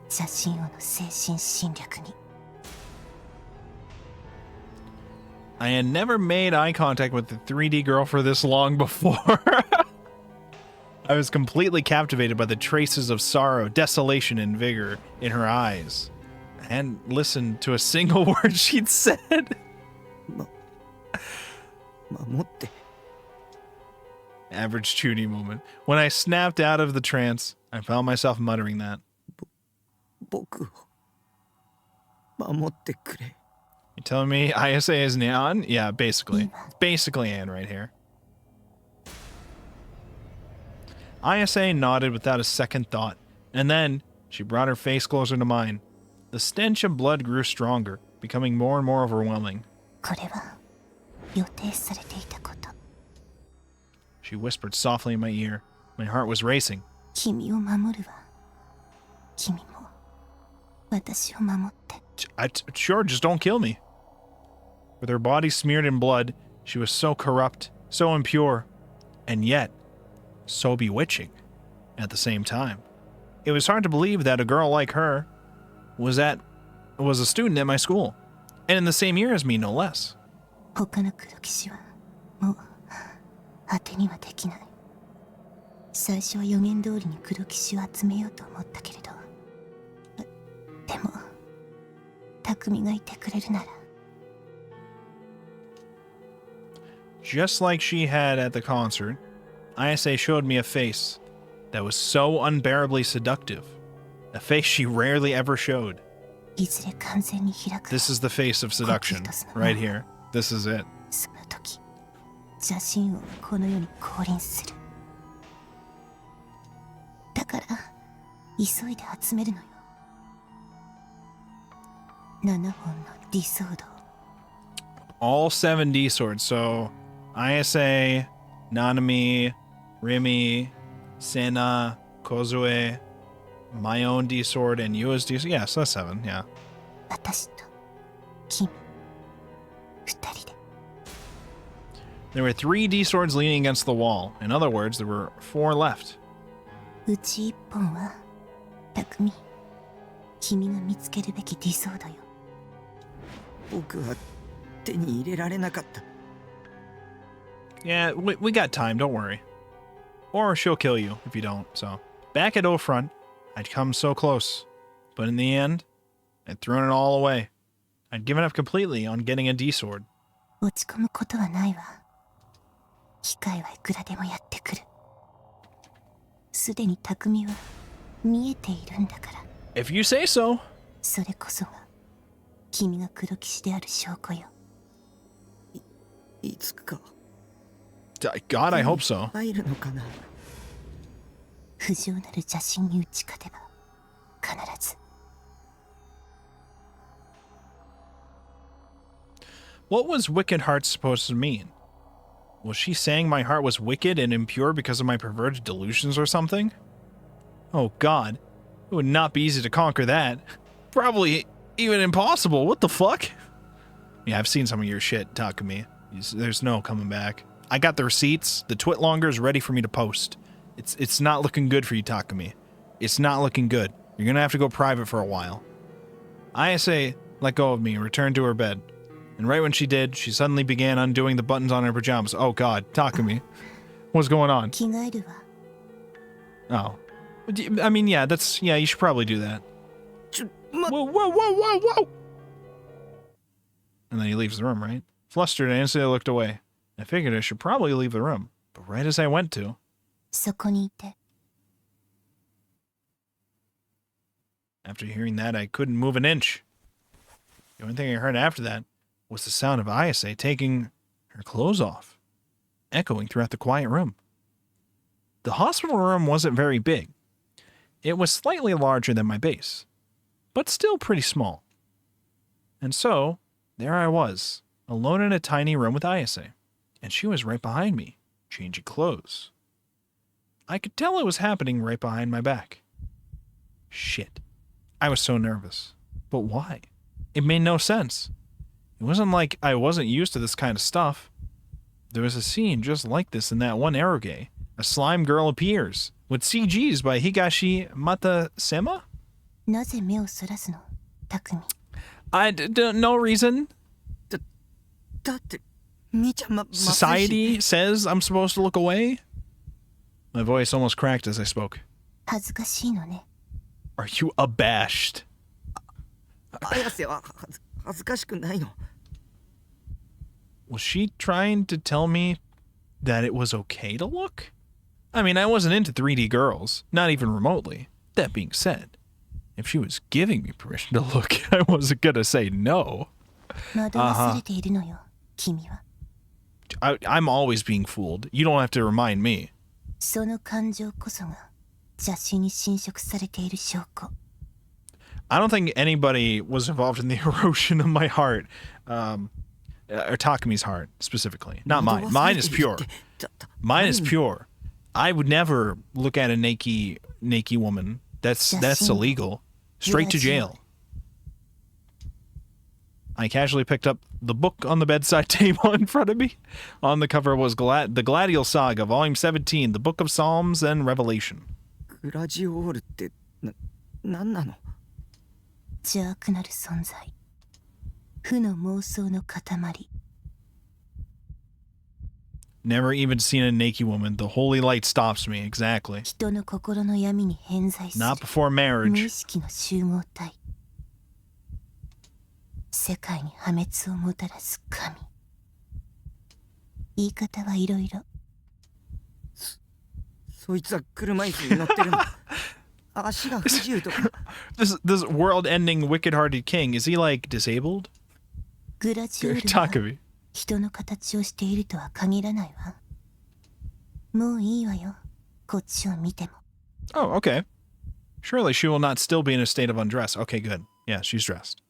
邪心王の精神侵略に。I had never made eye contact with the 3D girl for this long before. I was completely captivated by the traces of sorrow, desolation, and vigor in her eyes. I hadn't listened to a single word she'd said. 守って。 Average Chudy moment. When I snapped out of the trance, I found myself muttering that. 僕を守ってくれ。 You telling me Ayase is Neon? Yeah, basically. Basically Anne right here. Ayase nodded without a second thought, and then she brought her face closer to mine. The stench of blood grew stronger, becoming more and more overwhelming. これは予定されていたこと。 She whispered softly in my ear. My heart was racing. 君を守るわ。君も私を守って。 Sure, just don't kill me. With her body smeared in blood, she was so corrupt, so impure, and yet so bewitching at the same time. It was hard to believe that a girl like her was a student at my school, and in the same year as me, no less. 他の黒騎士はもう当てにはできない。最初は予言通りに黒騎士を集めようと思ったけれど、でも匠がいてくれるなら。 Just like she had at the concert, Ayase showed me a face that was so unbearably seductive, a face she rarely ever showed. いずれ完全に開く。 This is the face of seduction, right here. This is it. その時、邪心王はこの世に降臨する。だから急いで集めるのよ。7本のディソード。 All 7 D swords. So Ayase, Nanami, Rimi, Sena, Kozue, my own D sword, and Yua's D sword. Yeah, so that's 7, yeah. 私と君、2人で。 There were 3 D swords leaning against the wall. In other words, there were 4 left. うち1本は匠、君が見つけるべきディソードよ。僕は手に入れられなかった。 Yeah, we got time, don't worry. Or she'll kill you if you don't, so. Back at O-Front, I'd come so close. But in the end, I'd thrown it all away. I'd given up completely on getting a D sword. 落ち込むことはないわ。機会はいくらでもやってくる。すでに匠は見えているんだから。 If you say so. それこそが君が黒騎士である証拠よ。いつか。 God, I hope so. 入るのかな。不浄なる邪心に打ち勝てば必ず。 What was wicked heart supposed to mean? Was she saying my heart was wicked and impure because of my perverted delusions or something? Oh God, it would not be easy to conquer that. Probably even impossible. What the fuck? Yeah, I've seen some of your shit, Takumi. There's no coming back. I got the receipts. The twitlonger is ready for me to post. It's not looking good for you, Takumi. It's not looking good. You're gonna have to go private for a while. Ayase let go of me and returned to her bed. And right when she did, she suddenly began undoing the buttons on her pajamas. Oh God, Takumi. What's going on? 着替えるわ。 Oh. I mean, yeah, you should probably do that. Whoa, whoa, whoa, whoa, whoa! And then he leaves the room, right? Flustered, I instantly looked away. I figured I should probably leave the room. But right as I went to, そこにいて。 After hearing that, I couldn't move an inch. The only thing I heard after that was the sound of Ayase taking her clothes off, echoing throughout the quiet room. The hospital room wasn't very big. It was slightly larger than my base, but still pretty small. And so, there I was, alone in a tiny room with Ayase, and she was right behind me, changing clothes. I could tell it was happening right behind my back. Shit. I was so nervous. But why? It made no sense. It wasn't like I wasn't used to this kind of stuff. There was a scene just like this in that one eroge. A slime girl appears, with CGs by Higashi Matasema? なぜ目をそらすの、匠。 No reason. だってみーちゃんまずいし Society says I'm supposed to look away? My voice almost cracked as I spoke. 恥ずかしいのね。 Are you abashed? 綾瀬は恥ずかしくないの。 Was she trying to tell me that it was okay to look? I mean, I wasn't into 3D girls, not even remotely. That being said, if she was giving me permission to look, I wasn't gonna say no. 惑わされているのよ、君は。 I'm always being fooled. You don't have to remind me. その感情こそが邪心に侵食されている証拠。 I don't think anybody was involved in the erosion of my heart, or Takami's heart specifically. Not mine. Mine is pure. Mine is pure. I would never look at a naked woman. That's illegal. Straight to jail. I casually picked up the book on the bedside table in front of me. On the cover was the Gladial Saga, Volume 17, the Book of Psalms and Revelation. グラジオールってなんなの。邪悪なる存在。負の妄想の塊。 Never even seen a naked woman. The holy light stops me. Exactly. 人の心の闇に偏在する Not before 無 marriage. 意識の集合体。世界に破滅をもたらす神。言い方はいろいろ。そいつは車椅子に乗ってるの。足が不自由とか。This world-ending, wicked-hearted king, is he like disabled? グラジオールが Takami. 人の形をしているとは限らないわ。もういいわよ。こっちを見ても。 Oh, okay. Surely she will not still be in a state of undress. Okay, good. Yeah, she's dressed.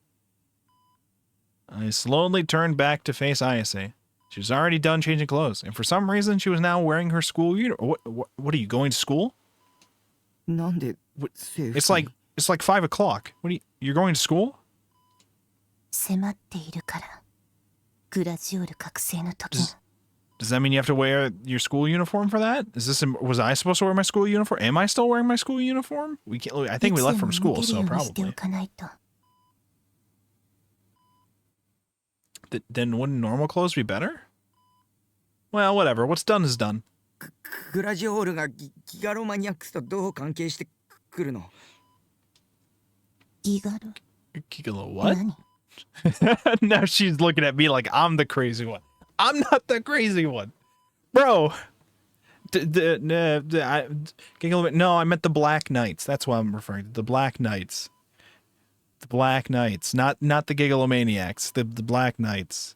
I slowly turned back to face Ayase. She was already done changing clothes, and for some reason she was now wearing her school uniform. What are you, going to school? なんで It's like 5 o'clock. You're going to school? 迫っているから。グラジオール覚醒の時が。 Does that mean you have to wear your school uniform for that? Was I supposed to wear my school uniform? Am I still wearing my school uniform? I think we left from school, so probably. Then wouldn't normal clothes be better? Well, whatever. What's done is done. グラジオールがギガロマニアックスとどう関係してくるの。ギガロ Gigolo what? 何 Now she's looking at me like I'm the crazy one. I'm not the crazy one. Bro. No, I meant the Black Knights. That's what I'm referring to. The Black Knights. The Black Knights. Not the Gigalomaniacs. The Black Knights.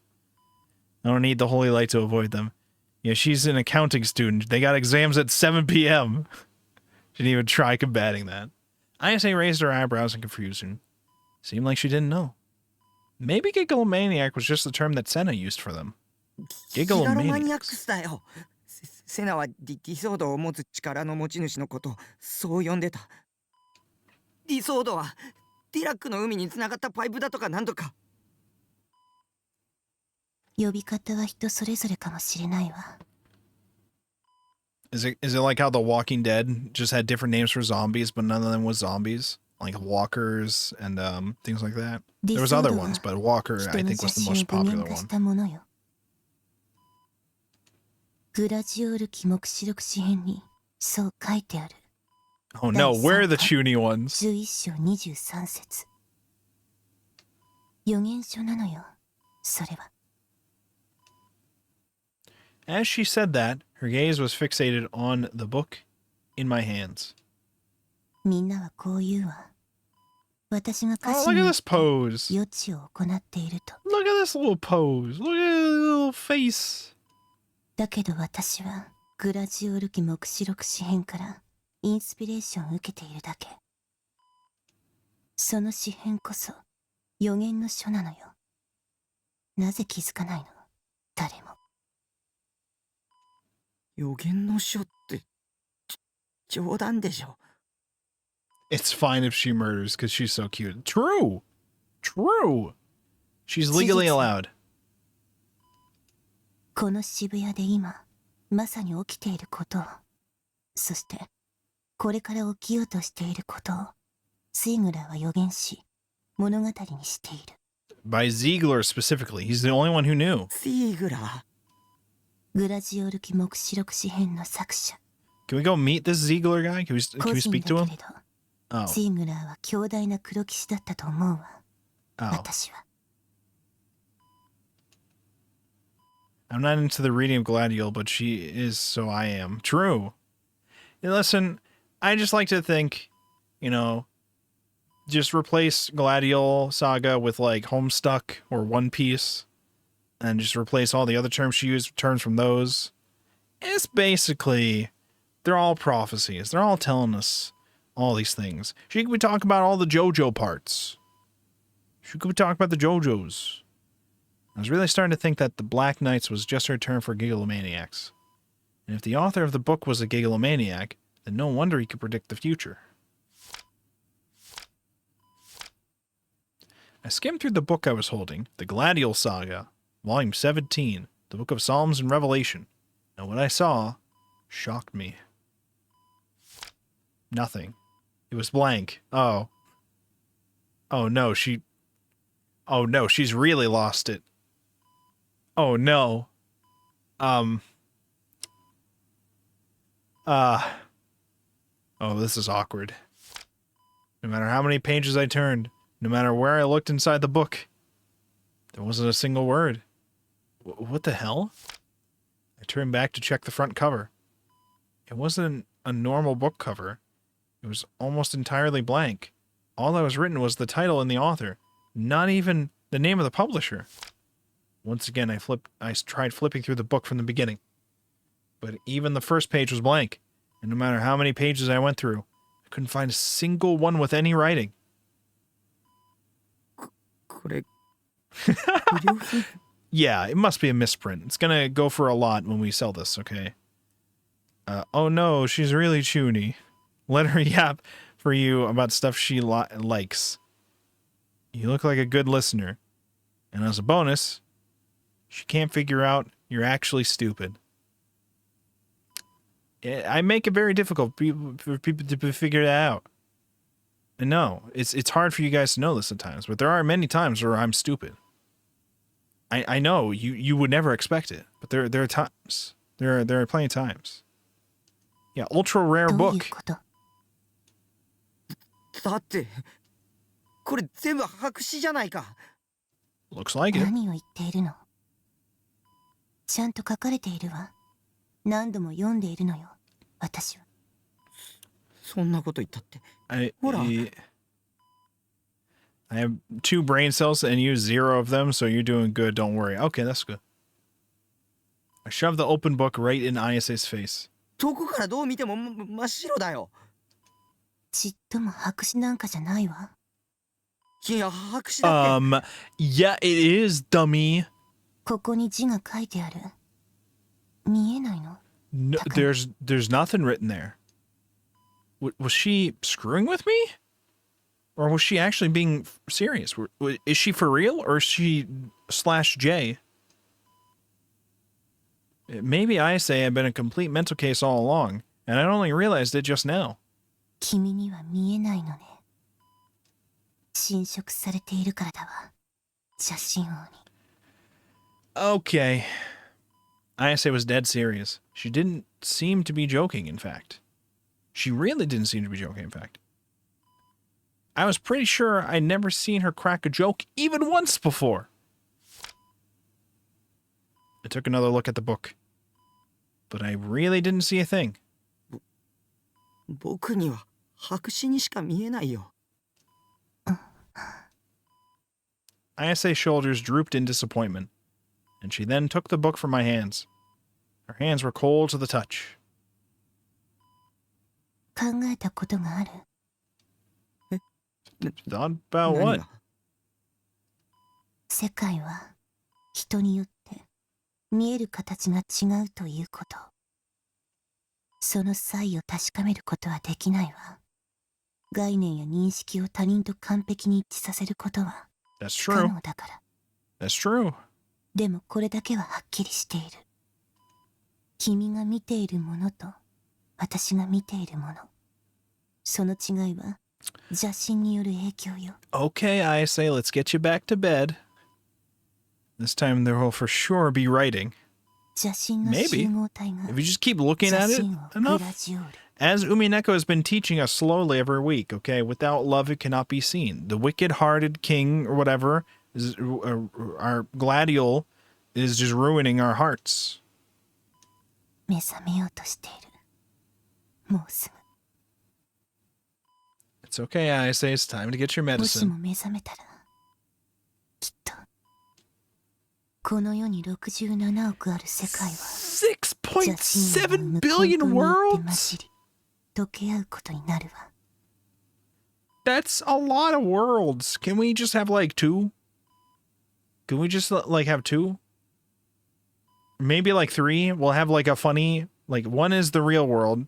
I don't need the holy light to avoid them. Yeah, she's an accounting student. They got exams at 7 p.m. She didn't even try combating that. Ayase raised her eyebrows in confusion. Seemed like she didn't know. Maybe Gigalomaniac was just the term that Senna used for them. ギガロマニアック Gigalomaniacs. スだよ。セナはディソードを持つ力の持ち主のことをそう呼んでた。ディソードはディラックの海に繋がったパイプだとかなんとか。呼び方は人それぞれかもしれないわ。Is it like how The Walking Dead just had different names for zombies, but none of them was zombies? Like walkers and things like that? There was other ones, but Walker, I think, was the most popular one. グラジオール記目視録紙編にそう書いてある。 Oh no, where are the chuny ones? 11章23節。予言書なのよ、それは。 As she said that, Her gaze was fixated on the book in my hands. みんなはこう言うわ。私が歌 Oh, 詞 look に at よっ this て pose. 予知を行っていると。 Look at this little pose. Look at the little face. だけど私はグラジオル記黙示録詩編からインスピレーションを受けているだけ。その詩編こそ予言の書なのよ。なぜ気づかないの？誰も。予言の書って冗談でしょ。 It's fine if she murders because she's so cute. True. True. She's legally allowed. この渋谷で今まさに起きていることを、そしてこれから起きようとしていることをスイグラーは予言し物語にしている。 By Ziegler specifically. He's the only one who knew. シーグラー。グラジオル記黙示録詩編の作者。 Can we go meet this Ziegler guy? Can we 個 speak 人 to だ him? けれど、 Oh. スイグラーは強大な黒騎士だったと思うわ。 Oh. 私は。 I'm not into the reading of Gladiol, but she is, so I am. True. And listen, I just like to think, you know, just replace Gladiol Saga with like Homestuck or One Piece, and just replace all the other terms she used, terms from those. It's basically, they're all prophecies. They're all telling us all these things. She could be talking about all the JoJo parts. She could be talking about the JoJos. I was really starting to think that the Black Knights was just her term for gigalomaniacs. And if the author of the book was a gigalomaniac, then no wonder he could predict the future. I skimmed through the book I was holding, the Gladiol Saga, Volume 17, the Book of Psalms and Revelation, and what I saw shocked me. Nothing. It was blank. Oh. Oh no, Oh no, she's really lost it. Oh no. Oh, this is awkward. No matter how many pages I turned, no matter where I looked inside the book, there wasn't a single word. What the hell? I turned back to check the front cover. It wasn't a normal book cover. It was almost entirely blank. All that was written was the title and the author, not even the name of the publisher. Once again, I tried flipping through the book from the beginning. But even the first page was blank, and no matter how many pages I went through, I couldn't find a single one with any writing. これ不良品 Yeah, it must be a misprint. It's gonna go for a lot when we sell this, okay? Oh no, she's really chuny. Let her yap for you about stuff she likes. You look like a good listener. And as a bonus, she can't figure out you're actually stupid. I make it very difficult for people to figure that out. I know, it's hard for you guys to know this at times, but there are many times where I'm stupid. I know, you would never expect it, but there are times. There are plenty of times. Yeah, ultra rare どういう book. こと？だってこれ全部白紙じゃないか。 Looks like it. 何を言っているの？ちゃんと書かれているわ。何度も読んでいるのよ、私は。そんなこと言ったって。 I ほら。 I have 2 brain cells and use 0 of them, so you're doing good, don't worry. Okay, that's good. I shoved the open book right in Ayase's face. どこからどう見ても真っ白だよ。ちっとも白紙なんかじゃないわ。いや白紙だって。Yeah, it is, dummy. ここに字が書いてある。見えないの？ No, there's nothing written there. Was she screwing with me? Or was she actually being serious? Is she for real, or is she /J? Maybe Ayase had been a complete mental case all along, and I only realized it just now. 君には見えないのね。侵食されているからだわ。写真王に。 Okay. Ayase was dead serious. She didn't seem to be joking, in fact. She really didn't seem to be joking, in fact. I was pretty sure I'd never seen her crack a joke even once before. I took another look at the book. but I really didn't see a thing. 僕には白紙にしか見えないよ。Ayase's shoulders drooped in disappointment, and she then took the book from my hands. Her hands were cold to the touch. 考えたことがある。Thought about 何 what? が世界は人によって見える形が違うということ。その差異を確かめることはできないわ。概念や認識を他人と完璧に一致させることは That's 不可 true. 能だから。 That's true. でもこれだけははっきりしている。君が見ているものと私が見ているもの。その違いは邪神による影響よ。 Okay, Ayase, let's get you back to bed. This time there will for sure be writing. 邪神の Maybe. 集合体が If you just keep looking 邪 at it 神をグ enough. ラジオール。 As Umineko has been teaching us slowly every week, okay? Without love, it cannot be seen. The wicked-hearted king or whatever, is, our gladiol, is just ruining our hearts. 目覚めようとしている。もうす It's okay, Ayase. It's time to get your ぐ。もし medicine. も目覚めたら、きっと、この世に67億ある世界は、邪神が 6.7 無根と billion によって混 worlds? じり、溶け合うことになるわ。 That's a lot of worlds. Can we just have like 2? Can we just like have 2? Maybe like 3? We'll have like a funny, like one is the real world.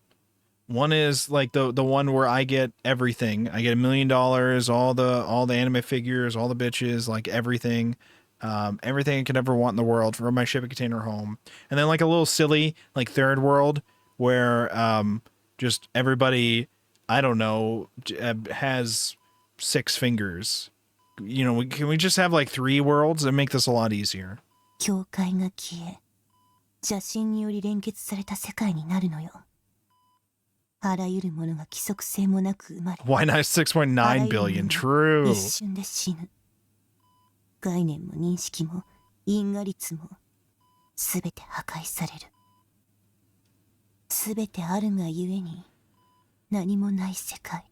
One is like the one where I get everything. I get $1 million, all the anime figures, all the bitches, like everything. Everything I could ever want in the world from my shipping container home. And then like a little silly, like third world where just everybody, I don't know, has 6 fingers. You know, can we just have like 3 worlds and make this a lot easier? 境界が消え、邪神により連結された世界になるのよ。あらゆるものが規則性もなく生まれ、 Why not 6.9 billion? True. 一瞬で死ぬ。概念も認識も因果率もすべて破壊される。すべてあるがゆえに何もない世界。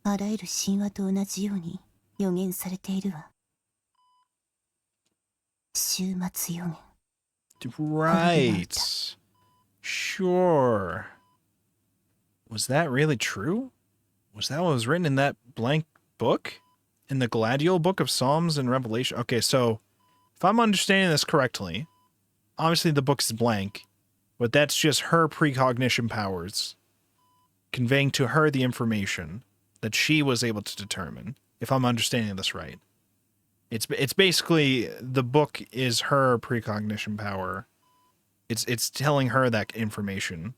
あらゆる神話と同じように予言されているわ。終末予言。 Right. Sure. Was that really true? Was that what was written in that blank book? In the Gladiol book of Psalms and Revelation? Okay, so if I'm understanding this correctly, obviously the book is blank, but that's just her precognition powers conveying to her the information that she was able to determine, if I'm understanding this right. It's basically the book is her precognition power. It's telling her that information,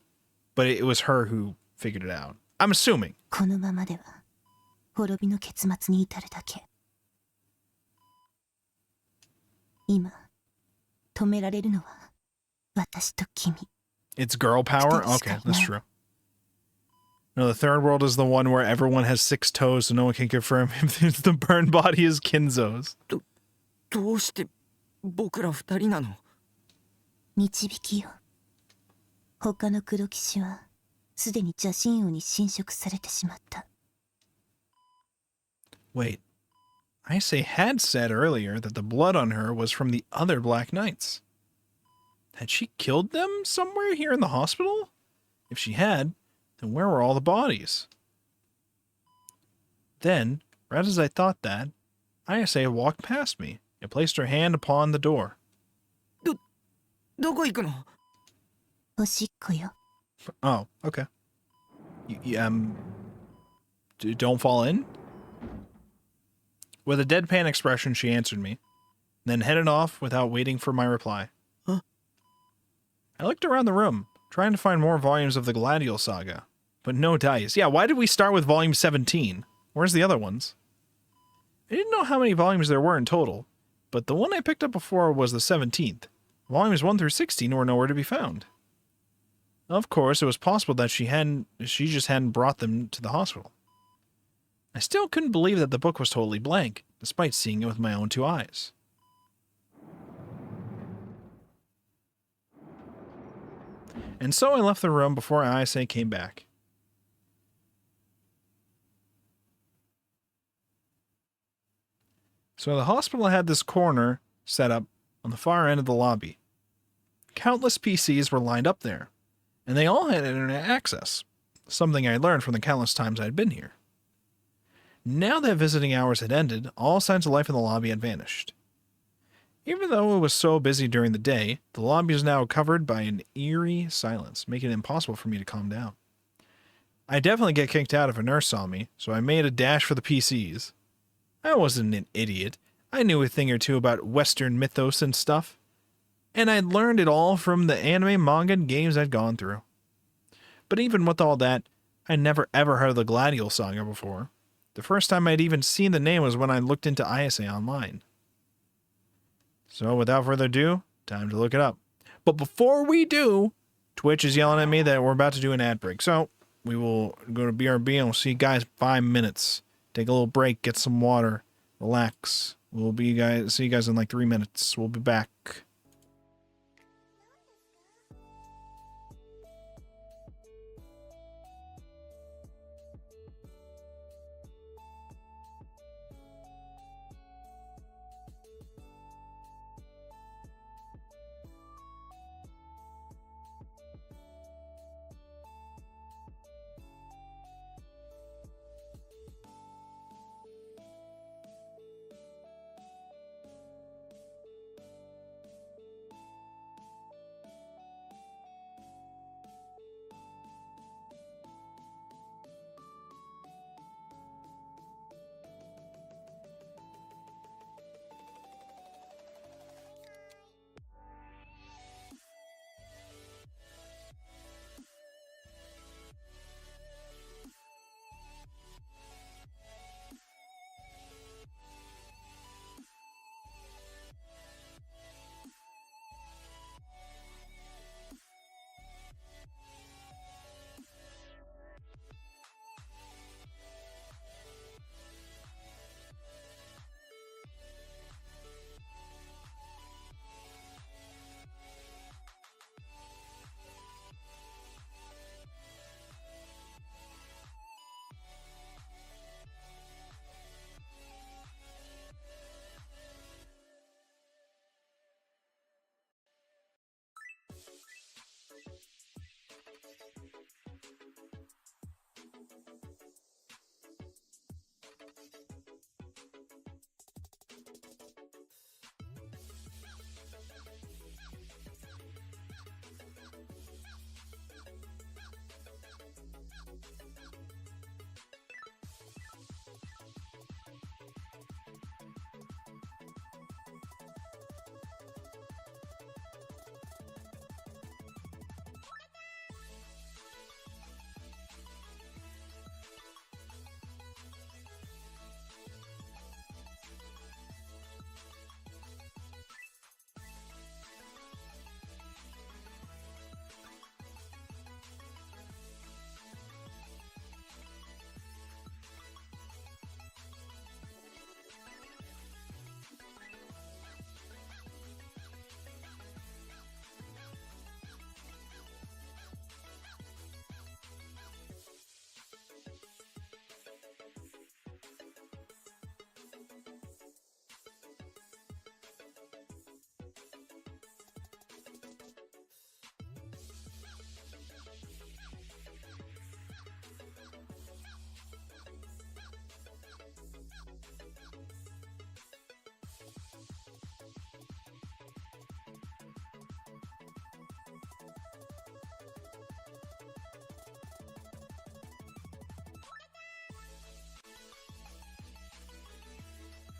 but it was her who figured it out. I'm assuming. このままでは滅びの結末に至るだけ。今止められるのは私と君。 It's girl power? Okay, that's true. No, the third world is the one where everyone has 6 toes, so no one can confirm if the burned body is Kinzo's. どうして僕ら2人なの？導きよ。他の黒騎士はすでに邪神王に侵食されてしまった。 Wait, Ayase had said earlier that the blood on her was from the other Black Knights. Had she killed them somewhere here in the hospital? If she had, then where were all the bodies? Then, right as I thought that, Ayase walked past me and placed her hand upon the door. どこ行くの？おしっこよ。 Oh, okay. Don't fall in? With a deadpan expression, she answered me, then headed off without waiting for my reply. Huh? I looked around the room, trying to find more volumes of the Gladiol saga, but no dice. Yeah, why did we start with volume 17? Where's the other ones? I didn't know how many volumes there were in total, but the one I picked up before was the 17th. Volumes 1 through 16 were nowhere to be found. Of course, it was possible that she just hadn't brought them to the hospital. I still couldn't believe that the book was totally blank, despite seeing it with my own 2 eyes. And so I left the room before Ayase came back. So the hospital had this corner set up on the far end of the lobby. Countless PCs were lined up there, and they all had internet access, something I learned from the countless times I'd been here. Now that visiting hours had ended, all signs of life in the lobby had vanished. Even though it was so busy during the day, the lobby is now covered by an eerie silence, making it impossible for me to calm down. I'd definitely get kicked out if a nurse saw me, so I made a dash for the PCs. I wasn't an idiot. I knew a thing or two about Western mythos and stuff. And I'd learned it all from the anime, manga, and games I'd gone through. But even with all that, I'd never ever heard of the Gladiol saga before. The first time I'd even seen the name was when I looked into Ayase online. So without further ado, time to look it up. But before we do, Twitch is yelling at me that we're about to do an ad break. So we will go to BRB and we'll see you guys in 5 minutes. Take a little break, get some water, relax. See you guys in like 3 minutes. We'll be back.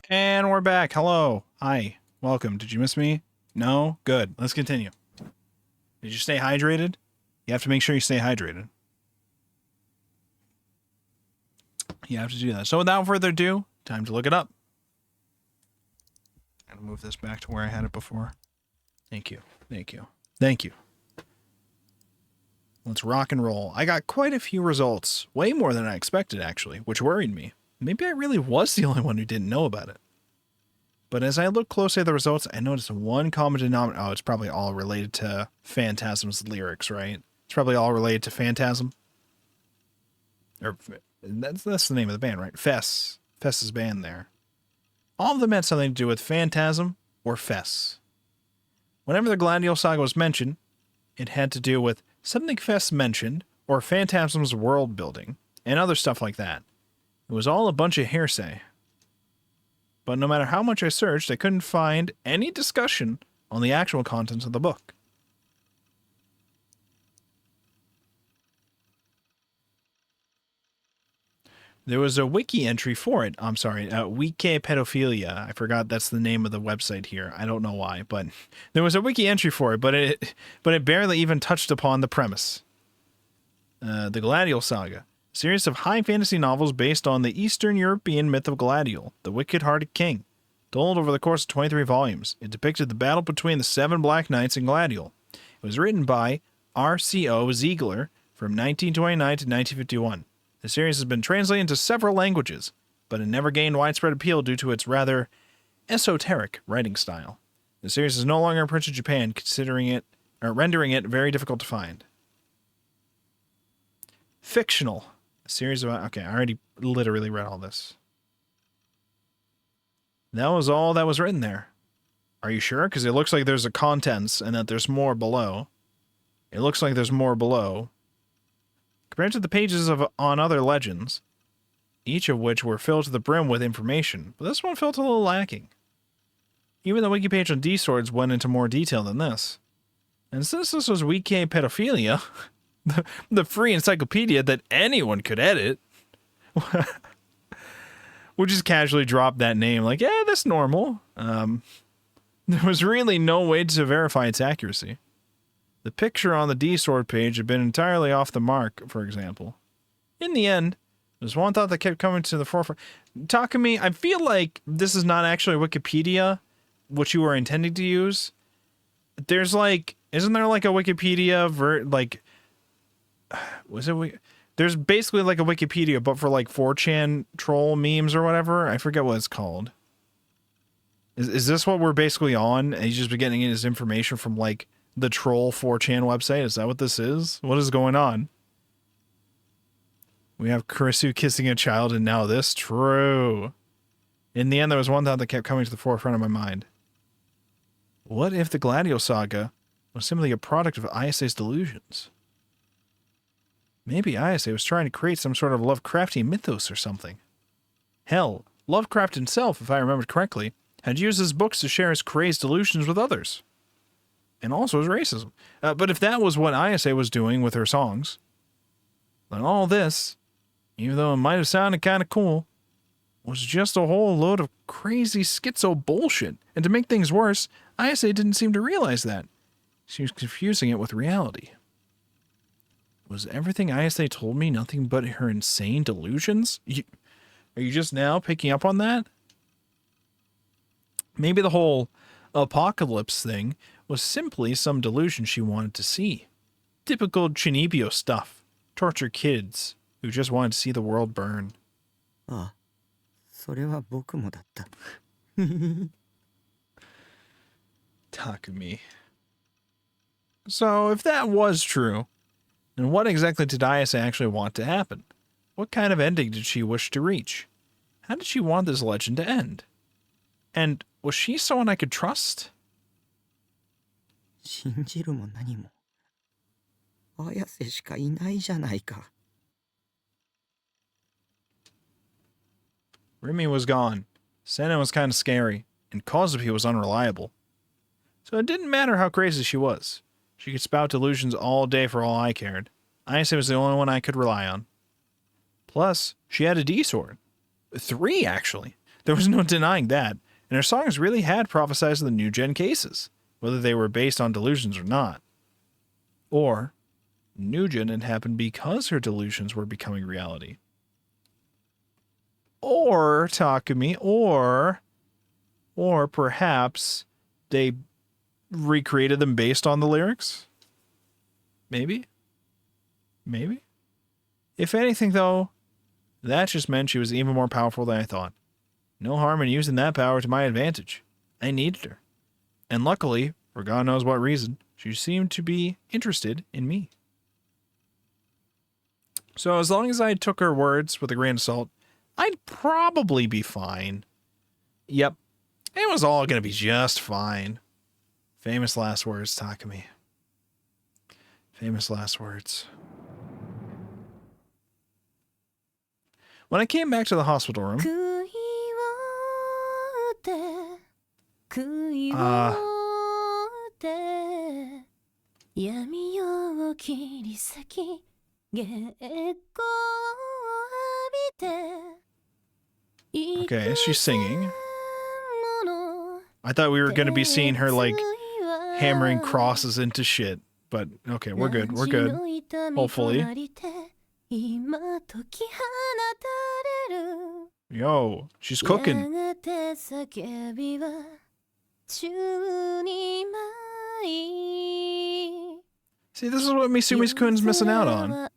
And we're back. Hello. Hi. Welcome. Did you miss me? No? Good. Let's continue. Did you stay hydrated? You have to make sure you stay hydrated. You have to do that. So without further ado, time to look it up. I'm going to move this back to where I had it before. Thank you. Thank you. Thank you. Let's rock and roll. I got quite a few results. Way more than I expected, actually, which worried me. Maybe I really was the only one who didn't know about it. But as I looked closely at the results, I noticed one common denominator. Oh, it's probably all related to Phantasm's lyrics, right? It's probably all related to Phantasm. Or that's the name of the band, right? Fess. Fess's band there. All of them had something to do with Phantasm or Fess. Whenever the Gladiol Saga was mentioned, it had to do with something Fess mentioned or Phantasm's world building and other stuff like that. It was all a bunch of hearsay. But no matter how much I searched, I couldn't find any discussion on the actual contents of the book. There was a wiki entry for it. I'm sorry, Wiki Pedophilia. I forgot that's the name of the website here. I don't know why, but there was a wiki entry for it, but it barely even touched upon the premise. The Gladiol Saga, a series of high fantasy novels based on the Eastern European myth of Gladiol, the wicked-hearted king. Told over the course of 23 volumes, it depicted the battle between the 7 Black Knights and Gladiol. It was written by R.C.O. Ziegler from 1929 to 1951. The series has been translated into several languages, but it never gained widespread appeal due to its rather esoteric writing style. The series is no longer printed in Japan, rendering it very difficult to find. Fictional. A series of... Okay, I already literally read all this. That was all that was written there. Are you sure? Because it looks like there's a contents and that there's more below. It looks like there's more below. Compared to the pages on other legends, each of which were filled to the brim with information, but this one felt a little lacking. Even the wiki page on D-Swords went into more detail than this. And since this was Wiki Pedophilia, the free encyclopedia that anyone could edit, we'll just casually drop that name like, yeah, that's normal. There was really no way to verify its accuracy. The picture on the D-Sword page had been entirely off the mark, for example. In the end, there's one thought that kept coming to the forefront. Takumi, I feel like this is not actually Wikipedia, what you were intending to use. There's like, isn't there like a Wikipedia there's basically like a Wikipedia, but for like 4chan troll memes or whatever. I forget what it's called. Is this what we're basically on? And he's just been getting his information from like the troll 4chan website? Is that what this is? What is going on? We have Kurisu kissing a child and now this? True. In the end, there was one thought that kept coming to the forefront of my mind. What if the Gladiol Saga was simply a product of Ayase's delusions? Maybe Ayase was trying to create some sort of Lovecraftian mythos or something. Hell, Lovecraft himself, if I remember correctly, had used his books to share his crazed delusions with others. And also his racism. But if that was what Ayase was doing with her songs, then all this, even though it might have sounded kind of cool, was just a whole load of crazy schizo bullshit. And to make things worse, Ayase didn't seem to realize that. She was confusing it with reality. Was everything Ayase told me nothing but her insane delusions? Are you just now picking up on that? Maybe the whole apocalypse thing was simply some delusion she wanted to see. Typical Chinibyo stuff. Torture kids who just wanted to see the world burn. ああ、それは僕もだった。Takumi. So, if that was true, then what exactly did Ayase actually want to happen? What kind of ending did she wish to reach? How did she want this legend to end? And was she someone I could trust? 信じるも何も。綾瀬しかいないじゃないか。Rimi was gone. Senna was kind of scary, and Kozuki was unreliable. So it didn't matter how crazy she was. She could spout delusions all day for all I cared. Ayase was the only one I could rely on. Plus, she had a D-sword. 3, actually. There was no denying that, and her songs really had prophesized the new-gen cases, whether they were based on delusions or not. Or, new-gen had happened because her delusions were becoming reality. Or, Takumi, or perhaps they recreated them based on the lyrics? Maybe? Maybe? If anything, though, that just meant she was even more powerful than I thought. No harm in using that power to my advantage. I needed her. And luckily, for God knows what reason, she seemed to be interested in me. So as long as I took her words with a grain of salt, I'd probably be fine. Yep. It was all going to be just fine. Famous last words, Takumi. Famous last words. When I came back to the hospital room... Okay, she's singing. I thought we were going to be seeing her, like, hammering crosses into shit. But, okay, we're good. We're good. Hopefully. Yo, she's cooking. See, this is what Misumi-kun's missing out on.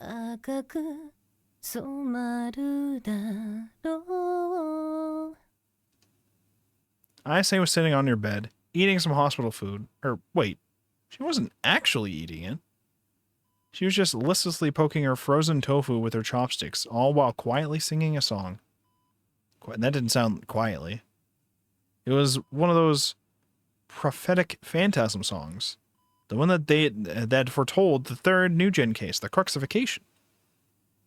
Ayase was sitting on your bed, eating some hospital food. Or, wait, she wasn't actually eating it. She was just listlessly poking her frozen tofu with her chopsticks, all while quietly singing a song. That didn't sound quietly. It was one of those prophetic phantasm songs. The one that foretold the third New Gen case, the Cruxification.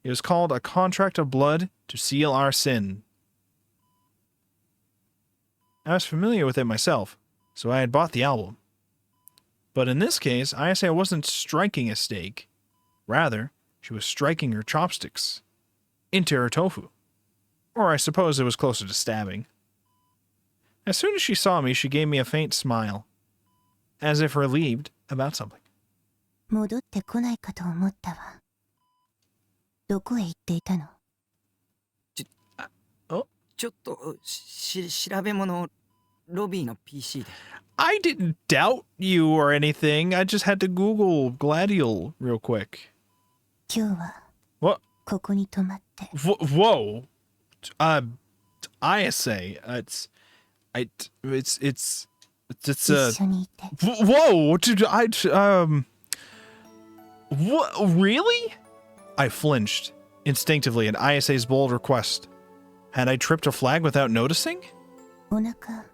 It was called A Contract of Blood to Seal Our Sin. I was familiar with it myself, so I had bought the album. But in this case, Ayase wasn't striking a steak. Rather, she was striking her chopsticks into her tofu. Or I suppose it was closer to stabbing. As soon as she saw me, she gave me a faint smile, as if relieved about something. 戻ってこないかと思ったわ。どこへ行っていたの？ちょっと調べ物をロビーの PC で。I didn't doubt you or anything. I just had to Google Gladiol real quick. 今日は What? ここに泊まって。Whoa. Ayase. It's 一緒にいて。 Whoa! What? Really? I flinched instinctively at Ayase's bold request. Had I tripped a flag without noticing? お腹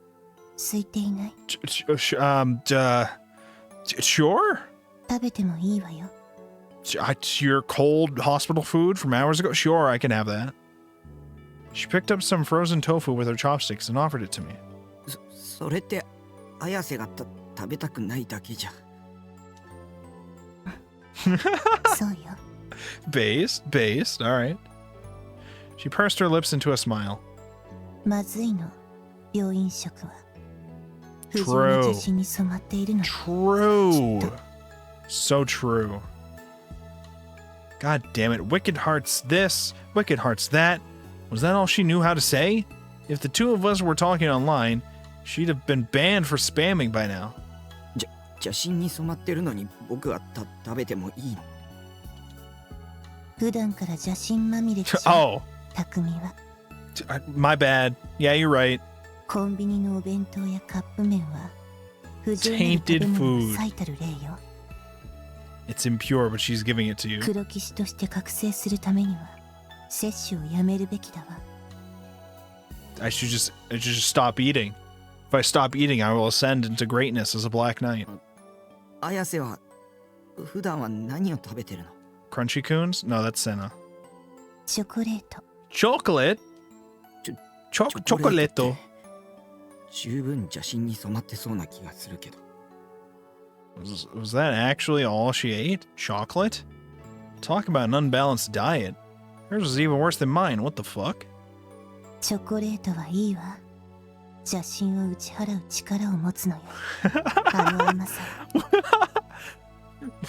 空いていない？ Sure? 食べてもいいわよ。Your cold hospital food from hours ago? Sure, I can have that. She picked up some frozen tofu with her chopsticks and offered it to me. それって綾瀬が食べたくないだけじゃ。そうよ。Based. Alright. She pursed her lips into a smile. まずいの、病院食は。不純な自信に染まっているの。True. So true. God damn it. Wicked Hearts this, Wicked Hearts that. Was that all she knew how to say? If the two of us were talking online, she'd have been banned for spamming by now. 邪神に染まってるのに僕は食べてもいいの？普段から邪神まみれでしょ。Oh. 匠は。My bad. Yeah, you're right. コンビニのお弁当やカップ麺は不純な食べ物の最たる例よ。It's impure, but she's giving it to you. 黒騎士として覚醒するためには摂取をやめるべきだわ。I should just stop eating. If I stop eating, I will ascend into greatness as a Black Knight. 綾瀬は普段は何を食べてるの？ Crunchy Coons? No, that's Senna. チョコレート。Chocolate? Chocolate. 十分邪神に染まってそうな気がするけど。Was that actually all she ate? Chocolate? Talk about an unbalanced diet. Hers was even worse than mine. What the fuck? チョコレートはいいわ。邪神を打ち払う力を持つのよ。あの甘さ。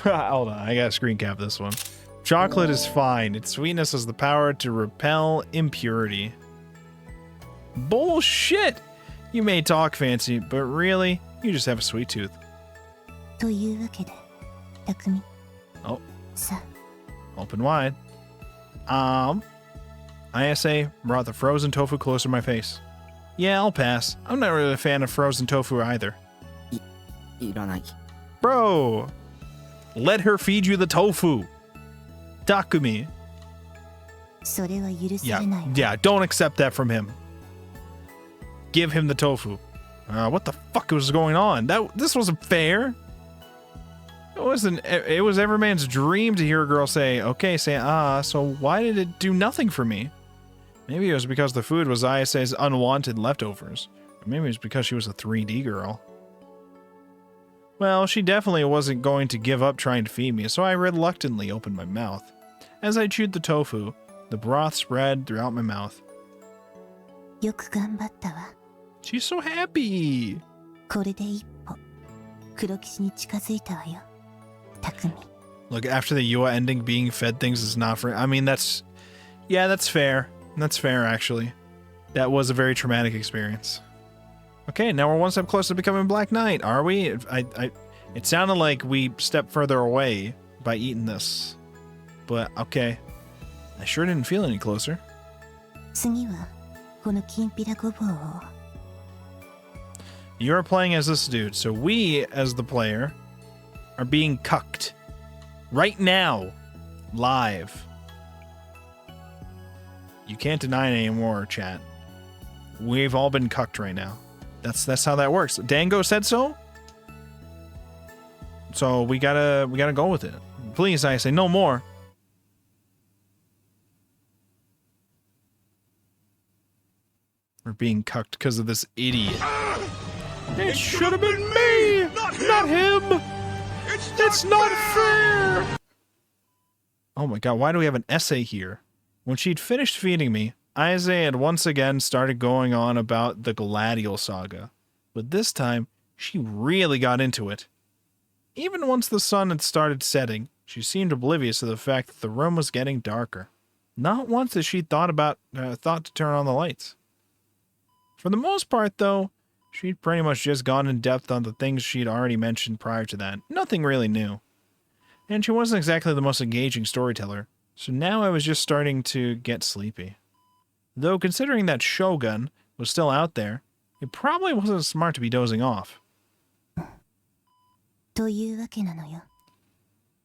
Hold on, I gotta screen cap this one. Chocolate is fine. Its sweetness has the power to repel impurity. Bullshit! You may talk fancy, but really, you just have a sweet tooth. というわけで、匠。Oh. さあ。 Open wide. Ayase brought the frozen tofu closer to my face. Yeah, I'll pass. I'm not really a fan of frozen tofu either. いらない。 Bro! Let her feed you the tofu! Takumi! それは許さ Yeah, れないわ。 yeah, don't accept that from him. Give him the tofu. What the fuck was going on? This wasn't fair. It was every man's dream to hear a girl say, okay, so why did it do nothing for me? Maybe it was because the food was Ayase's unwanted leftovers. Or maybe it was because she was a 3D girl. Well, she definitely wasn't going to give up trying to feed me, so I reluctantly opened my mouth. As I chewed the tofu, the broth spread throughout my mouth. よく頑張ったわ。 She's so happy. これで一歩黒騎士に近づいたわよ。匠。 Look, after the Yua ending, being fed things is not for... I mean, that's fair. That's fair, actually. That was a very traumatic experience. Okay, now we're one step closer to becoming Black Knight, are we? It sounded like we stepped further away by eating this. But, okay. I sure didn't feel any closer. 次はこのきんぴらごぼうを。 You're playing as this dude, so we, as the player, are being cucked. Right now. Live. You can't deny it anymore, chat. We've all been cucked right now. That's how that works. Dango said so? So we gotta go with it. Please, I say no more. We're being cucked because of this idiot. It should have been me, not him. It's not fair. Oh my god, why do we have an essay here? When she'd finished feeding me, Ayase had once again started going on about the Gladial saga. But this time, she really got into it. Even once the sun had started setting, she seemed oblivious to the fact that the room was getting darker. Not once had she thought to turn on the lights. For the most part, though, she'd pretty much just gone in depth on the things she'd already mentioned prior to that. Nothing really new. And she wasn't exactly the most engaging storyteller, so now I was just starting to get sleepy. Though considering that Shogun was still out there, it probably wasn't smart to be dozing off. というわけなのよ。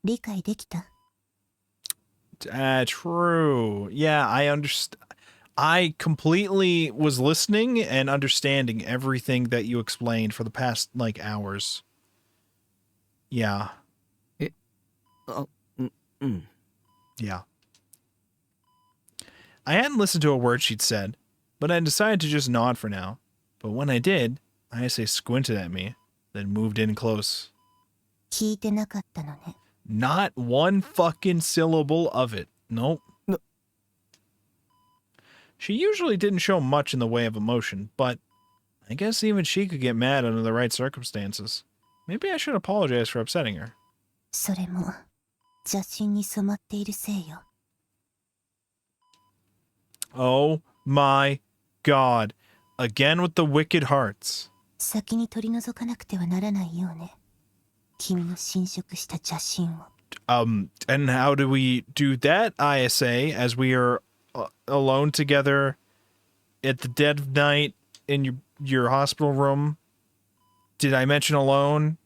理解できた？ True. Yeah, I understand. I completely was listening and understanding everything that you explained for the past, hours. Yeah. Yeah. I hadn't listened to a word she'd said, but I decided to just nod for now. But when I did, Ayase squinted at me, then moved in close. 聞いてなかったのね。 Not one fucking syllable of it. Nope. No. She usually didn't show much in the way of emotion, but I guess even she could get mad under the right circumstances. Maybe I should apologize for upsetting her. それも邪神に染まっているせいよ。 Oh my god. Again with the wicked hearts. 先に取り除かなくてはならないようね。君の侵食した邪神を。 And how do we do that, Ayase, as we are alone together at the dead of night in your hospital room? Did I mention alone?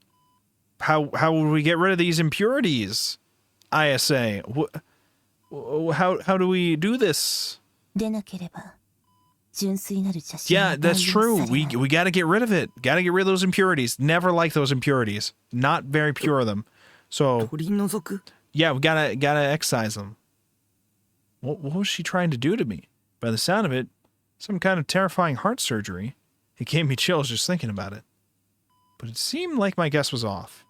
How would we get rid of these impurities, Ayase? How do we do this? でなければ純粋なる邪神 Yeah, は that's 代 true. 用されない。 We gotta get rid of it. Gotta get rid of those impurities. Never like those impurities. Not very pure of them. So 取り除く yeah, we gotta excise them. What was she trying to do to me? By the sound of it, some kind of terrifying heart surgery. It gave me chills just thinking about it. But it seemed like my guess was off.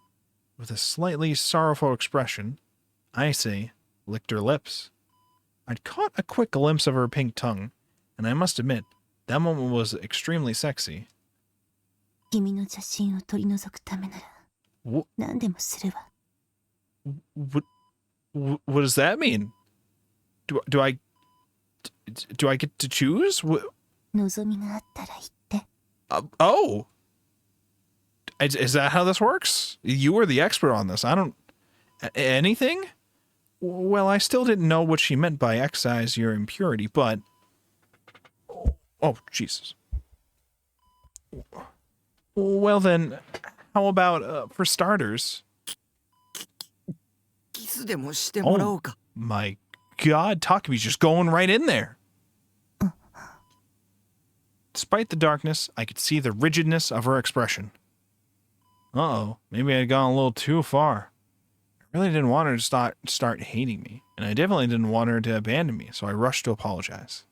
With a slightly sorrowful expression, Ayase licked her lips. I'd caught a quick glimpse of her pink tongue, and I must admit, that moment was extremely sexy. 君の邪神を取り除くためなら What, 何でもするわ。 what does that mean? Do I get to choose? 望みがあったら言って。 Oh! Is that how this works? You were the expert on this. I don't... Anything? Well, I still didn't know what she meant by excise your impurity, but... Oh, Jesus. Well then, how about, for starters... キスでもしてもらおうか My God, Takumi's just going right in there. Despite the darkness, I could see the rigidness of her expression. Uh-oh, maybe I had gone a little too far. I really didn't want her to start hating me, and I definitely didn't want her to abandon me, so I rushed to apologize.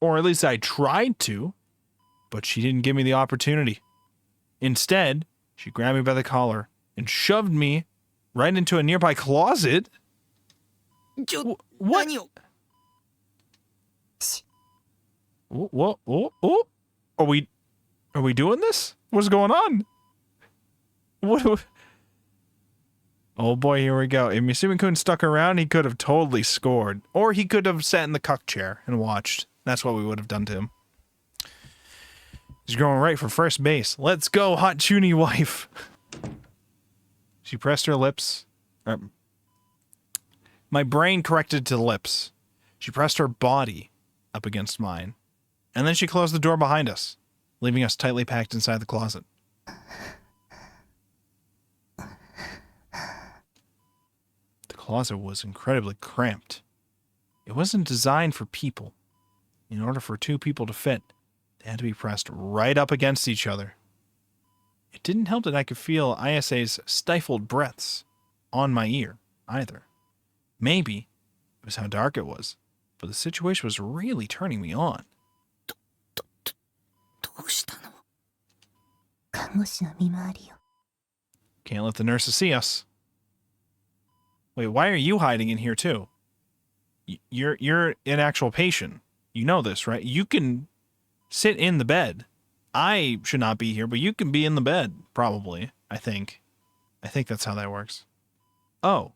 Or at least I tried to, but she didn't give me the opportunity. Instead, she grabbed me by the collar and shoved me right into a nearby closet. What? What? Oh. Are we doing this? What's going on? What? Oh boy, here we go. If Misumi-kun stuck around, he could have totally scored. Or he could have sat in the cuck chair and watched. That's what we would have done to him. He's going right for first base. Let's go, hot chuny wife. She pressed her lips. My brain corrected to the lips. She pressed her body up against mine. And then she closed the door behind us, leaving us tightly packed inside the closet. The closet was incredibly cramped. It wasn't designed for people. In order for two people to fit, they had to be pressed right up against each other. It didn't help that I could feel Ayase's stifled breaths on my ear, either. Maybe it was how dark it was, but the situation was really turning me on. Can't let the nurses see us. Wait, why are you hiding in here too? You're an actual patient. You know this, right? You can sit in the bed. I should not be here, but you can be in the bed, probably, I think. I think that's how that works. Oh,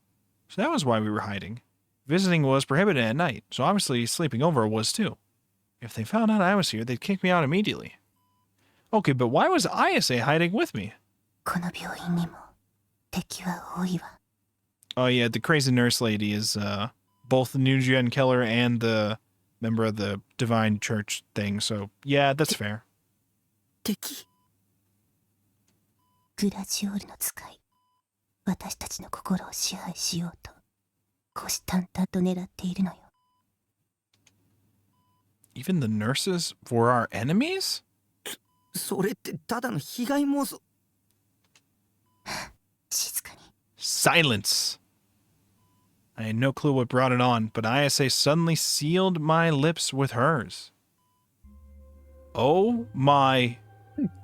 so that was why we were hiding. Visiting was prohibited at night, so obviously sleeping over was too. If they found out I was here, they'd kick me out immediately. Okay, but why was Ayase hiding with me? Oh yeah, the crazy nurse lady is both the Nujien killer and the member of the Divine Church thing, so yeah, that's fair. Even the nurses were our enemies? それってただの被害妄想。Silence! I had no clue what brought it on, but Ayase suddenly sealed my lips with hers. Oh my...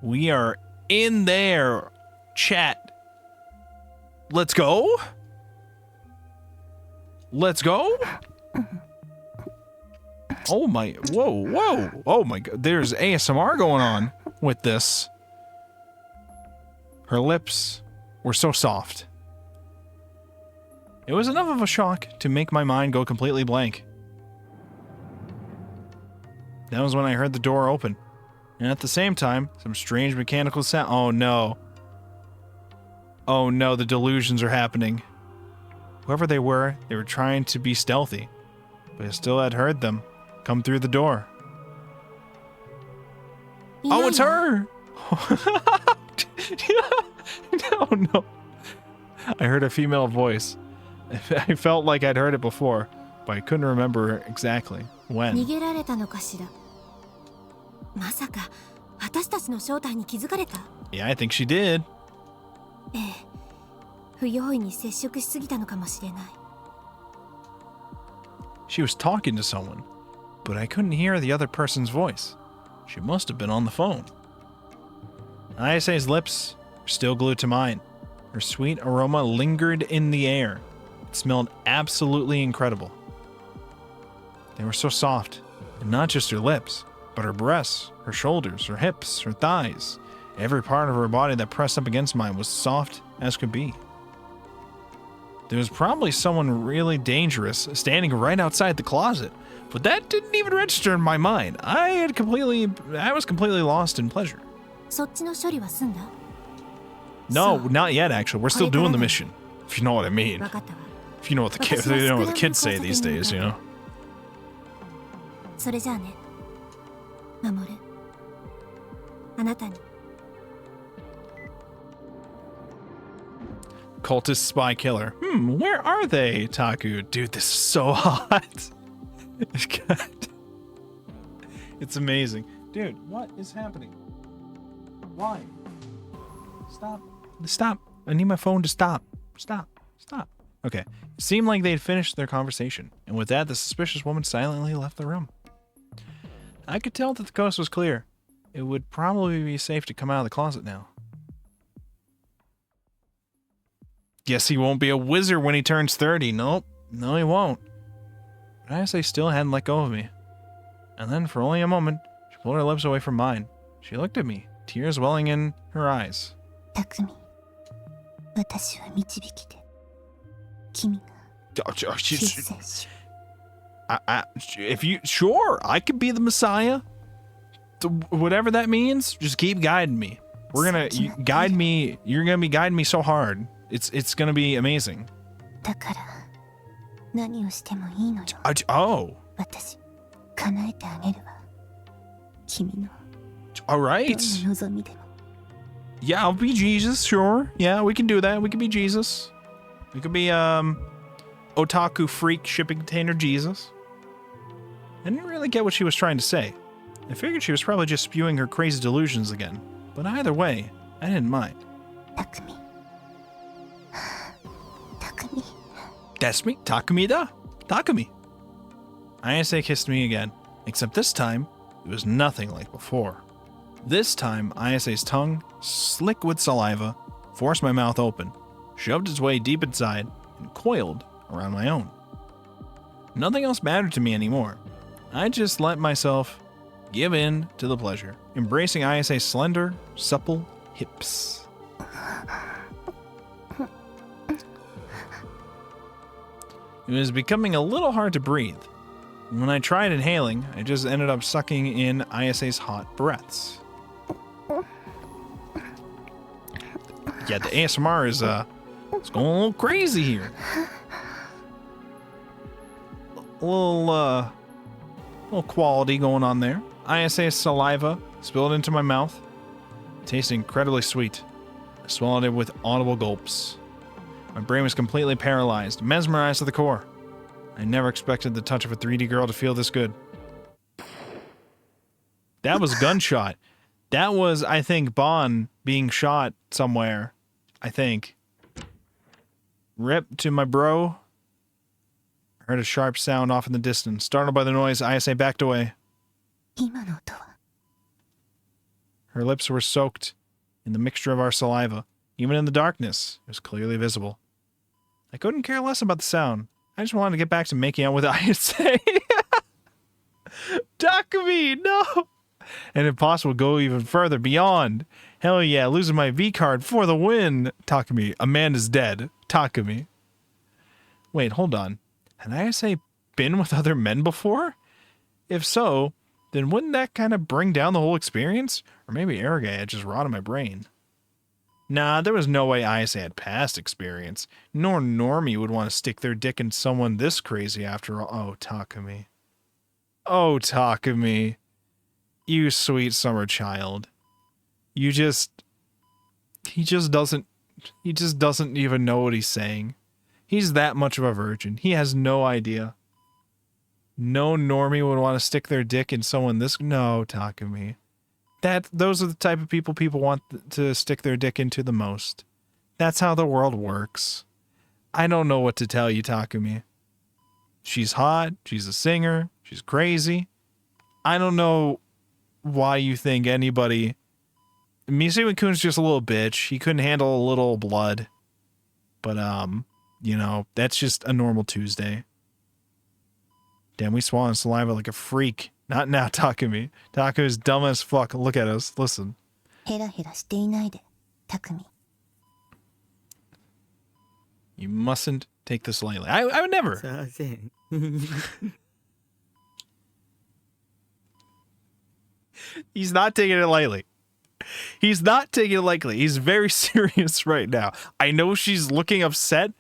We are in there, chat. Let's go? Let's go? Oh my... Whoa. Oh my god, there's ASMR going on with this. Her lips were so soft. It was enough of a shock to make my mind go completely blank. That was when I heard the door open. And at the same time, some strange mechanical sound. Oh no. Oh no, the delusions are happening. Whoever they were trying to be stealthy. But I still had heard them come through the door. Oh, it's her! No. I heard a female voice. I felt like I'd heard it before, but I couldn't remember exactly when. Yeah, I think she did. She was talking to someone, but I couldn't hear the other person's voice. She must have been on the phone. Ayase's lips were still glued to mine. Her sweet aroma lingered in the air. It smelled absolutely incredible. They were so soft, and not just her lips, but her breasts, her shoulders, her hips, her thighs. Every part of her body that pressed up against mine was soft as could be. There was probably someone really dangerous standing right outside the closet, but that didn't even register in my mind. I was completely lost in pleasure. No, not yet actually. We're still doing the mission, if you know what I mean. If you know what the kids say these days, you know. cultist spy killer. Where are they, Taku? Dude, this is so hot. It's amazing. Dude, what is happening? Why? Stop. Stop. I need my phone to stop. Stop. Stop. Okay. It seemed like they'd finished their conversation, and with that, the suspicious woman silently left the room. I could tell that the coast was clear. It would probably be safe to come out of the closet now. Guess he won't be a wizard when he turns 30. Nope. No, he won't. But Ayase still hadn't let go of me. And then, for only a moment, she pulled her lips away from mine. She looked at me, tears welling in her eyes. 匠、私は導きで、君が救世主。If you, sure, I could be the Messiah. Whatever that means, just keep guiding me. We're gonna guide me. You're gonna be guiding me so hard. It's gonna be amazing. だから、何をしてもいいのよ。Oh. 私、叶えてあげるわ。君の All right. どんな望みでも。Yeah, I'll be Jesus, sure. Yeah, we can do that. We can be Jesus. We could be, otaku freak shipping container Jesus. I didn't really get what she was trying to say. I figured she was probably just spewing her crazy delusions again. But either way, I didn't mind. 匠。匠。 That's me. Takumi da. Takumi. Ayase kissed me again, except this time, it was nothing like before. This time, Ayase's tongue, slick with saliva, forced my mouth open, shoved its way deep inside, and coiled around my own. Nothing else mattered to me anymore. I just let myself give in to the pleasure, embracing Ayase's slender, supple hips. It was becoming a little hard to breathe. When I tried inhaling, I just ended up sucking in Ayase's hot breaths. Yeah, the ASMR is it's going a little crazy here. A little quality going on there. Ayase's saliva spilled into my mouth. It tasted incredibly sweet. I swallowed it with audible gulps. My brain was completely paralyzed, mesmerized to the core. I never expected the touch of a 3D girl to feel this good. That was gunshot. That was, I think, Bon being shot somewhere. I think. Rip to my bro. I heard a sharp sound off in the distance. Startled by the noise, Ayase backed away. 今の音は Her lips were soaked in the mixture of our saliva. Even in the darkness, it was clearly visible. I couldn't care less about the sound. I just wanted to get back to making out with Ayase. Takumi, no! And if possible, go even further, beyond. Hell yeah, losing my V card for the win. Takumi, Amanda's dead. Takumi. Wait, hold on. Had Ayase been with other men before? If so, then wouldn't that kind of bring down the whole experience? Or maybe Aragay had just rotted my brain. Nah, there was no way Ayase had past experience. Nor Normie would want to stick their dick in someone this crazy after all. Oh, Takumi. Oh, Takumi. You sweet summer child. He just doesn't even know what he's saying. He's that much of a virgin. He has no idea. No Normie would want to stick their dick in someone this... No, Takumi. Those are the type of people want to stick their dick into the most. That's how the world works. I don't know what to tell you, Takumi. She's hot. She's a singer. She's crazy. I don't know why you think anybody... Misume-kun's just a little bitch. He couldn't handle a little blood. But, you know, that's just a normal Tuesday. Damn, we swallowing saliva like a freak. Not now, Takumi. Taku's dumb as fuck. Look at us. Listen. ヘラヘラしていないで、匠。 You mustn't take this lightly. I would never. さあせん He's not taking it lightly. He's not taking it lightly. He's very serious right now. I know she's looking upset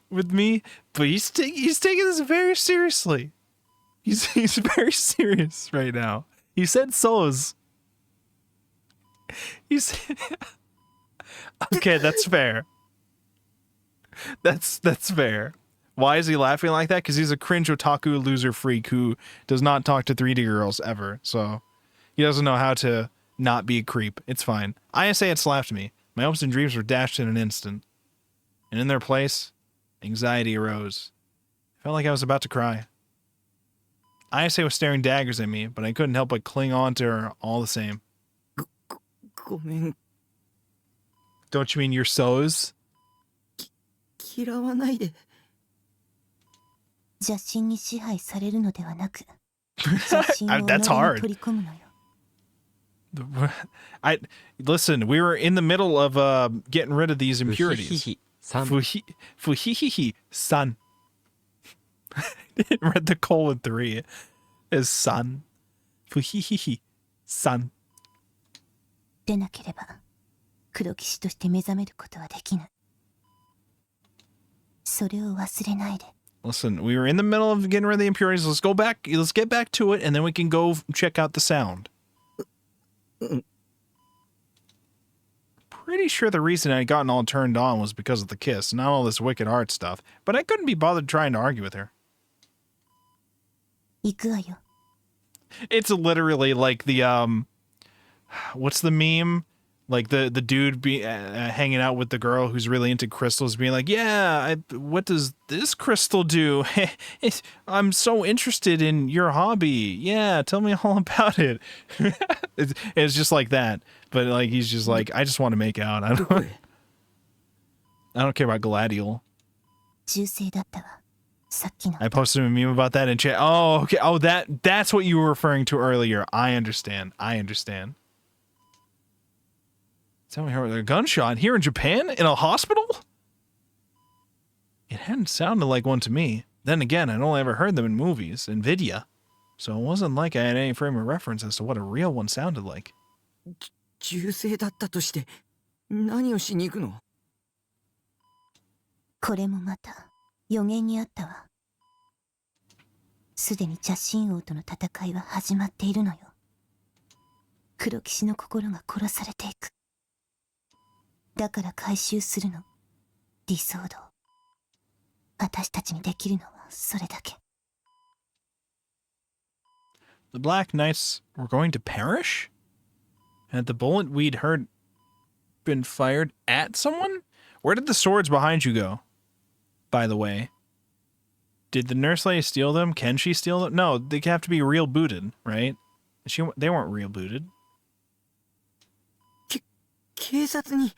with me, but he's taking this very seriously. He's very serious right now. He said so's. Okay, that's fair. That's fair. Why is he laughing like that? Because he's a cringe otaku loser freak who does not talk to 3D girls ever. So he doesn't know how to not be a creep. It's fine. Ayase had slapped me. My hopes and dreams were dashed in an instant. And in their place, anxiety arose. I felt like I was about to cry. Ayase was staring daggers at me, but I couldn't help but cling on to her all the same. ごめん Don't you mean your so's? 嫌わないで邪神に支配されるのではなく、邪神を己 That's hard. に取り込むのよ。Listen, we were in the middle of getting rid of these impurities. Fuhihihi san. Read the :3 as san. Fuhihihi san. でなければ、黒騎士として目覚めることはできない。それを忘れないで。 Listen, we were in the middle of getting rid of the impurities. Let's get back to it, and then we can go check out the sound. Pretty sure the reason I'd gotten all turned on was because of the kiss, not all this wicked art stuff. But I couldn't be bothered trying to argue with her. 行くわよ。 It's literally like the what's the meme? Like the dude be hanging out with the girl who's really into crystals, being like, "Yeah, what does this crystal do? I'm so interested in your hobby. Yeah, tell me all about it." It's just like that, but like he's just like, "I just want to make out. I don't care about Gladiol." 銃声だったわ。さっきの。 I posted a meme about that in chat. Oh, okay. Oh, that's what you were referring to earlier. I understand. Tell me how a gunshot here in Japan in a hospital? It hadn't sounded like one to me. Then again, I'd only ever heard them in movies and video, so it wasn't like I had any frame of reference as to what a real one sounded like. 銃声だったとして何をしに行くのこれもまた予言にあったわ。すでに邪神王との戦いは始まっているのよ。黒騎士の心が殺されていく。だから回収するの。理想道。私たちにできるのはそれだけ。The Black Knights were going to perish? Had the bullet we'd heard been fired at someone? Where did the swords behind you go? By the way. Did the nurse lady steal them? Can she steal them? No, they have to be real booted, right? They weren't real booted. 警察に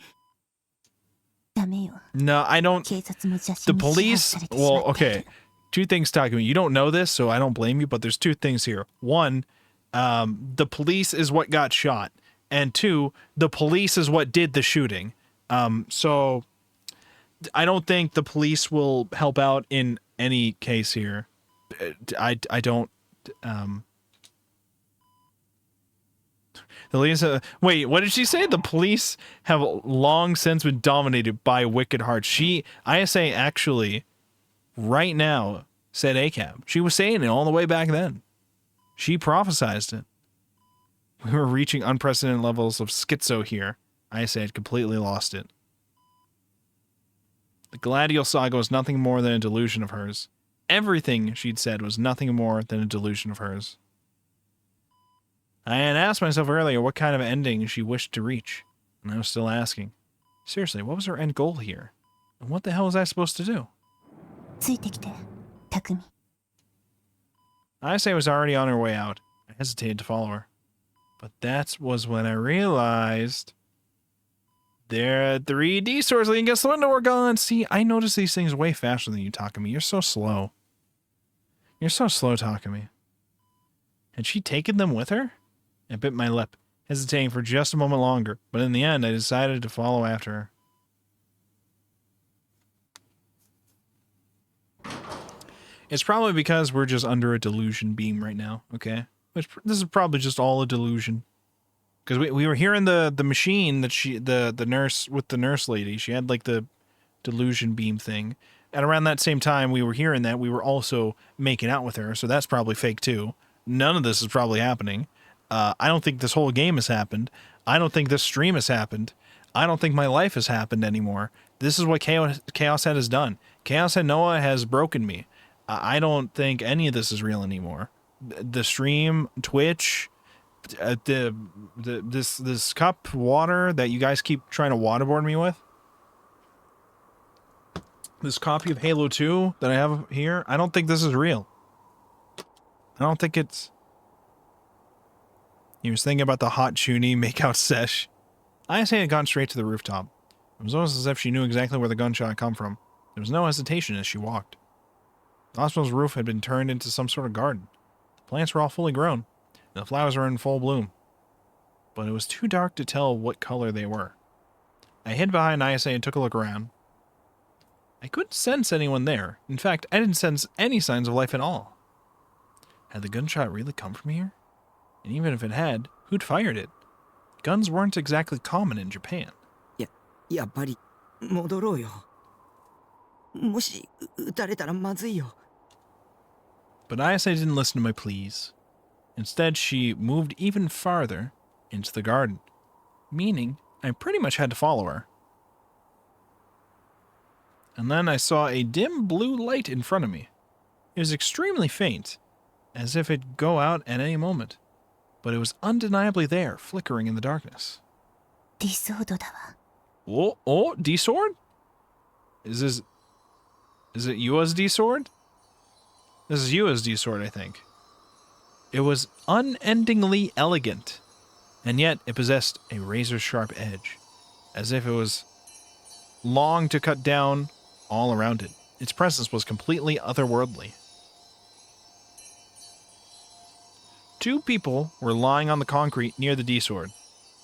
ダメよ。 No, I don't. 警察も邪 The 神に支配 police. されてしま Well, っている。 okay. Two things, Takumi. You don't know this, so I don't blame you, but there's two things here. One, the police is what got shot. And two, the police is what did the shooting. So I don't think the police will help out in any case here. I don't. The police, wait, what did she say? The police have long since been dominated by wicked hearts. Ayase actually, right now, said ACAB. She was saying it all the way back then. She prophesized it. We were reaching unprecedented levels of schizo here. Ayase had completely lost it. The Gladiol saga was nothing more than a delusion of hers. Everything she'd said was nothing more than a delusion of hers. I had asked myself earlier what kind of ending she wished to reach, and I was still asking. Seriously, what was her end goal here? And what the hell was I supposed to do? ついてきて、匠。 Ayase was already on her way out. I hesitated to follow her. But that was when I realized there 3D swords leading against the window were gone. See, I notice these things way faster than you, Takumi. You're so slow. You're so slow, Takumi. Had she taken them with her? I bit my lip, hesitating for just a moment longer, but in the end I decided to follow after her. It's probably because we're just under a delusion beam right now, okay? This is probably just all a delusion. Because we were hearing the machine that the nurse, with the nurse lady, she had like the delusion beam thing. And around that same time we were hearing that, we were also making out with her, so that's probably fake too. None of this is probably happening. I don't think this whole game has happened. I don't think this stream has happened. I don't think my life has happened anymore. This is what Chaos Head has done. Chaos Head Noah has broken me. I don't think any of this is real anymore. The stream, Twitch, this cup water that you guys keep trying to waterboard me with. This copy of Halo 2 that I have here, I don't think this is real. I don't think it's... He was thinking about the hot Chuni makeout sesh. Ayase had gone straight to the rooftop. It was almost as if she knew exactly where the gunshot had come from. There was no hesitation as she walked. The hospital's roof had been turned into some sort of garden. The plants were all fully grown, and the flowers were in full bloom. But it was too dark to tell what color they were. I hid behind Ayase and took a look around. I couldn't sense anyone there. In fact, I didn't sense any signs of life at all. Had the gunshot really come from here? And even if it had, who'd fired it? Guns weren't exactly common in Japan. やっぱり戻ろうよ。もし撃たれたらまずいよ。 But Ayase didn't listen to my pleas. Instead, she moved even farther into the garden, meaning I pretty much had to follow her. And then I saw a dim blue light in front of me. It was extremely faint, as if it'd go out at any moment, but it was undeniably there, flickering in the darkness. ディソードだわ。 Oh, D-sword? Is it Yua's D-sword? This is Yua's D-sword, I think. It was unendingly elegant, and yet it possessed a razor-sharp edge, as if it was long to cut down all around it. Its presence was completely otherworldly. Two people were lying on the concrete near the D-sword.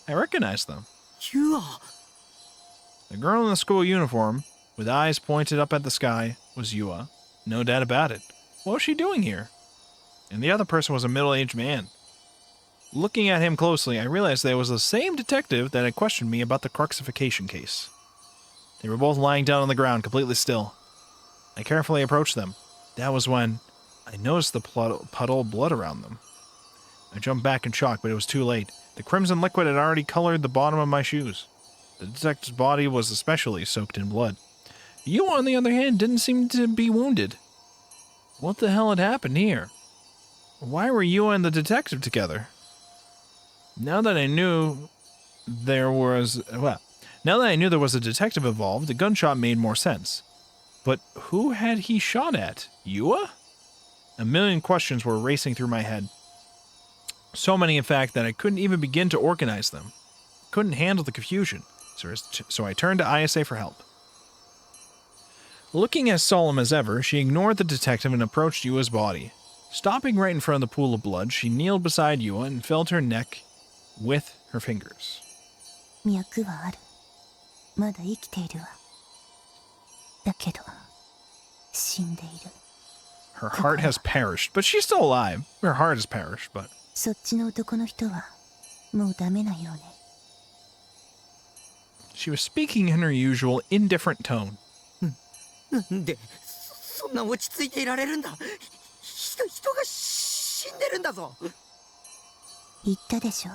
I recognized them. ユア。 The girl in the school uniform, with eyes pointed up at the sky, was Yua. No doubt about it. What was she doing here? And the other person was a middle-aged man. Looking at him closely, I realized that it was the same detective that had questioned me about the crucifixion case. They were both lying down on the ground, completely still. I carefully approached them. That was when I noticed the puddle of blood around them. I jumped back in shock, but it was too late. The crimson liquid had already colored the bottom of my shoes. The detective's body was especially soaked in blood. You, on the other hand, didn't seem to be wounded. What the hell had happened here? Why were you and the detective together? Now that I knew there was a detective involved, the gunshot made more sense. But who had he shot at? Yua? A million questions were racing through my head. So many, in fact, that I couldn't even begin to organize them. Couldn't handle the confusion, so I turned to Ayase for help. Looking as solemn as ever, she ignored the detective and approached Yua's body. Stopping right in front of the pool of blood, she kneeled beside Yua and felt her neck with her fingers. 脈はある。まだ生きているわ。だけど、死んでいる。 Her heart has perished, but she's still alive. Her heart has perished, but... そっちの男の人は、もうダメなようね。 She was speaking in her usual indifferent tone. なんでそんな落ち着いていられるんだ。人が死んでるんだぞ。言ったでしょ。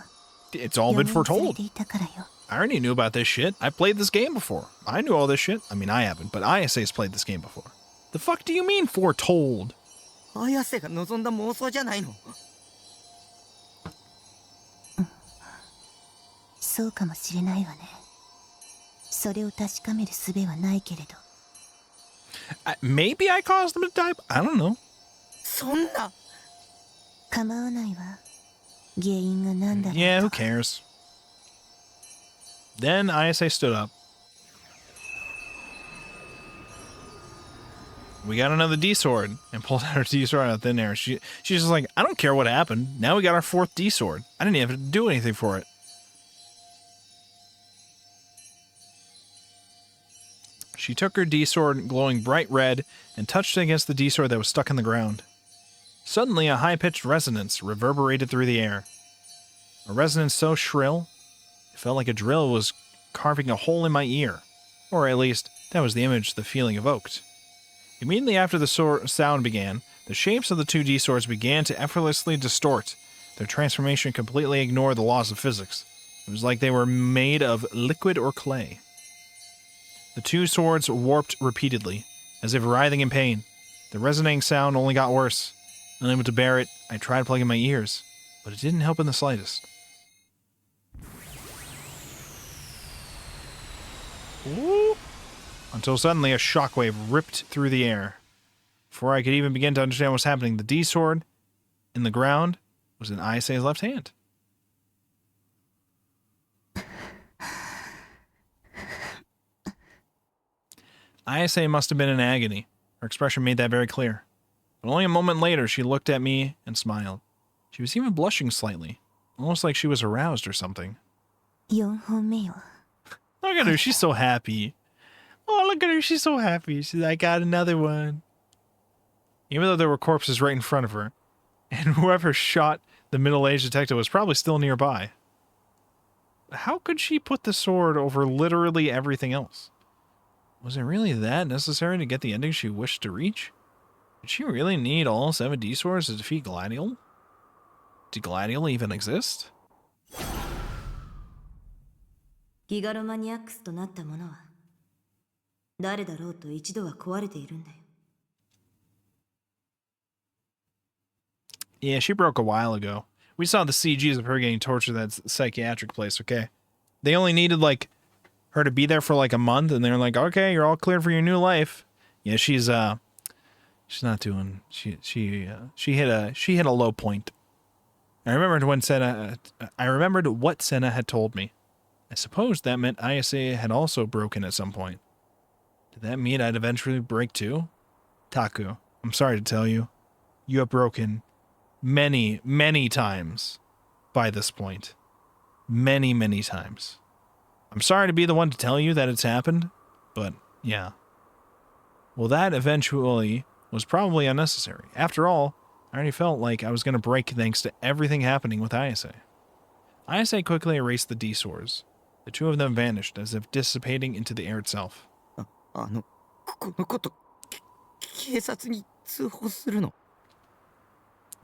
It's all been 4年連れ foretold. ていたからよ。 I already knew about this shit. I played this game before. I knew all this shit. I mean, I haven't, but Ayase has played this game before. The fuck do you mean foretold? 綾瀬が望んだ妄想じゃないの。そうかもしれないわね。それを確かめる術はないけれど。 Maybe I caused them to die? I don't know. そんな。構わないわ。原因が何だろうと。 Yeah, who cares? Then Ayase stood up. We got another D-sword, and pulled out her D-sword out of thin air. She's just like, I don't care what happened. Now we got our fourth D-sword. I didn't even have to do anything for it. She took her D-sword, glowing bright red, and touched it against the D-sword that was stuck in the ground. Suddenly, a high-pitched resonance reverberated through the air. A resonance so shrill, it felt like a drill was carving a hole in my ear. Or at least, that was the image the feeling evoked. Immediately after the sound began, the shapes of the two D-swords began to effortlessly distort. Their transformation completely ignored the laws of physics. It was like they were made of liquid or clay. The two swords warped repeatedly, as if writhing in pain. The resonating sound only got worse. Unable to bear it, I tried plugging my ears, but it didn't help in the slightest. Ooh. Until suddenly a shockwave ripped through the air. Before I could even begin to understand what was happening, the D-sword in the ground was in Ayase's left hand. Ayase must have been in agony. Her expression made that very clear. But only a moment later, she looked at me and smiled. She was even blushing slightly, almost like she was aroused or something. 4本目よ。 Look at her, she's so happy. Oh, look at her, she's so happy. She's like, I got another one. Even though there were corpses right in front of her, and whoever shot the middle-aged detective was probably still nearby. How could she put the sword over literally everything else? Was it really that necessary to get the ending she wished to reach? Did she really need all 7 D-swords to defeat Gladiol? Did Gladiol even exist? ギガロマニアックスとなったものは誰だろうと一度は壊れているんだよ。 Yeah, she broke a while ago. We saw the CGs of her getting tortured at that psychiatric place, okay? They only needed, like, her to be there for, like, a month, and they're like, okay, you're all cleared for your new life. Yeah, she's not doing, she hit a low point. I remembered what Senna had told me. I suppose that meant Ayase had also broken at some point. Did that mean I'd eventually break too? Taku, I'm sorry to tell you, you have broken many, many times by this point. Many, many times. I'm sorry to be the one to tell you that it's happened, but yeah. Well, that eventually was probably unnecessary. After all, I already felt like I was going to break thanks to everything happening with Ayase. Ayase quickly erased the D-swords. The two of them vanished, as if dissipating into the air itself. このこと警察に通報するの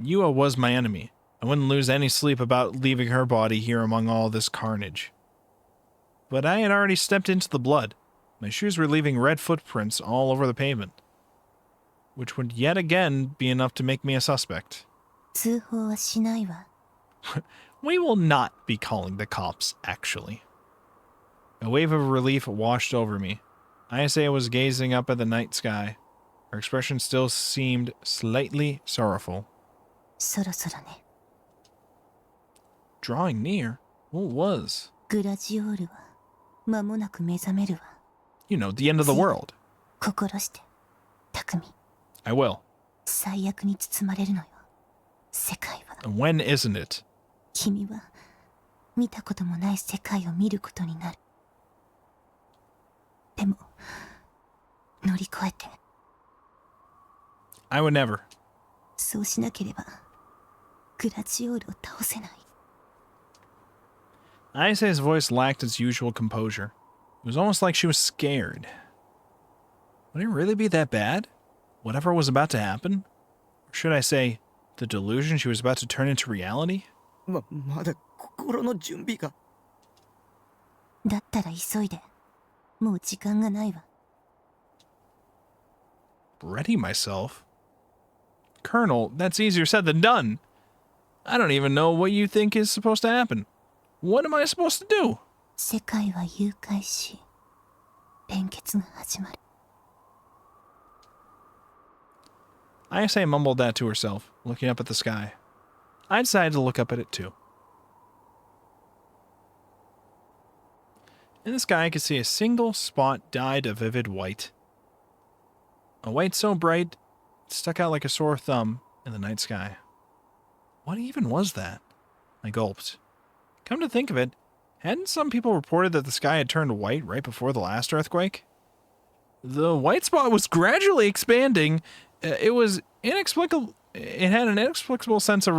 Yua was my enemy. I wouldn't lose any sleep about leaving her body here among all this carnage. But I had already stepped into the blood. My shoes were leaving red footprints all over the pavement, which would yet again be enough to make me a suspect. 通報はしないわ。 We will not be calling the cops, actually. A wave of relief washed over me. Ayase was gazing up at the night sky. Her expression still seemed slightly sorrowful. そろそろね。 Drawing near? What was? グラジオールは間もなく目覚めるわ。 You know, the end of the world. 心して、匠。 I will. 最悪に包まれるのよ。世界は。 And when isn't it? 君は見たこともない世界を見ることになる。でも乗り越えて。 I would never. そうしなければグラジオールを倒せない。 Ayase's voice lacked its usual composure. It was almost like she was scared. Would it really be that bad? Whatever was about to happen? Or should I say, the delusion she was about to turn into reality? まだ心の準備がだったら急いで。もう時間がないわ。 Ready myself? Colonel, that's easier said than done. I don't even know what you think is supposed to happen. What am I supposed to do? 世界は誘拐し、連結が始まる。 Ayase mumbled that to herself, looking up at the sky. I decided to look up at it too. In the sky, I could see a single spot dyed a vivid white. A white so bright, it stuck out like a sore thumb in the night sky. What even was that? I gulped. Come to think of it, hadn't some people reported that the sky had turned white right before the last earthquake? The white spot was gradually expanding. It was inexplicable. It had an inexplicable sense of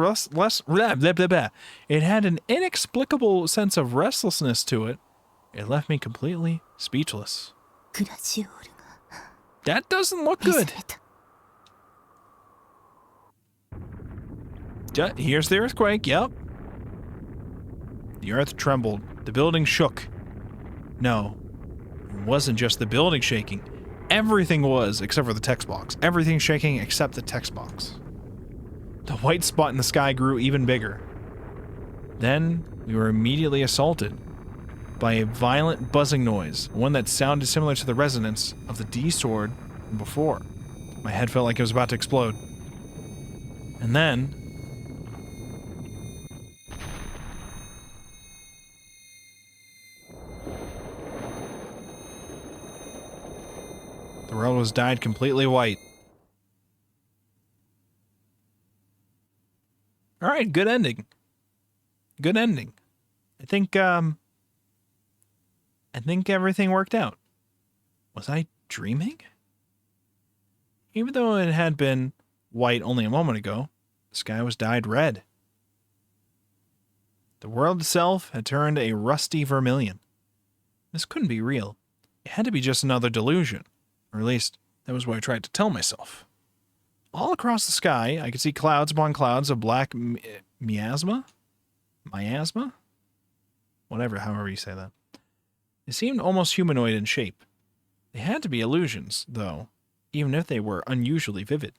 It had an inexplicable sense of restlessness to it. It left me completely speechless. グラジオールが That doesn't look 消さ good. れた。 Here's the earthquake, yep. The earth trembled. The building shook. No. It wasn't just the building shaking. Everything was, except for the text box. Everything shaking except the text box. The white spot in the sky grew even bigger. Then, we were immediately assaulted by a violent buzzing noise, one that sounded similar to the resonance of the D sword from before. My head felt like it was about to explode. And then... the world was dyed completely white. Alright, good ending. Good ending. I think everything worked out. Was I dreaming? Even though it had been white only a moment ago, the sky was dyed red. The world itself had turned a rusty vermilion. This couldn't be real. It had to be just another delusion. Or at least, that was what I tried to tell myself. All across the sky, I could see clouds upon clouds of black miasma? Miasma? Whatever, however you say that. They seemed almost humanoid in shape. They had to be illusions, though, even if they were unusually vivid.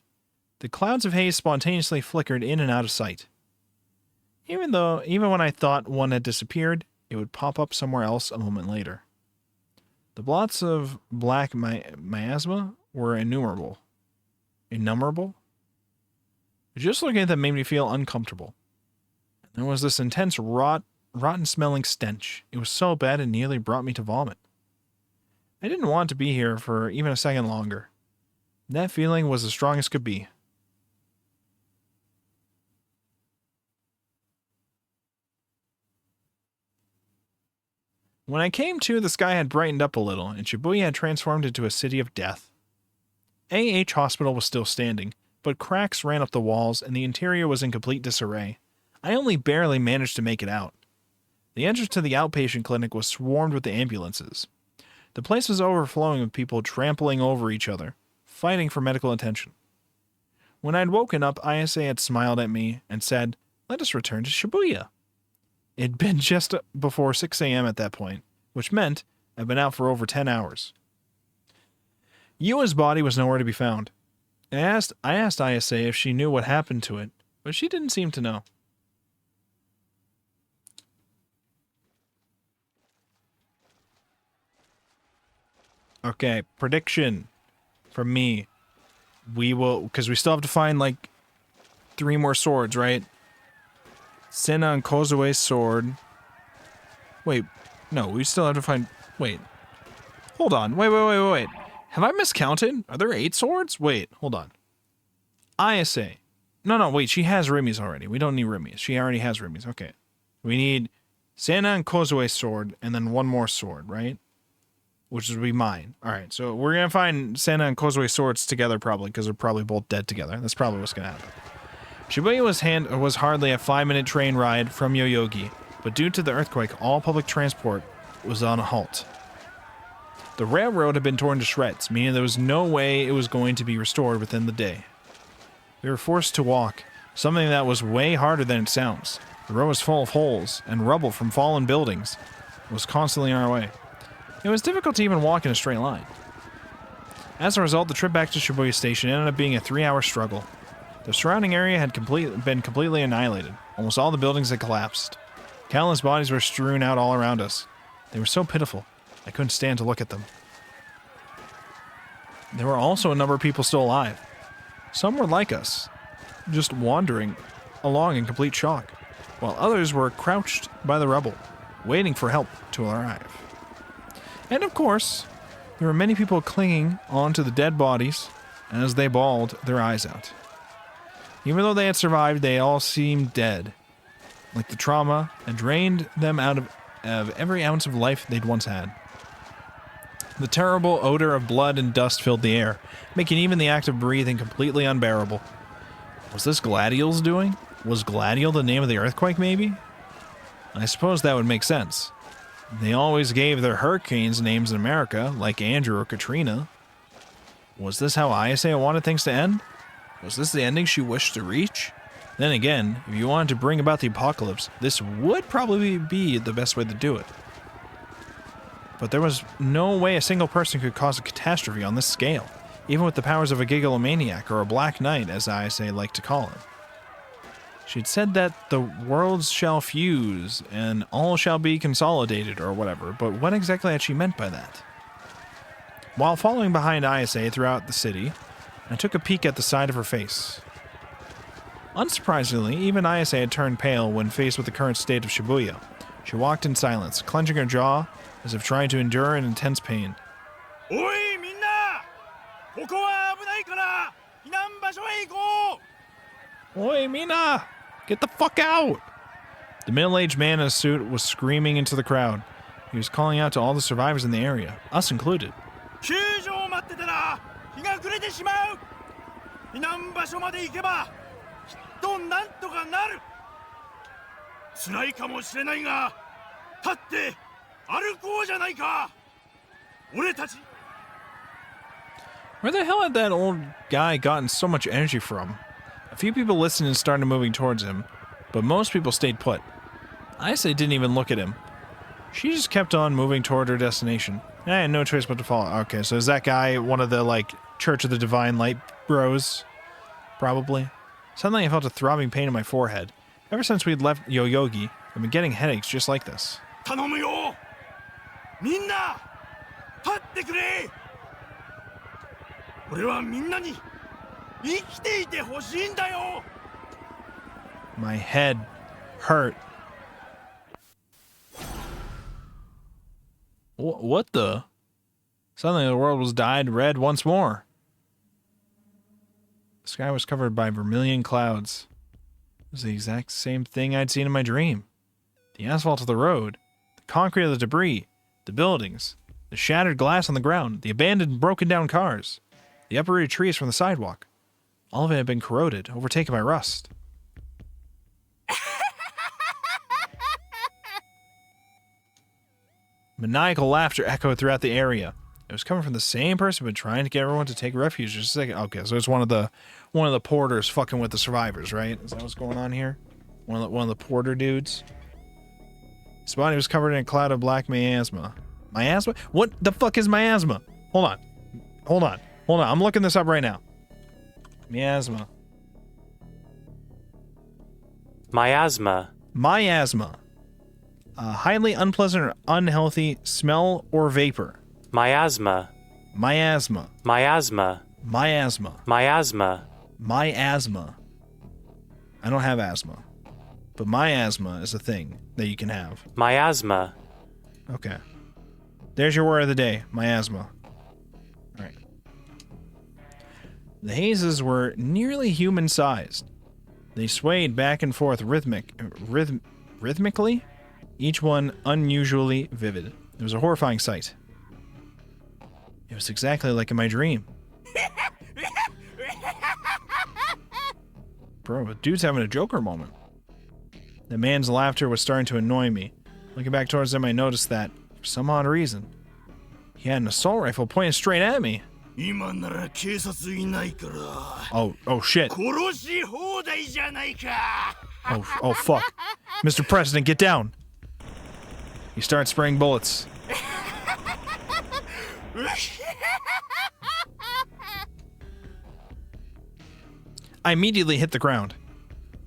The clouds of haze spontaneously flickered in and out of sight. Even when I thought one had disappeared, it would pop up somewhere else a moment later. The blots of black miasma were innumerable. Innumerable? Just looking at them made me feel uncomfortable. There was this intense rotten-smelling stench. It was so bad it nearly brought me to vomit. I didn't want to be here for even a second longer. That feeling was as strong as could be. When I came to, the sky had brightened up a little, and Shibuya had transformed into a city of death. A.H. Hospital was still standing, but cracks ran up the walls, and the interior was in complete disarray. I only barely managed to make it out. The entrance to the outpatient clinic was swarmed with the ambulances. The place was overflowing with people trampling over each other, fighting for medical attention. When I'd woken up, Ayase had smiled at me and said, "Let us return to Shibuya." It'd been just before 6 a.m. at that point, which meant I'd been out for over 10 hours. Yua's body was nowhere to be found. I asked Ayase if she knew what happened to it, but she didn't seem to know. Okay, prediction from me. We will, because we still have to find like 3 more swords, right? Senna and Kozue's sword. Wait, no, we still have to find... Wait. Hold on. Wait. Have I miscounted? Are there 8 swords? Wait, hold on. Ayase. No, wait, she has Rimi's already. We don't need Rimi's. She already has Rimi's. Okay. We need Senna and Kozue's sword, and then 1 more sword, right? Which would be mine. Alright, so we're gonna find Senna and Kozue's swords together probably, because they're probably both dead together. That's probably what's gonna happen. Shibuya was hardly a 5-minute train ride from Yoyogi, but due to the earthquake, all public transport was on a halt. The railroad had been torn to shreds, meaning there was no way it was going to be restored within the day. We were forced to walk, something that was way harder than it sounds. The road was full of holes, and rubble from fallen buildings was constantly in our way. It was difficult to even walk in a straight line. As a result, the trip back to Shibuya Station ended up being a 3-hour struggle. The surrounding area had been completely annihilated. Almost all the buildings had collapsed. Countless bodies were strewn out all around us. They were so pitiful, I couldn't stand to look at them. There were also a number of people still alive. Some were like us, just wandering along in complete shock, while others were crouched by the rubble, waiting for help to arrive. And of course, there were many people clinging onto the dead bodies as they bawled their eyes out. Even though they had survived, they all seemed dead, like the trauma had drained them out of every ounce of life they'd once had. The terrible odor of blood and dust filled the air, making even the act of breathing completely unbearable. Was this Gladiol's doing? Was Gladiol the name of the earthquake, maybe? I suppose that would make sense. They always gave their hurricanes names in America, like Andrew or Katrina. Was this how Ayase wanted things to end? Was this the ending she wished to reach? Then again, if you wanted to bring about the apocalypse, this would probably be the best way to do it. but there was no way a single person could cause a catastrophe on this scale, even with the powers of a gigalomaniac or a black knight, as Ayase liked to call him. She'd said that the worlds shall fuse and all shall be consolidated or whatever, but what exactly had she meant by that? While following behind Ayase throughout the city, I took a peek at the side of her face. Unsurprisingly, even Ayase had turned pale when faced with the current state of Shibuya. She walked in silence, clenching her jaw as if trying to endure an intense pain. Oi, minna! ここは危ないから避難場所へ行こう! Oi, Mina! Get the fuck out! The middle-aged man in a suit was screaming into the crowd. He was calling out to all the survivors in the area, us included. 救助を待ってたら日が暮れてしまう! 避難場所まで行けばきっとなんとかなる! 辛いかもしれないが立って歩こうじゃないか! 俺たち Where the hell had that old guy gotten so much energy from? A few people listened and started moving towards him, but most people stayed put. Ayase didn't even look at him. She just kept on moving toward her destination. I had no choice but to follow. Okay, so is that guy one of the, like, Church of the Divine Light bros? Probably. Suddenly I felt a throbbing pain in my forehead. Ever since we'd left Yoyogi, I've been getting headaches just like this. 頼むよ! みんな立ってくれ! 俺はみんなに生きていてほしいんだよ! My head hurt. What the? Suddenly the world was dyed red once more. The sky was covered by vermilion clouds. It was the exact same thing I'd seen in my dream. The asphalt of the road, the concrete of the debris, the buildings, the shattered glass on the ground, the abandoned and broken down cars, the uprooted trees from the sidewalk. All of it had been corroded, overtaken by rust. Maniacal laughter echoed throughout the area. It was coming from the same person who'd been trying to get everyone to take refuge just a second. Okay, so it's one of the porters fucking with the survivors, right? Is that what's going on here? One of the porter dudes. His body was covered in a cloud of black miasma. Miasma? What the fuck is miasma? Hold on. I'm looking this up right now. Miasma. Miasma. A highly unpleasant or unhealthy smell or vapor. Miasma. Miasma. Miasma. Miasma. Miasma. Miasma. I don't have asthma, but miasma is a thing that you can have. Miasma. Okay. There's your word of the day, miasma. All right. The hazes were nearly human-sized. They swayed back and forth rhythmically, each one unusually vivid. It was a horrifying sight. It was exactly like in my dream. Bro, the dude's having a Joker moment. The man's laughter was starting to annoy me. Looking back towards him, I noticed that, for some odd reason, he had an assault rifle pointed straight at me. Oh shit. Oh fuck. Mr. President, get down. He started spraying bullets. I immediately hit the ground.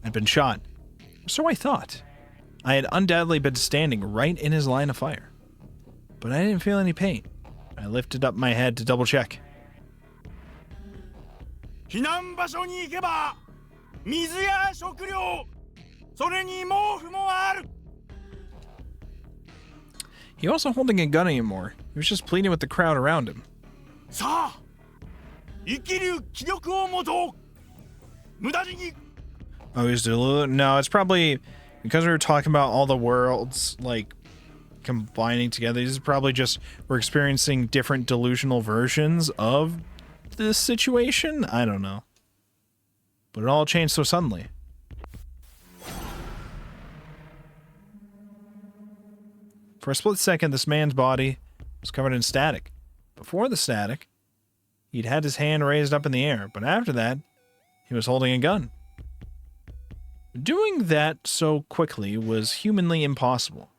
I'd been shot. So I thought. I had undoubtedly been standing right in his line of fire. But I didn't feel any pain. I lifted up my head to double check. 避難場所に行けば水や食料それに毛布もある He wasn't holding a gun anymore. He was just pleading with the crowd around him. さあ生きる気力を持とう無駄死に Oh, he's deluded? No, it's probably because we were talking about all the worlds, like, combining together. These is probably just we're experiencing different delusional versions of this situation? I don't know. But it all changed so suddenly. For a split second, this man's body was covered in static. Before the static, he'd had his hand raised up in the air, but after that, he was holding a gun. Doing that so quickly was humanly impossible.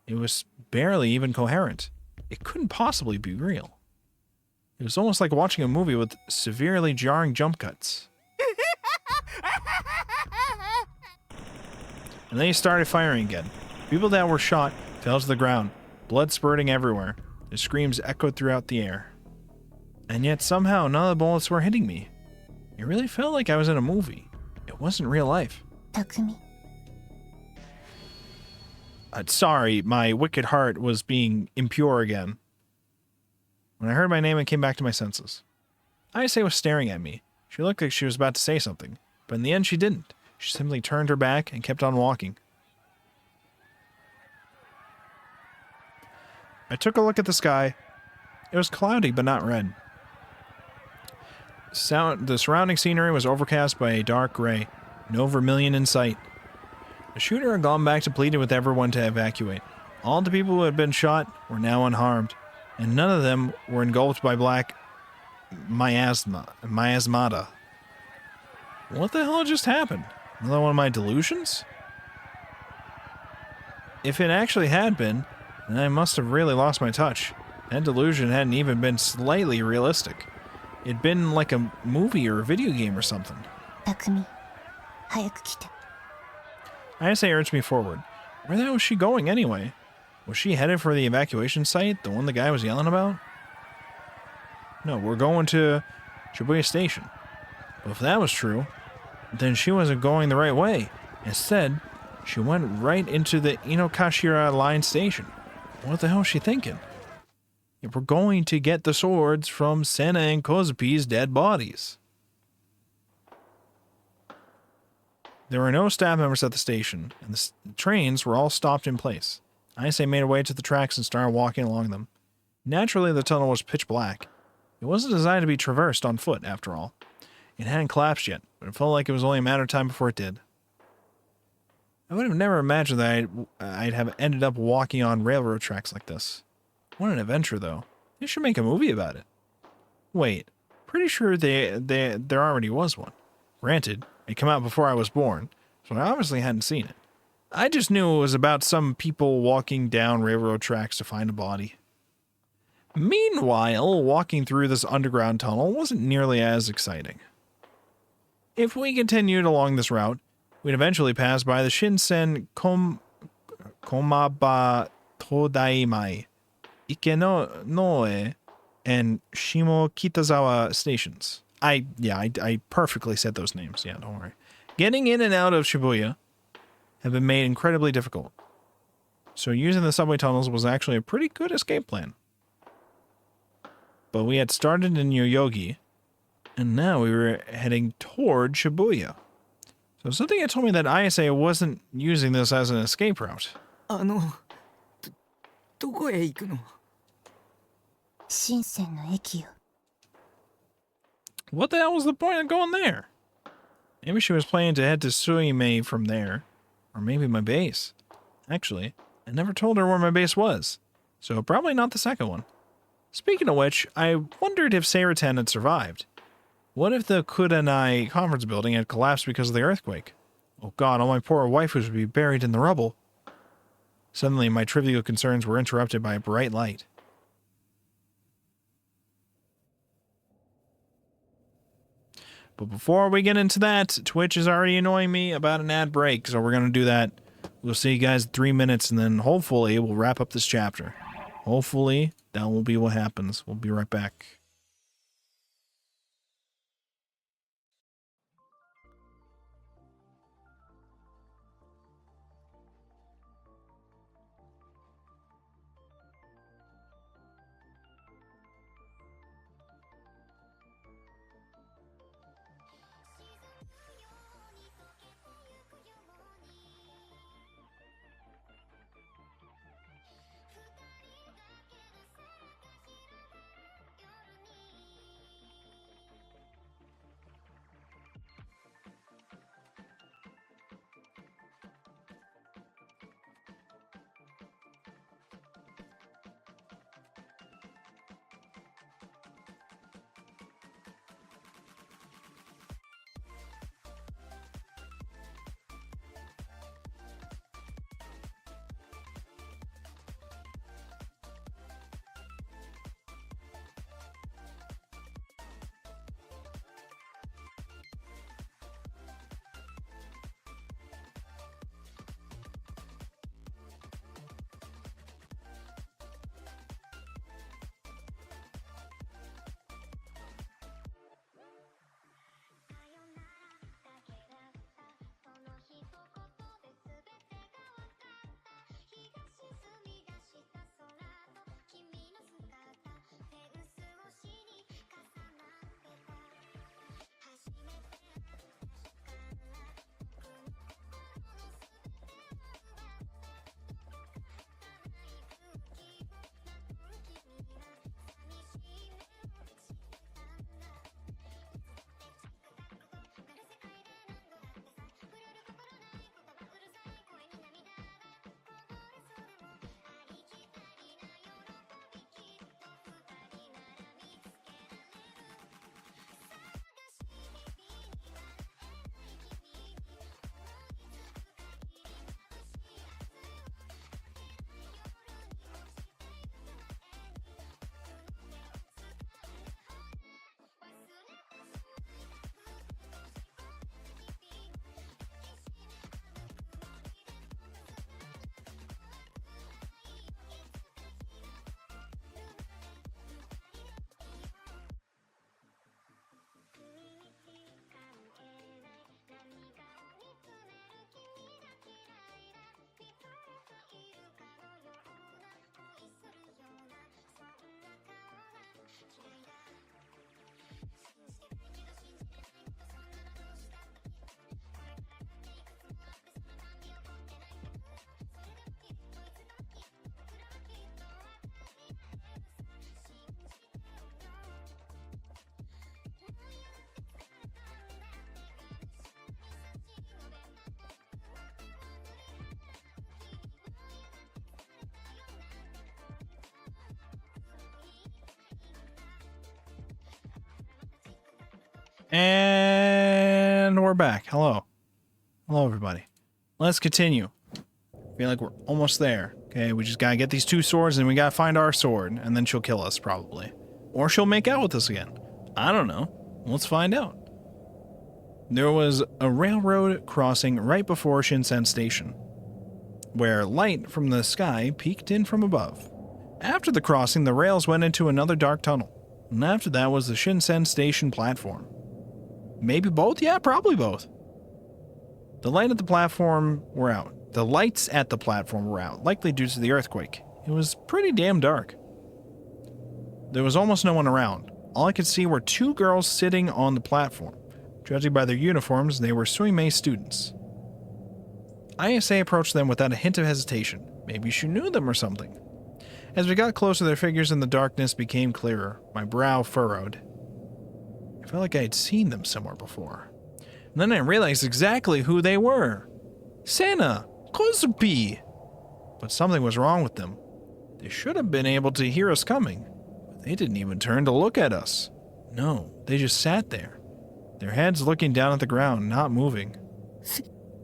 It was barely even coherent. It couldn't possibly be real. It was almost like watching a movie with severely jarring jump cuts. And then he started firing again. People that were shot fell to the ground, blood spurting everywhere. The screams echoed throughout the air. And yet somehow none of the bullets were hitting me. It really felt like I was in a movie. It wasn't real life. Takumi. Sorry, my wicked heart was being impure again. When I heard my name, I came back to my senses. Ayase was staring at me. She looked like she was about to say something, but in the end she didn't. She simply turned her back and kept on walking. I took a look at the sky. It was cloudy, but not red. The surrounding scenery was overcast by a dark gray, no vermilion in sight. The shooter had gone back to pleading with everyone to evacuate. All the people who had been shot were now unharmed, and none of them were engulfed by black miasmata. What the hell just happened? Another one of my delusions? If it actually had been, then I must have really lost my touch. That delusion hadn't even been slightly realistic. It'd been like a movie or a video game or something. Takumi, 早く来て. Ayase urged me forward. Where the hell was she going anyway? Was she headed for the evacuation site, the one the guy was yelling about? No, we're going to Shibuya Station. But if that was true, then she wasn't going the right way. Instead, she went right into the Inokashira line station. What the hell is she thinking? If we're going to get the swords from Senna and Kozupi's dead bodies. There were no staff members at the station, and the trains were all stopped in place. Ayase made her way to the tracks and started walking along them. Naturally, the tunnel was pitch black. It wasn't designed to be traversed on foot, after all. It hadn't collapsed yet, but it felt like it was only a matter of time before it did. I would have never imagined that I'd have ended up walking on railroad tracks like this. What an adventure, though. They should make a movie about it. Wait, pretty sure there already was one. Granted, it came out before I was born, so I obviously hadn't seen it. I just knew it was about some people walking down railroad tracks to find a body. Meanwhile, walking through this underground tunnel wasn't nearly as exciting. If we continued along this route, we'd eventually pass by the Shinsen Komaba Todaimai, Ikenoe, and Shimo Kitazawa stations. I perfectly said those names. Yeah, don't worry. Getting in and out of Shibuya had been made incredibly difficult. So using the subway tunnels was actually a pretty good escape plan. But we had started in Yoyogi, and now we were heading toward Shibuya. So something had told me that Ayase wasn't using this as an escape route. どこへ行くの? 深センの駅よ. What the hell was the point of going there? Maybe she was planning to head to Suimei from there. Or maybe my base. Actually, I never told her where my base was. So probably not the second one. Speaking of which, I wondered if Seiratan had survived. What if the Kudanai conference building had collapsed because of the earthquake? Oh god, all my poor waifus would be buried in the rubble. Suddenly, my trivial concerns were interrupted by a bright light. But before we get into that, Twitch is already annoying me about an ad break, so we're going to do that. We'll see you guys in 3 minutes, and then hopefully we'll wrap up this chapter. Hopefully, that will be what happens. We'll be right back. And we're back. Hello. Hello, everybody. Let's continue. Feel like we're almost there. Okay, we just gotta get these 2 swords and we gotta find our sword, and then she'll kill us, probably. Or she'll make out with us again. I don't know. Let's find out. There was a railroad crossing right before Shinsen Station, where light from the sky peeked in from above. After the crossing, the rails went into another dark tunnel, and after that was the Shinsen Station platform. Maybe both? Yeah, probably both. The lights at the platform were out. Likely due to the earthquake. It was pretty damn dark. There was almost no one around. All I could see were 2 girls sitting on the platform. Judging by their uniforms, they were Suimei students. Ayase approached them without a hint of hesitation. Maybe she knew them or something. As we got closer, their figures in the darkness became clearer. My brow furrowed. I felt like I had seen them somewhere before. And then I realized exactly who they were. Sena! Kozupi! But something was wrong with them. They should have been able to hear us coming. But they didn't even turn to look at us. No, they just sat there. Their heads looking down at the ground, not moving.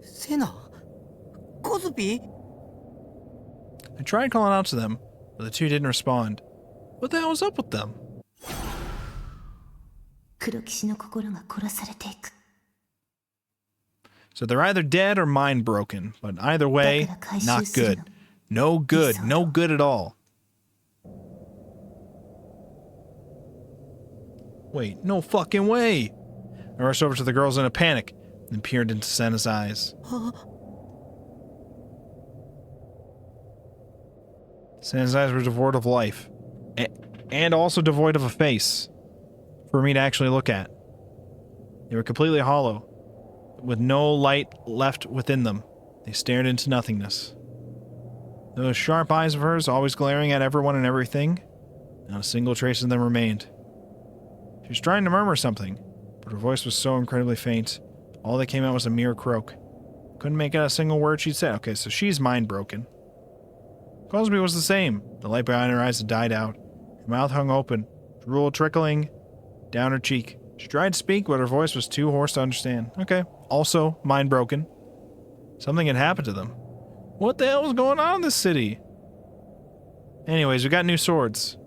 Sena? Kozupi? I tried calling out to them, but the 2 didn't respond. What the hell was up with them? 黒騎士の心が殺されていく。 So they're either dead or mind broken, but either way, not good. No good. No good at all. Wait, no fucking way! I rushed over to the girls in a panic, and peered into Sena's eyes. Sena's eyes were devoid of life, and also devoid of a face for me to actually look at. They were completely hollow, with no light left within them. They stared into nothingness. Those sharp eyes of hers, always glaring at everyone and everything, not a single trace of them remained. She was trying to murmur something, but her voice was so incredibly faint, all that came out was a mere croak. Couldn't make out a single word she'd said. Okay, so she's mind broken. Cosby was the same. The light behind her eyes had died out. Her mouth hung open, drool trickling down her cheek. She tried to speak, but her voice was too hoarse to understand. Okay, also mind broken. Something had happened to them. What the hell was going on in this city? Anyways, we got new swords.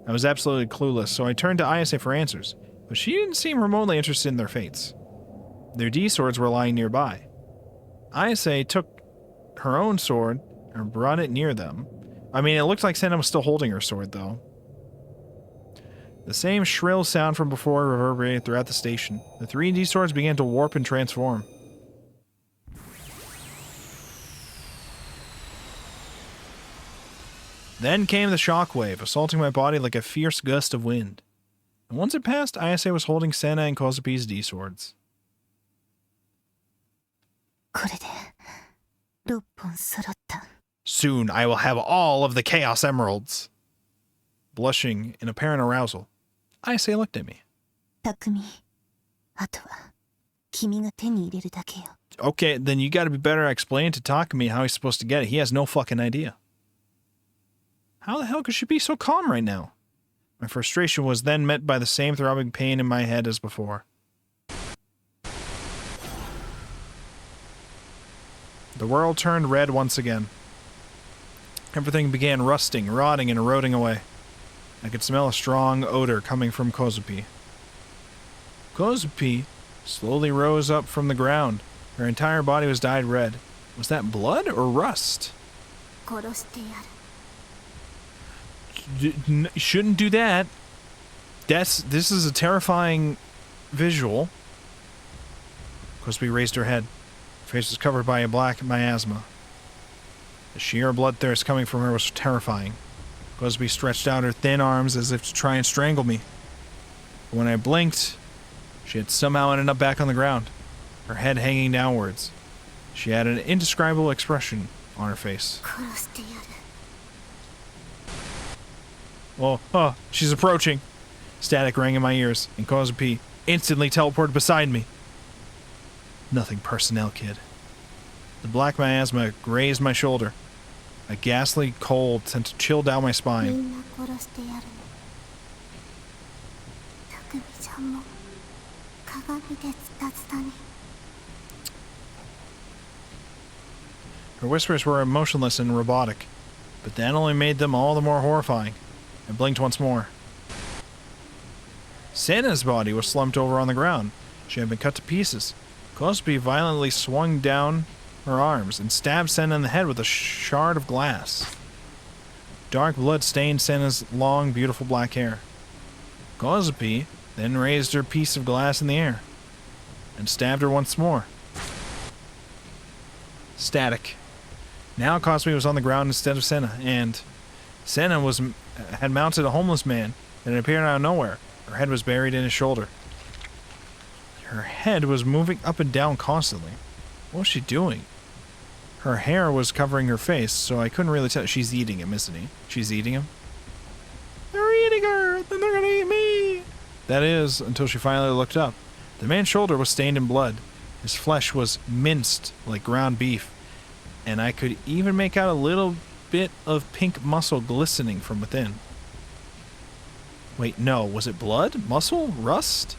I was absolutely clueless, so I turned to Ayase for answers, but she didn't seem remotely interested in their fates. Their D swords were lying nearby. Ayase took her own sword and brought it near them. I mean, it looked like Sena was still holding her sword, though. The same shrill sound from before reverberated throughout the station. The 3D swords began to warp and transform. Then came the shockwave, assaulting my body like a fierce gust of wind. And once it passed, Ayase was holding Sena and Kozupi's D swords. これで6本揃った。 Soon I will have all of the Chaos Emeralds. Blushing in apparent arousal, Ayase looked at me. 匠、あとは君が手に入れるだけよ。 Okay, then you gotta be better at explaining to Takumi how he's supposed to get it. He has no fucking idea. How the hell could she be so calm right now? My frustration was then met by the same throbbing pain in my head as before. The world turned red once again. Everything began rusting, rotting, and eroding away. I could smell a strong odor coming from Kozupi. Kozupi slowly rose up from the ground. Her entire body was dyed red. Was that blood or rust? 殺してやる。 Shouldn't do that. This is a terrifying visual. Kozupi raised her head. Her face was covered by a black miasma. The sheer bloodthirst coming from her was terrifying. Kozupi stretched out her thin arms as if to try and strangle me. But when I blinked, she had somehow ended up back on the ground, her head hanging downwards. She had an indescribable expression on her face. 殺してやる。 Oh, she's approaching. Static rang in my ears, and Kozupi instantly teleported beside me. Nothing personnel, kid. The black miasma grazed my shoulder. A ghastly cold sent a chill down my み spine. んな殺してやるの。匠ちゃんも Her whispers were emotionless and robotic, but that only made them all the more horrifying. I blinked once more. Senna's body was slumped over on the ground. She had been cut to pieces. Cosby violently swung down her arms and stabbed Senna in the head with a shard of glass. Dark blood stained Senna's long, beautiful black hair. Cosby then raised her piece of glass in the air and stabbed her once more. Static. Now Cosby was on the ground instead of Senna, and Senna had mounted a homeless man that appeared out of nowhere. Her head was buried in his shoulder. Her head was moving up and down constantly. What was she doing? Her hair was covering her face, so I couldn't really tell. She's eating him, isn't he? She's eating him? They're eating her! Then they're gonna eat me! That is, until she finally looked up. The man's shoulder was stained in blood. His flesh was minced like ground beef, and I could even make out a little bit of pink muscle glistening from within. Wait, no. Was it blood? Muscle? Rust?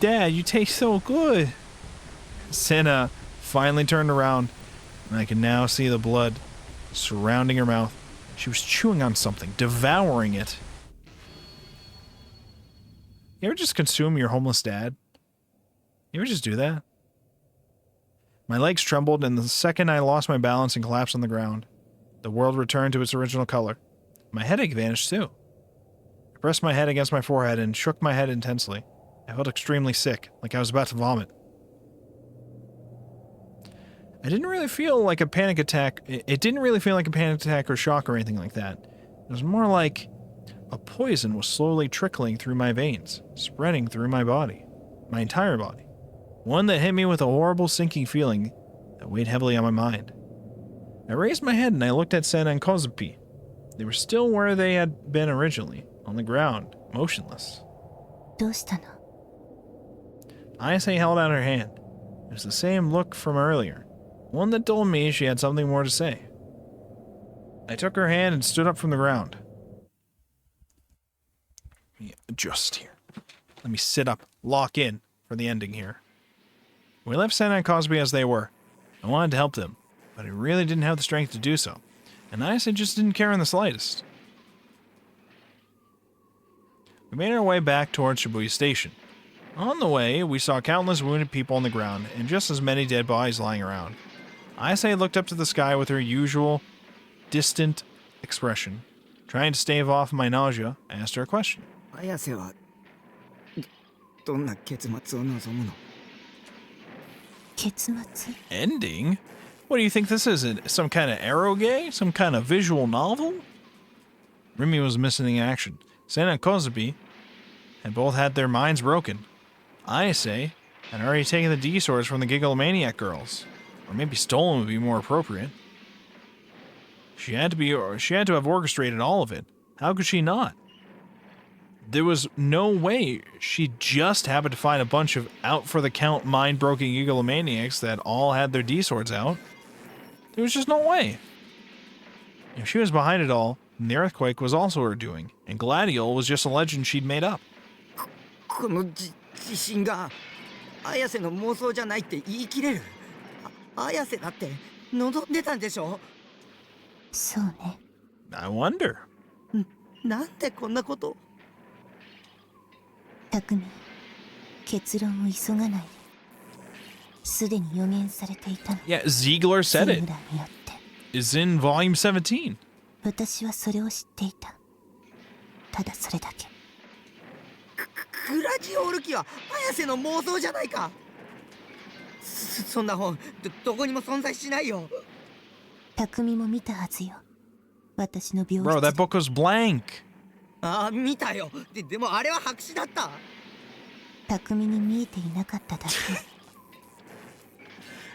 Dad, you taste so good. Senna finally turned around, and I could now see the blood surrounding her mouth. She was chewing on something, devouring it. You ever just consume your homeless dad? You ever just do that? My legs trembled, and the second I lost my balance and collapsed on the ground, the world returned to its original color. My headache vanished, too. I pressed my head against my forehead and shook my head intensely. I felt extremely sick, like I was about to vomit. I didn't really feel like a panic attack. It didn't really feel like a panic attack or shock or anything like that. It was more like a poison was slowly trickling through my veins, spreading through my body, my entire body. One that hit me with a horrible sinking feeling that weighed heavily on my mind. I raised my head and I looked at Senna and Cosby. They were still where they had been originally, on the ground, motionless. Ayase held out her hand. It was the same look from earlier, one that told me she had something more to say. I took her hand and stood up from the ground. Let me adjust here. Let me sit up, lock in for the ending here. We left Senna and Cosby as they were. I wanted to help them, but I really didn't have the strength to do so, and Ayase just didn't care in the slightest. We made our way back towards Shibuya Station. On the way, we saw countless wounded people on the ground and just as many dead bodies lying around. Ayase looked up to the sky with her usual distant expression. Trying to stave off my nausea, I asked her a question. Ayase wa donna ketsumatsu o nozomu no? Ending? What do you think this is? Some kind of eroge? Some kind of visual novel? Rimi was missing in action. Senna and Cosby had both had their minds broken. Ayase had already taken the D-swords from the Gigalomaniac girls. Or maybe stolen would be more appropriate. She had to have orchestrated all of it. How could she not? There was no way she just happened to find a bunch of out-for-the-count mind-broken Gigalomaniacs that all had their D-swords out. There was just no way. If she was behind it all, then the earthquake was also her doing, and Gladiol was just a legend she'd made up. この地震が綾瀬の妄想じゃないって言い切れる。綾瀬だって望んでたんでしょ。そうね。I wonder. なんでこんなこと。匠、結論を急がないで。すでに予言されていたの。Yeah, Ziegler said it. It's in volume 17. 私はそれを知っていた。ただそれだけ。グラジオール機は綾瀬の妄想じゃないか。そんな本 どこにも存在しないよ。匠も見たはずよ。私の病室。 Bro, that book was blank. ああ、見たよ。でもあれは白紙だった。匠に見えていなかっただけ。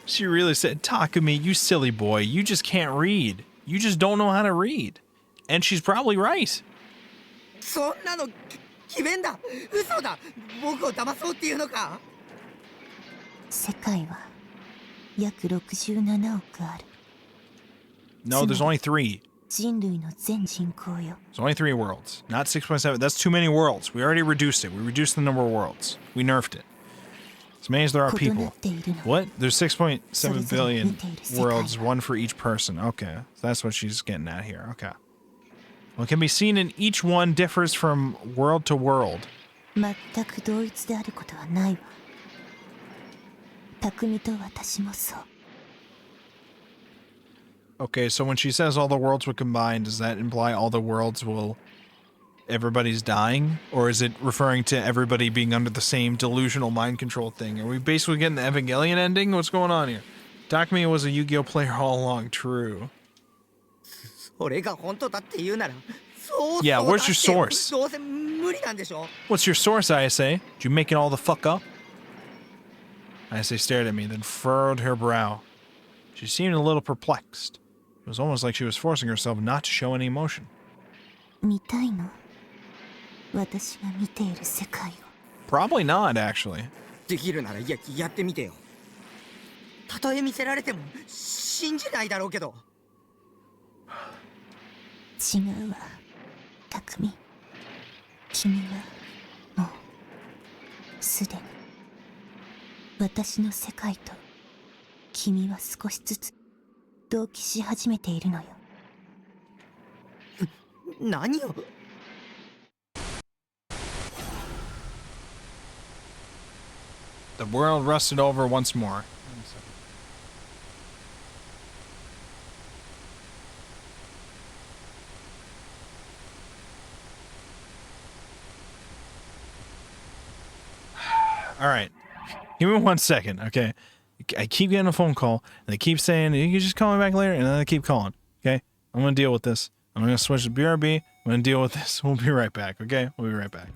She really said, Takumi, you silly boy, you just can't read. You just don't know how to read. And she's probably right. そんなの詭弁だ。嘘だ。僕を騙そうっていうのか。世界は約67億ある。 No, there's only 3. 人類の全人口よ。 It's only 3 worlds, not 6.7. That's too many worlds. We already reduced it. We reduced the number of worlds. We nerfed it. As many as there are 異な people. っているの。 What? There's 6.7 billion worlds, one for each person. Okay, that's what she's getting at here. Okay. What can be seen in each one differs from world to world. 全く同一であることはないわ。匠と私もそう。 Okay, so when she says all the worlds will combine, does that imply all the worlds will... everybody's dying? Or is it referring to everybody being under the same delusional mind control thing? Are we basically getting the Evangelion ending? What's going on here? Takumi was a Yu-Gi-Oh player all along. True. それが本当だって言うなら、そう Yeah, そうだ where's って your source? どうせ無理なんでしょ。 What's your source, Ayase? Did you make it all the fuck up? Ayase stared at me, then furrowed her brow. She seemed a little perplexed. It was almost like she was forcing herself not to show any emotion. 見たいの？私が見ている世界を。 Probably not, actually. できるならやってみてよ。たとえ見せられても信じないだろうけど。違うわ、匠。君はもうすでに私の世界と君は少しずつ同期し始めているのよ。何を？ The world rusted over once more. All right. Give me 1 second, okay? I keep getting a phone call, and they keep saying, you can just call me back later, and then they keep calling, okay? I'm going to deal with this. I'm going to switch to BRB. I'm going to deal with this. We'll be right back, okay? We'll be right back.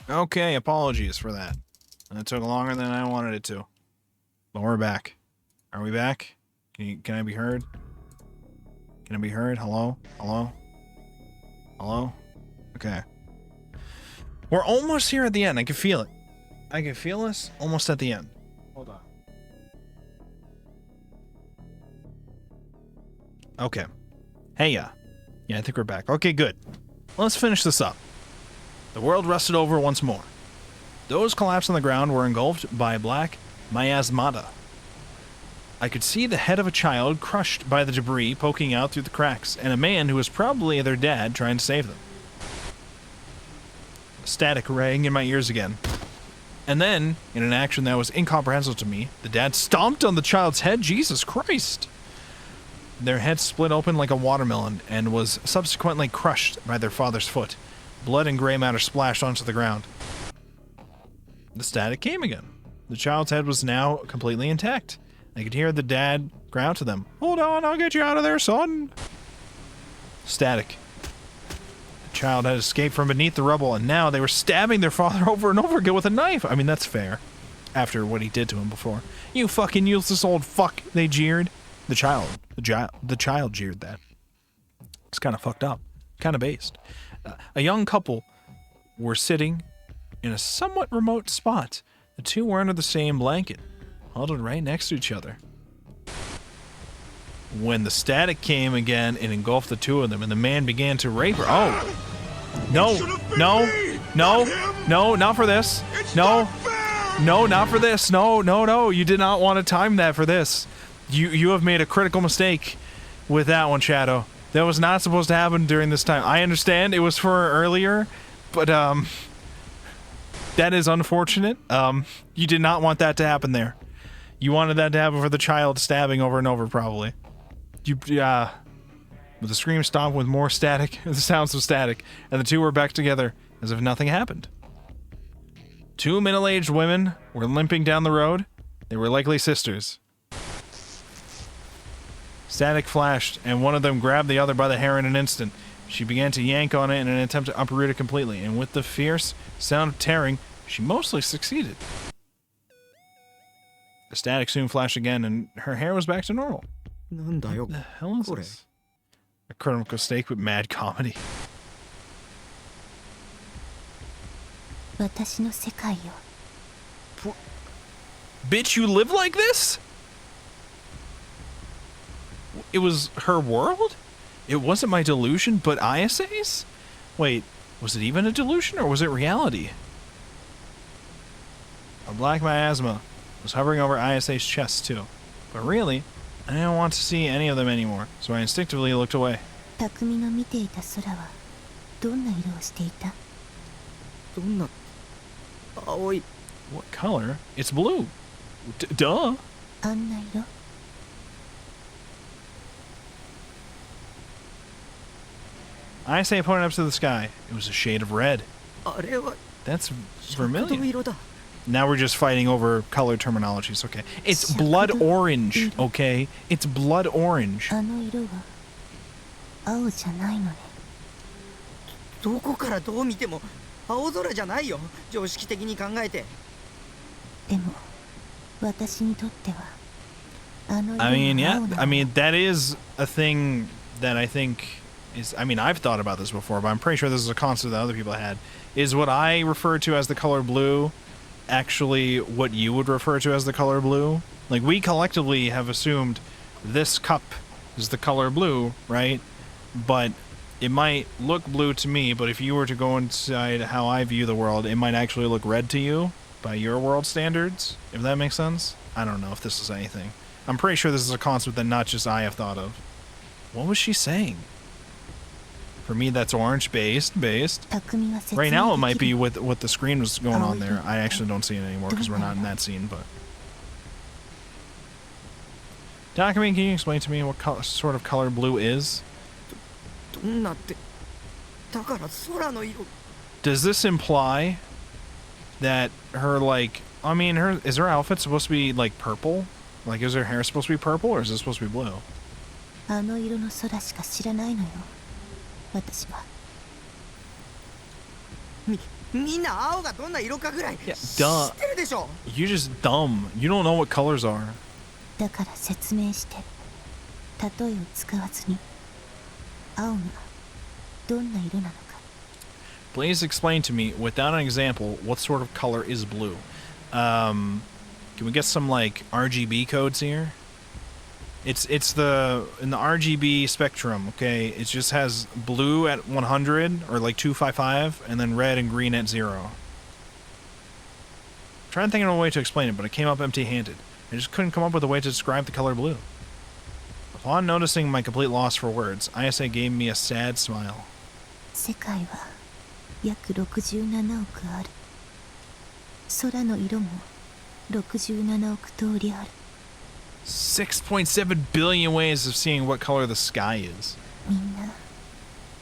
Okay, apologies for that. That took longer than I wanted it to. But we're back. Are we back? Can I be heard? Can I be heard? Hello? Hello? Hello? Okay. We're almost here at the end. I can feel it. I can feel us almost at the end. Hold on. Okay. Hey, yeah, I think we're back. Okay, good. Let's finish this up. The world rusted over once more. Those collapsed on the ground were engulfed by a black miasmata. I could see the head of a child crushed by the debris poking out through the cracks, and a man who was probably their dad trying to save them. Static rang in my ears again. And then, in an action that was incomprehensible to me, the dad stomped on the child's head. Jesus Christ! Their head split open like a watermelon and was subsequently crushed by their father's foot. Blood and gray matter splashed onto the ground. The static came again. The child's head was now completely intact. I could hear the dad growl to them. Hold on, I'll get you out of there, son. Static. The child had escaped from beneath the rubble, and now they were stabbing their father over and over again with a knife. I mean, that's fair. After what he did to him before. You fucking useless old fuck, they jeered. The child jeered that. It's kind of fucked up. Kind of based. A young couple were sitting in a somewhat remote spot. The two were under the same blanket, huddled right next to each other. When the static came again, it engulfed the two of them, and the man began to rape her. Oh! No! No! No! No! Not for this! No! No! Not for this! No! No! No! You did not want to time that for this. You have made a critical mistake with that one, Shadow. That was not supposed to happen during this time. I understand it was for earlier, but that is unfortunate. You did not want that to happen there. You wanted that to happen for the child stabbing over and over, probably. But the scream stopped with more static, the sounds of static, and the two were back together as if nothing happened. Two middle-aged women were limping down the road. They were likely sisters. Static flashed, and one of them grabbed the other by the hair in an instant. She began to yank on it in an attempt to uproot it completely, and with the fierce sound of tearing, she mostly succeeded. The static soon flashed again, and her hair was back to normal. What the hell is this? A critical mistake with mad comedy. 私の世界よ。 Bitch, you live like this? It was her world? It wasn't my delusion, but Ayase's? Wait, was it even a delusion, or was it reality? A black miasma was hovering over Ayase's chest, too. But really, I didn't want to see any of them anymore, so I instinctively looked away. 匠の見ていた空はどんな色をしていた？どんな青い What color? It's blue. Duh. あんな色？ Ayase pointed up to the sky. It was a shade of red. あれは That's 赤土 vermilion. 色だ Now we're just fighting over color terminologies, okay? It's blood orange, okay? It's blood orange. あの色は青じゃないのね。どこからどう見ても青空じゃないよ常識的に考えてでも私にとってはあの色は I mean, 青 yeah. な I の。 mean, that is a thing that I think is... I mean, I've thought about this before, but I'm pretty sure this is a concept that other people had. Is what I refer to as the color blue actually what you would refer to as the color blue? Like, we collectively have assumed this cup is the color blue, right? But it might look blue to me, but if you were to go inside how I view the world, it might actually look red to you by your world standards, if that makes sense. I don't know if this is anything. I'm pretty sure this is a concept that not just I have thought of. What was she saying? For me, that's orange based. 匠は説明 Right now, it might でき be る with what the screen was going on there. I actually don't see it anymore because we're not in that scene, but... Takumi, can you explain to me what sort of color blue is? どんなってだから空の色 Does this imply that her, like... I mean, is her outfit supposed to be, like, purple? Like, is her hair supposed to be purple, or is it supposed to be blue? あの色の空しか知らないのよ私は。みんな青がどんな色かぐらい知 duh. ってるでしょ。 You're just dumb. You don't know what colors are. だから説明して、例えを使わずに青がどんな色なのか。 Please explain to me, without an example, what sort of color is blue. Can we get some like RGB codes here? It's the in the RGB spectrum, okay? It just has blue at 100 or like 255 and then red and green at 0. I'm trying to think of a way to explain it, but it came up empty-handed. I just couldn't come up with a way to describe the color blue. Upon noticing my complete loss for words, Ayase gave me a sad smile. 世界は約67億ある。空の色も67億通りある。 6.7 billion ways of seeing what color the sky is. みんな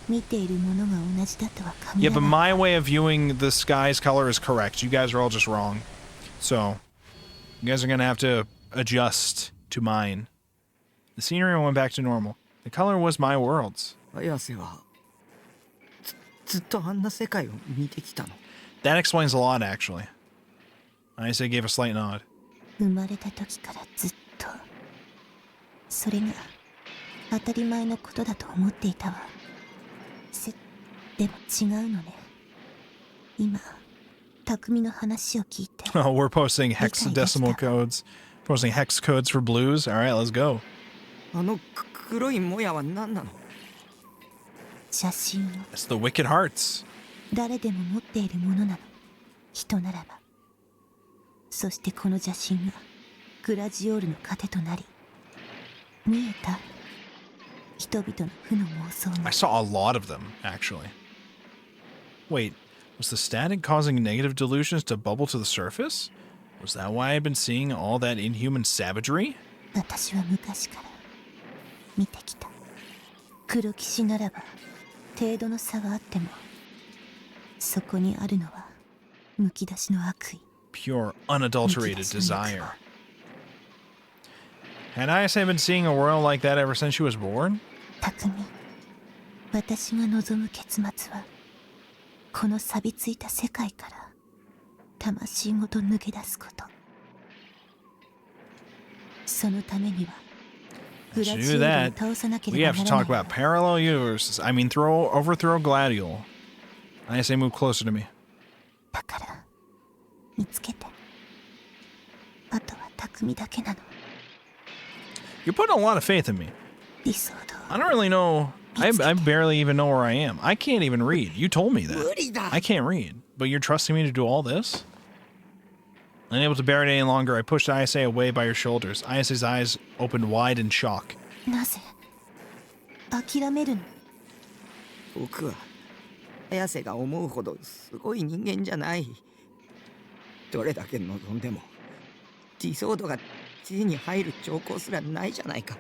見ているものが同じだとは限 Yeah, ら but ない。 my way of viewing the sky's color is correct. You guys are all just wrong. So, you guys are gonna have to adjust to mine. The scenery went back to normal. The color was my world's. 綾瀬はずっとあんな世界を見てきたの。 That explains a lot, actually. Ayase gave a slight nod. 生まれた時からずっとそれが当たり前のことだと思っていたわ。でも違うのね。今匠の話を聞いて。 Oh, we're posting hexadecimal codes. Posting hex codes for blues. All right, let's go. あの黒いもやは何なの。写真を It's the wicked hearts. 誰でも持っているものなの。人ならば。そしてこの邪神がグラジオールの糧となり、見えた人々の負の妄想 I が。 saw a lot of them, actually. Wait, was the static causing negative delusions to bubble to the surface? Was that why I'd been seeing all that inhuman savagery? 私は昔から見てきた。黒騎士ならば程度の差があっても、そこにあるのはむき出しの悪意。 Pure, unadulterated desire. Had Ayase been seeing a world like that ever since she was born? 匠、私が望む結末はこの錆びついた世界から魂ごと抜け出すこと。そのためにはグラ To ジ do オール that, を倒さなけれ we ば have な to ら talk ない。 about parallel universes. I mean, overthrow Gladiol. Ayase, move closer to me. だから見つけて。あとは匠だけなの。 You're putting a lot of faith in me. 理想と I don't really know. I barely even know where I am. I can't even read. You told me 無 that. 理だ。 I can't read, but you're trusting me to do all this? Unable to bear it any longer, I pushed Ayase away by her shoulders. Ayase's eyes opened wide in shock. なぜ諦めるの。僕は綾瀬が思うほどすごい人間じゃない。どれだけ望んでも理想度が地に入る兆候すらないじゃないか。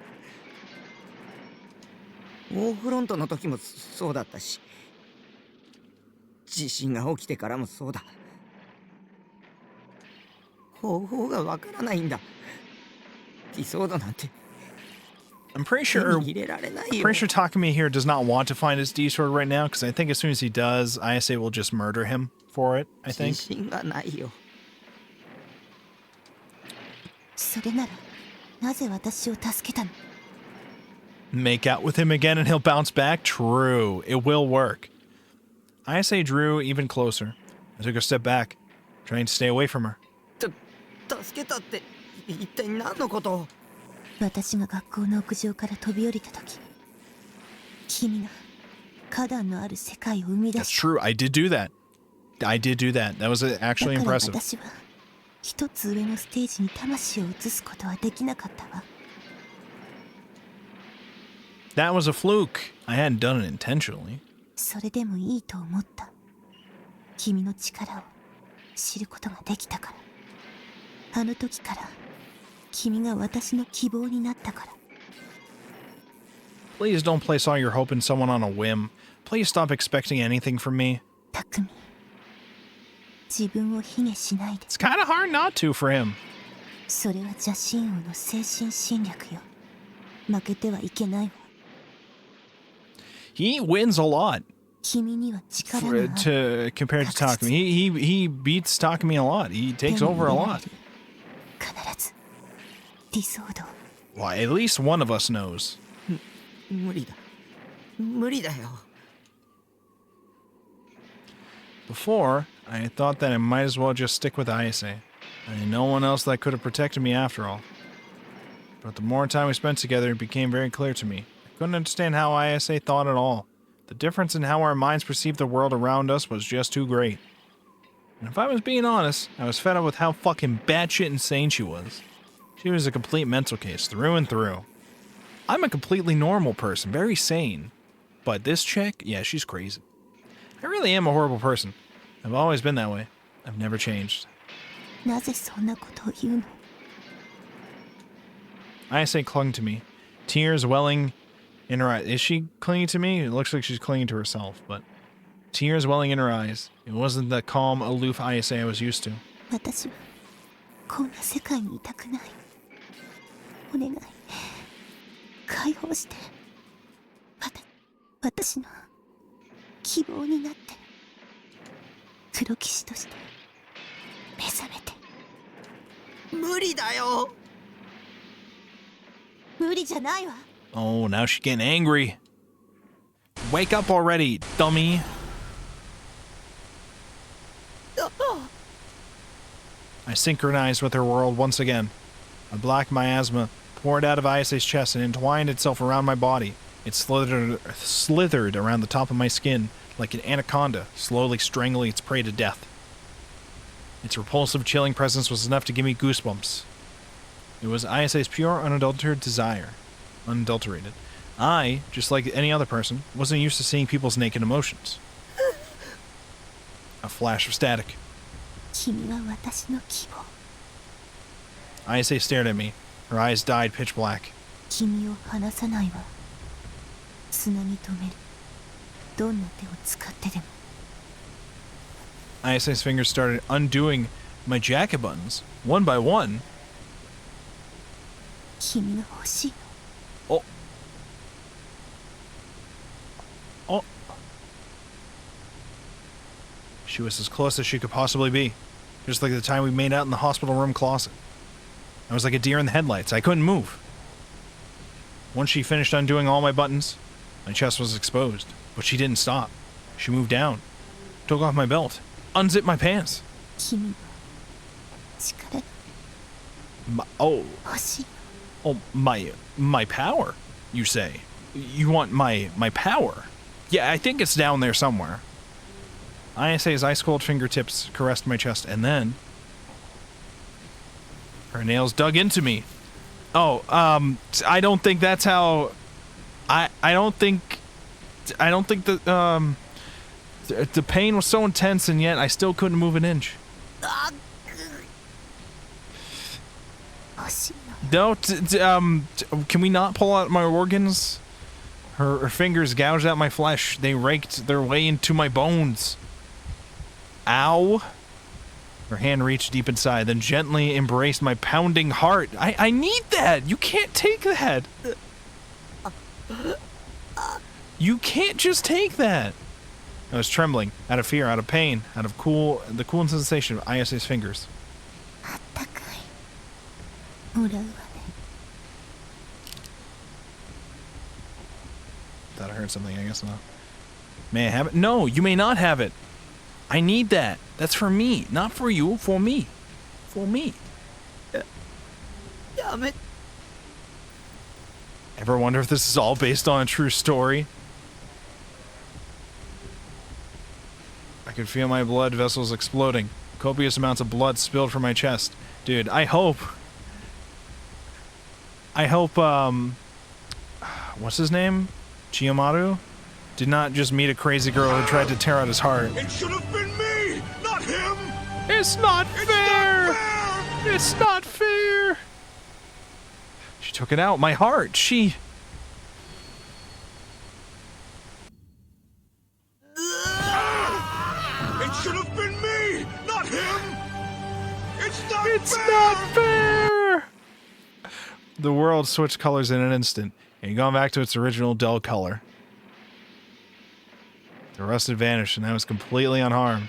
オーフロントの時もそうだったし、地震が起きてからもそうだ。方法がわからないんだ。理想度なんて I'm pretty 手 sure に入れられないよ。 pretty sure Takumi here does not want to find his D sword right now, because I think as soon as he does, Ayase will just murder him for it, I 自 think. 信がないよ。それならなぜ私を助けたの。 Make out with him again and he'll bounce back? True. It will work. Ayase drew even closer. I took a step back, trying to stay away from her. 助けたって一体何のこと。私が学校の屋上から飛び降りた時、君が花壇のある世界を生み出 That's し true. I did do that. I did do that. That was た。 actually だから impressive. 私は一つ上のステージに魂を移すことはできなかったわ。 That was a fluke. I hadn't done it intentionally. それでもいいと思った。君の力を知ることができたから。あの時から君が私の希望になったから。 Please don't place all your hope in someone on a whim. Please stop expecting anything from me. 匠、自分を卑下しないで。 It's kind of hard not to for him. それは邪神王の精神侵略よ。負けてはいけないわ。He wins a lot. 君には力がある。 compared to Takumi. He beats Takumi a lot. He takes over a lot. 必ず理想道。 Well, at least one of us knows. 無理だ。無理だよ。 Before, I thought that I might as well just stick with Ayase. I had no one else that could have protected me after all. But the more time we spent together, it became very clear to me. I couldn't understand how Ayase thought at all. The difference in how our minds perceived the world around us was just too great. And if I was being honest, I was fed up with how fucking batshit insane she was. She was a complete mental case, through and through. I'm a completely normal person, very sane. But this chick, yeah, she's crazy. I really am a horrible person. I've always been that way. I've never changed. なぜそんなことを言うの？ Ayase clung to me, tears welling in her eyes. Is she clinging to me? It looks like she's clinging to herself, but tears welling in her eyes. It wasn't the calm, aloof Ayase I was used to. 私はこんな世界にいたくない。お願い、解放して。私の希望になって、黒騎士として目覚めて。無理だよ。無理じゃないわ。 Oh, now she's getting angry. Wake up already, dummy. I synchronized with her world once again. A black miasma poured out of Ayase's chest and entwined itself around my body. It slithered around the top of my skin like an anaconda, slowly strangling its prey to death. Its repulsive, chilling presence was enough to give me goosebumps. It was Ayase's pure, unadulterated desire. Unadulterated. I, just like any other person, wasn't used to seeing people's naked emotions. A flash of static. 君は私の希望。 Ayase stared at me. Her eyes dyed pitch black. 君を離さないわ。つなぎ止める。どんな手を使ってでも。 Ayase's fingers started undoing my jacket buttons, one by one. 君が欲しいの。 Oh. Oh. She was as close as she could possibly be. Just like the time we made out in the hospital room closet. I was like a deer in the headlights. I couldn't move. Once she finished undoing all my buttons, my chest was exposed. But she didn't stop. She moved down, took off my belt, unzipped my pants. 君の力が Oh, 欲しい。 oh, my power, you say? You want my power? Yeah, I think it's down there somewhere. Ayase's ice-cold fingertips caressed my chest, and then her nails dug into me. Oh, I don't think that's how. I don't think that the pain was so intense, and yet I still couldn't move an inch. 欲しいの。 No, can we not pull out my organs? Her fingers gouged out my flesh. They raked their way into my bones. Ow. Her hand reached deep inside, then gently embraced my pounding heart. I need that. You can't take that. You can't just take that. I was trembling, out of fear, out of pain, out of the cool sensation of Ayase's fingers. あったかい。もらうわね。 Thought I heard something, I guess not. May I have it? No, you may not have it. I need that. That's for me. Not for you, for me. For me. やめ。 Ever wonder if this is all based on a true story? I could feel my blood vessels exploding. Copious amounts of blood spilled from my chest. Dude, I hope, what's his name? Chiyomaru? Did not just meet a crazy girl who tried to tear out his heart. It should have been me, not him. It's not fair! It's not fair! She took it out. My heart. She... It should have been me, not him. It's not fair! The world switched colors in an instant, and gone back to its original dull color. The rust had vanished, and I was completely unharmed.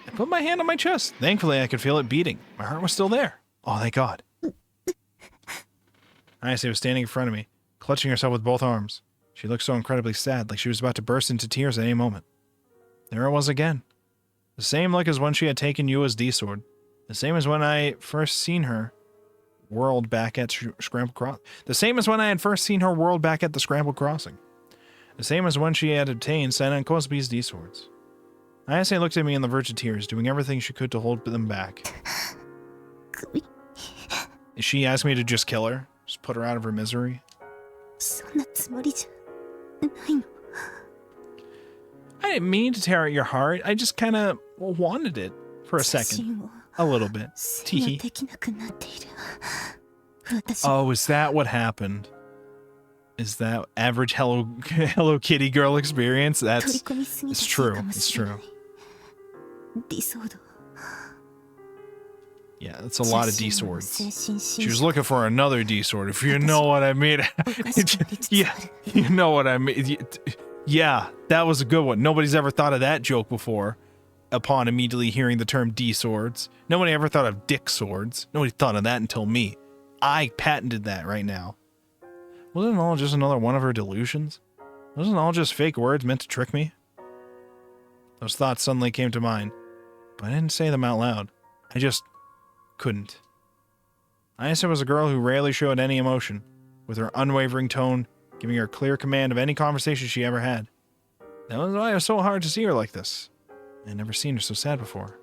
I put my hand on my chest. Thankfully, I could feel it beating. My heart was still there. Oh, thank God. Ayase was standing in front of me, clutching herself with both arms. She looked so incredibly sad, like she was about to burst into tears at any moment. There it was again. The same look as when she had taken Yua's D-sword. The same as when I first seen her whirled back at Scrambled Crossing. The same as when I had first seen her whirled back at the Scrambled Crossing. The same as when she had obtained Senan Cosby's D-swords. Ayase looked at me on the verge of tears, doing everything she could to hold them back. She asked me to just kill her, just put her out of her misery. I didn't mean to tear out your heart. I just kind of wanted it for a second. A little bit. Tee. Oh, is that what happened? Is that average Hello Kitty girl experience? It's true. It's true. Yeah, that's a lot of D-swords. She was looking for another D-sword, if you know what I mean. Yeah, you know what I mean. Yeah, that was a good one. Nobody's ever thought of that joke before, upon immediately hearing the term D-swords. Nobody ever thought of dick swords. Nobody thought of that until me. I patented that right now. Wasn't it all just another one of her delusions? Wasn't it all just fake words meant to trick me? Those thoughts suddenly came to mind, but I didn't say them out loud. I just couldn't. Ayase was a girl who rarely showed any emotion, with her unwavering tone giving her clear command of any conversation she ever had. That was why it was so hard to see her like this. I'd never seen her so sad before.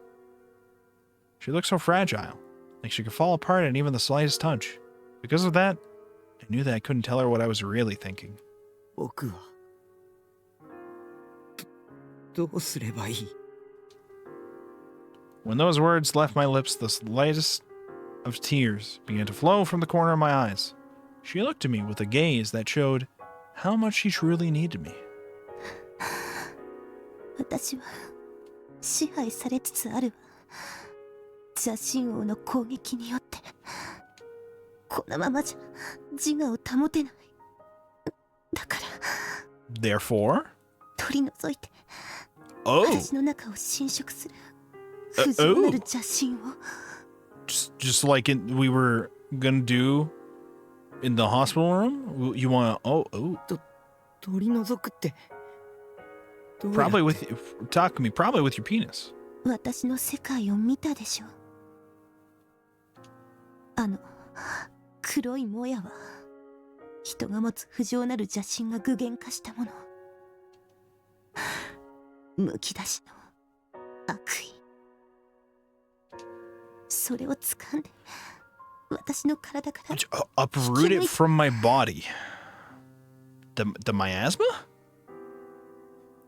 She looked so fragile, like she could fall apart at even the slightest touch. Because of that, I knew that I couldn't tell her what I was really thinking. When those words left my lips, the slightest of tears began to flow from the corner of my eyes. She looked at me with a gaze that showed how much she truly needed me. Therefore? Oh. Just like we were gonna do in the hospital room? You wanna... Probably with... Talk to me. Probably with your penis. Uproot it from my body. The miasma?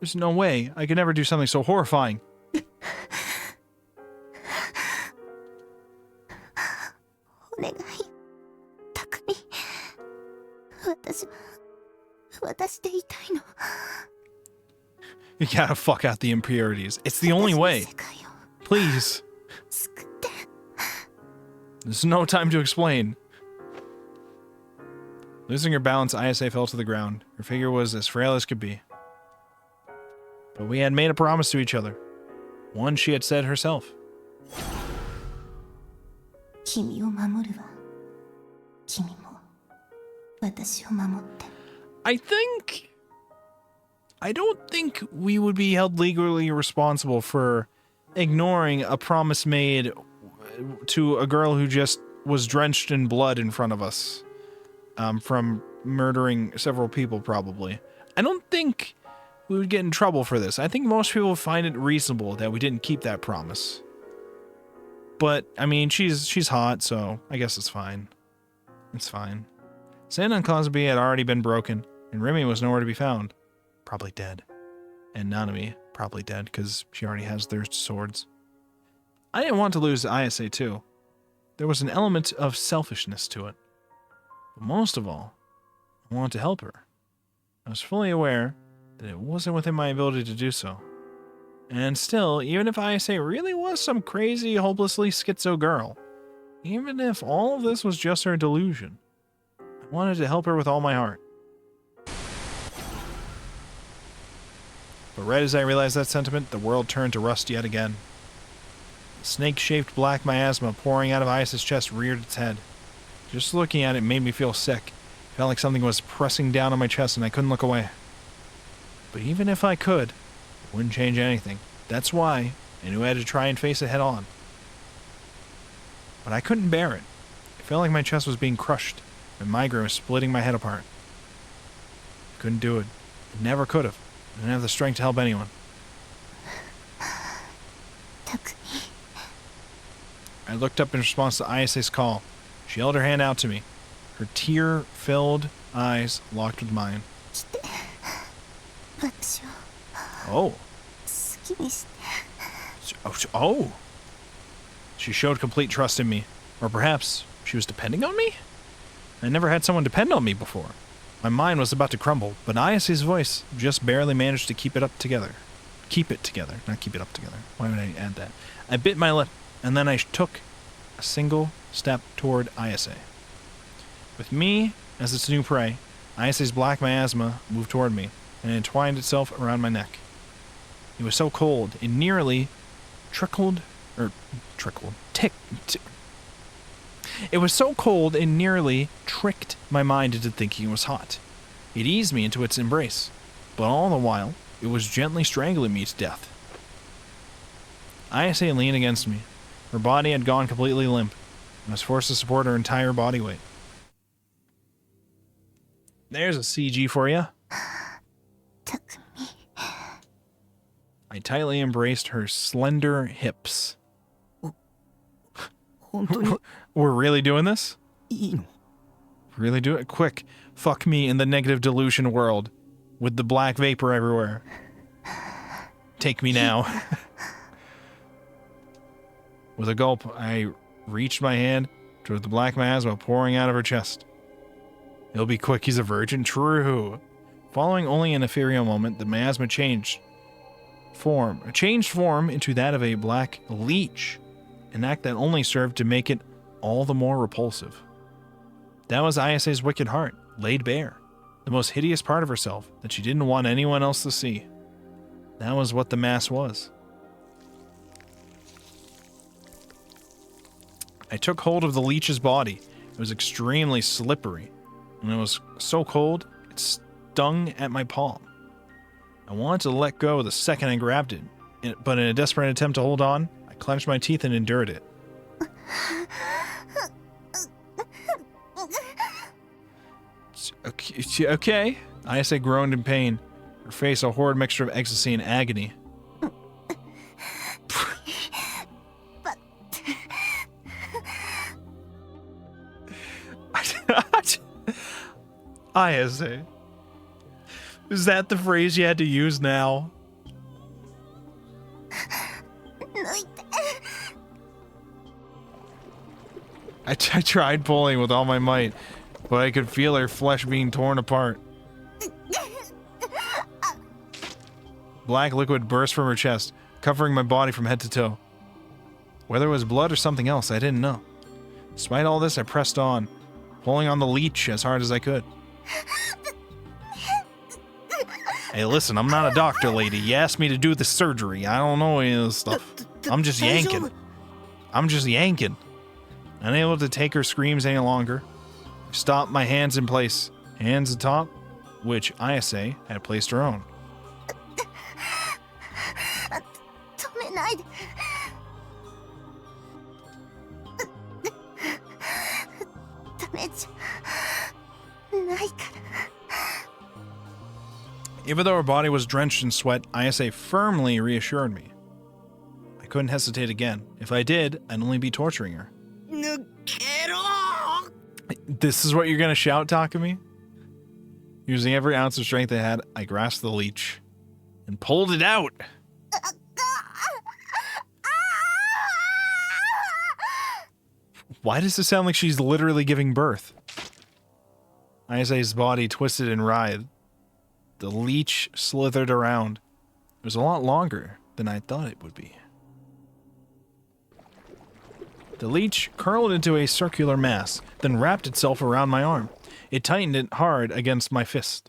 There's no way I could ever do something so horrifying. You gotta fuck out the impurities. It's the only way. Please. There's no time to explain. Losing her balance, Ayase fell to the ground. Her figure was as frail as could be. But we had made a promise to each other. One she had said herself. I don't think we would be held legally responsible for ignoring a promise made to a girl who just was drenched in blood in front of us. From murdering several people, probably. I don't think we would get in trouble for this. I think most people find it reasonable that we didn't keep that promise. But, I mean, she's hot, so I guess it's fine. It's fine. Senan Cosby had already been broken, and Remy was nowhere to be found. Probably dead. And Nanami, probably dead, because she already has their swords. I didn't want to lose Ayase, too. There was an element of selfishness to it. But most of all, I wanted to help her. I was fully aware that it wasn't within my ability to do so. And still, even if Ayase really was some crazy, hopelessly schizo girl, even if all of this was just her delusion, I wanted to help her with all my heart. But right as I realized that sentiment, the world turned to rust yet again. The snake-shaped black miasma pouring out of Ayase's chest reared its head. Just looking at it made me feel sick. It felt like something was pressing down on my chest and I couldn't look away. But even if I could, it wouldn't change anything. That's why I knew I had to try and face it head on. But I couldn't bear it. It felt like my chest was being crushed. My migraine was splitting my head apart. I couldn't do it. I never could have. I didn't have the strength to help anyone. I looked up in response to Ayase's call. She held her hand out to me. Her tear-filled eyes locked with mine. Oh. Oh. She showed complete trust in me. Or perhaps she was depending on me? I never had someone depend on me before. My mind was about to crumble, but Ayase's voice just barely managed to keep it up together. Keep it together, not keep it up together. Why would I add that? I bit my lip, and then I took a single step toward Ayase. With me as its new prey, Ayase's black miasma moved toward me and entwined itself around my neck. It was so cold, it nearly It was so cold it nearly tricked my mind into thinking it was hot. It eased me into its embrace, but all the while, it was gently strangling me to death. Ayase leaned against me. Her body had gone completely limp, and was forced to support her entire body weight. There's a CG for you. I tightly embraced her slender hips. We're really doing this? Really do it? Quick, fuck me in the negative delusion world with the black vapor everywhere. Take me now. With a gulp, I reached my hand toward the black miasma pouring out of her chest. He'll be quick, he's a virgin. True. Following only an ethereal moment, the miasma changed form into that of a black leech, an act that only served to make it all the more repulsive. That was Ayase's wicked heart, laid bare, the most hideous part of herself that she didn't want anyone else to see. That was what the mass was. I took hold of the leech's body. It was extremely slippery, and it was so cold, it stung at my palm. I wanted to let go the second I grabbed it, but in a desperate attempt to hold on, I clenched my teeth and endured it. Okay. Ayase groaned in pain, her face a horrid mixture of ecstasy and agony. Ayase. Is that the phrase you had to use now? I tried pulling with all my might, but I could feel her flesh being torn apart. Black liquid burst from her chest, covering my body from head to toe. Whether it was blood or something else, I didn't know. Despite all this, I pressed on, pulling on the leech as hard as I could. Hey, listen, I'm not a doctor, lady. You asked me to do the surgery. I don't know any of this stuff. I'm just yanking. Unable to take her screams any longer, I stopped my hands in place, hands atop which Ayase had placed her own. Even though her body was drenched in sweat, Ayase firmly reassured me. I couldn't hesitate again. If I did, I'd only be torturing her. This is what you're gonna shout, Takumi? Using every ounce of strength I had, I grasped the leech and pulled it out. Why does it sound like she's literally giving birth? Ayase's body twisted and writhed. The leech slithered around. It was a lot longer than I thought it would be. The leech curled into a circular mass, then wrapped itself around my arm. It tightened it hard against my fist.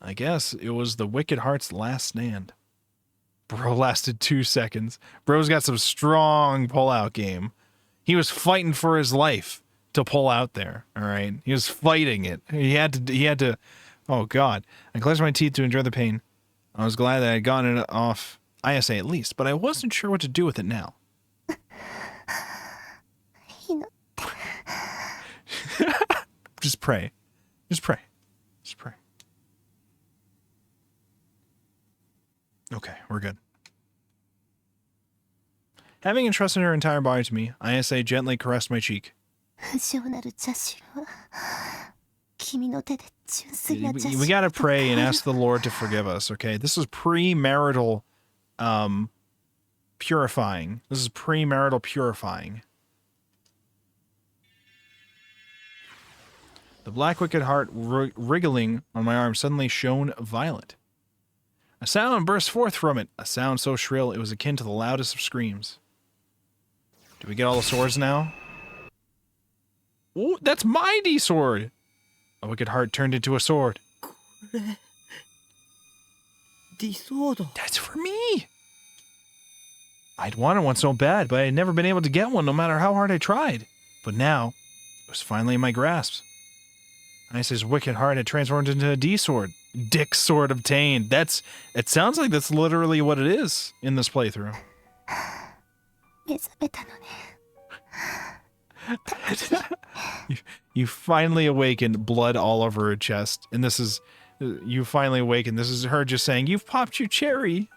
I guess it was the wicked heart's last stand. Bro lasted 2 seconds. Bro's got some strong pull-out game. He was fighting for his life to pull out there, all right? He was fighting it. He had to, oh, God. I clenched my teeth to endure the pain. I was glad that I had gotten it off Ayase at least, but I wasn't sure what to do with it now. Just pray. Just pray. Just pray. Okay, we're good. Having entrusted her entire body to me, Ayase gently caressed my cheek. We gotta pray and ask the Lord to forgive us, okay? This is premarital purifying. This is premarital purifying. The black wicked heart wriggling on my arm suddenly shone violet. A sound burst forth from it, a sound so shrill it was akin to the loudest of screams. Do we get all the swords now? Ooh, that's my D-sword! A wicked heart turned into a sword. That's for me! I'd wanted one so bad, but I had never been able to get one no matter how hard I tried. But now, it was finally in my grasp. Ayase's wicked heart had transformed into a D-sword. Dick sword obtained. It sounds like that's literally what it is in this playthrough. You finally awakened, blood all over her chest. And this is, you finally awakened. This is her just saying, you've popped your cherry.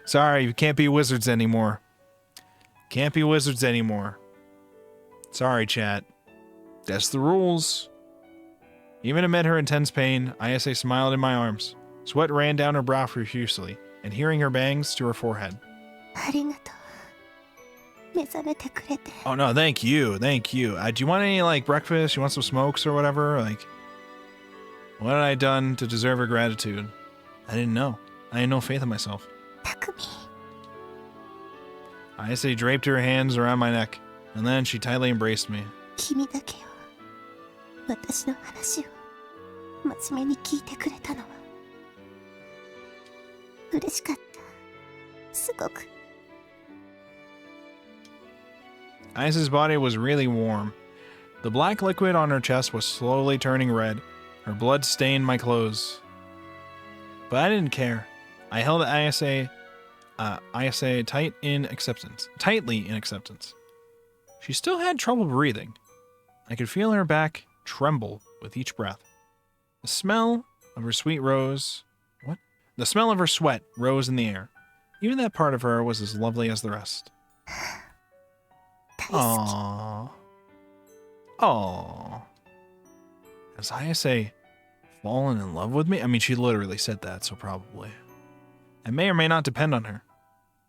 Sorry, you can't be wizards anymore. Can't be wizards anymore. Sorry, chat. That's the rules. Even amid her intense pain, Ayase smiled in my arms. Sweat ran down her brow profusely, and hearing her bangs to her forehead. Oh no, thank you, thank you. Do you want any, like, breakfast? You want some smokes or whatever? Like, what had I done to deserve her gratitude? I didn't know. I had no faith in myself. Ayase draped her hands around my neck, and then she tightly embraced me. Ayase's body was really warm. The black liquid on her chest was slowly turning red. Her blood stained my clothes. But I didn't care. I held Ayase tightly in acceptance. She still had trouble breathing. I could feel her back tremble with each breath. The smell of her sweet rose... What? The smell of her sweat rose in the air. Even that part of her was as lovely as the rest. Aww. Aww. Has Ayase fallen in love with me? I mean, she literally said that, so probably. I may or may not depend on her,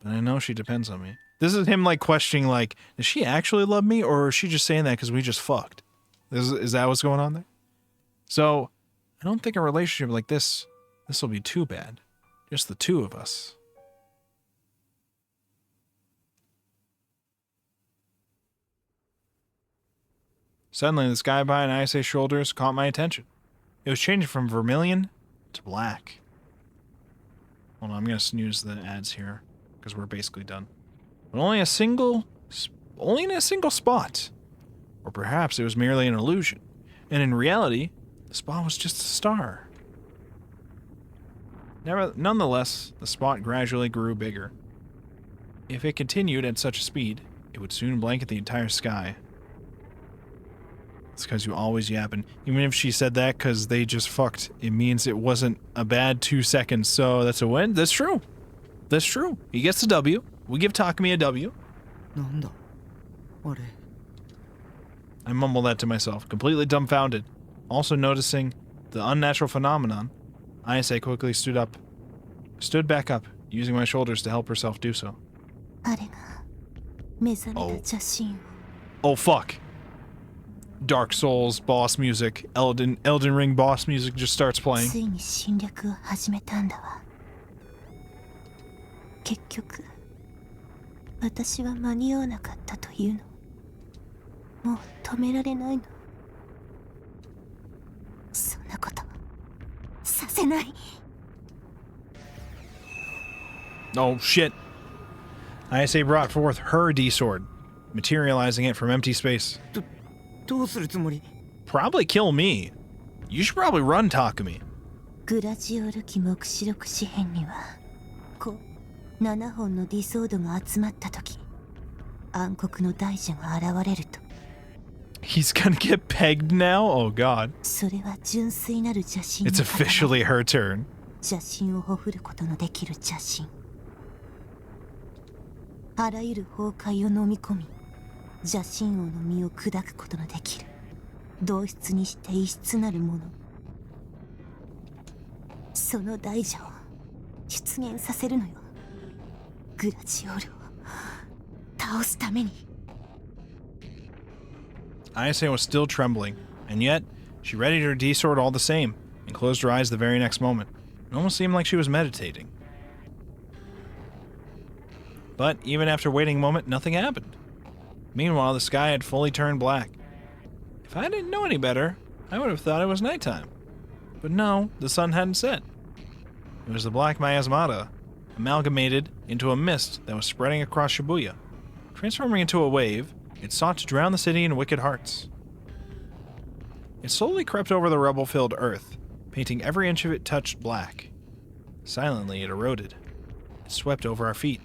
but I know she depends on me. This is him, like, questioning, like, does she actually love me, or is she just saying that because we just fucked? Is that what's going on there? So, I don't think a relationship like this will be too bad. Just the two of us. Suddenly, the sky behind Ayase's shoulders caught my attention. It was changing from vermilion to black. Hold on, I'm going to snooze the ads here, because we're basically done. But only in a single spot. Or perhaps it was merely an illusion. And in reality, the spot was just a star. Nonetheless, the spot gradually grew bigger. If it continued at such a speed, it would soon blanket the entire sky. It's because you always yapping. Even if she said that because they just fucked, it means it wasn't a bad 2 seconds, so that's a win. That's true. That's true. He gets a W. We give Takumi a W. I mumbled that to myself, completely dumbfounded. Also noticing the unnatural phenomenon, Ayase quickly stood back up, using my shoulders to help herself do so. Oh fuck. Dark Souls boss music, Elden Ring boss music just starts playing. Oh, shit. Ayase brought forth her D-sword, materializing it from empty space. どうするつもり？ Probably kill me. You should probably run, Takumi. グラジオル記目視録紙幣には7本のディソードが集まった時暗黒の大蛇が現れると He's gonna get pegged now? Oh god. それは純粋なる邪神 It's officially her turn. 邪神をほふることのできる邪神あらゆる崩壊を飲み込み邪神王の身を砕くことのできる同質にして異質なるものその大蛇を出現させるのよグラジオールを倒すために Ayase was still trembling, and yet she readied her D-sword all the same, and closed her eyes the very next moment. It almost seemed like she was meditating. But even after waiting a moment, nothing happened. Meanwhile, the sky had fully turned black. If I didn't know any better, I would have thought it was nighttime. But no, the sun hadn't set. It was the black miasmata, amalgamated into a mist that was spreading across Shibuya. Transforming into a wave, it sought to drown the city in wicked hearts. It slowly crept over the rubble-filled earth, painting every inch of it touched black. Silently, it eroded. It swept over our feet.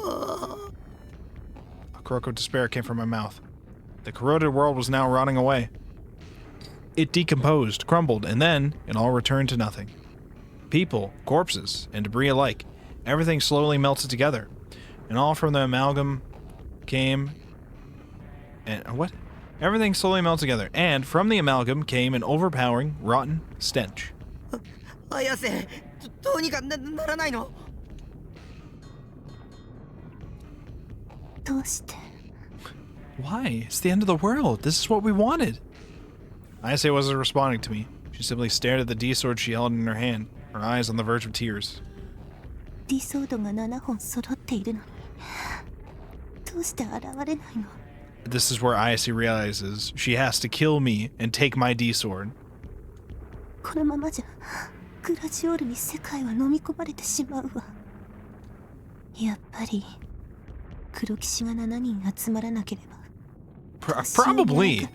A croak of despair came from my mouth. The corroded world was now rotting away. It decomposed, crumbled, and then it all returned to nothing. People, corpses, and debris alike, everything slowly melted together, and all from the amalgam came... And what? Everything slowly melted together, and from the amalgam came an overpowering, rotten stench. 綾瀬、どうにかならないの？どうして Why? It's the end of the world. This is what we wanted. Ayase wasn't responding to me. She simply stared at the D-sword she held in her hand, her eyes on the verge of tears. ディソードが7本揃っているのにどうして現れないの This is where Ayase realizes she has to kill me and take my D-sword. このままじゃグラジオールに世界は飲み込まれてしまうわやっぱり黒騎士が7人集まらなければ Probably.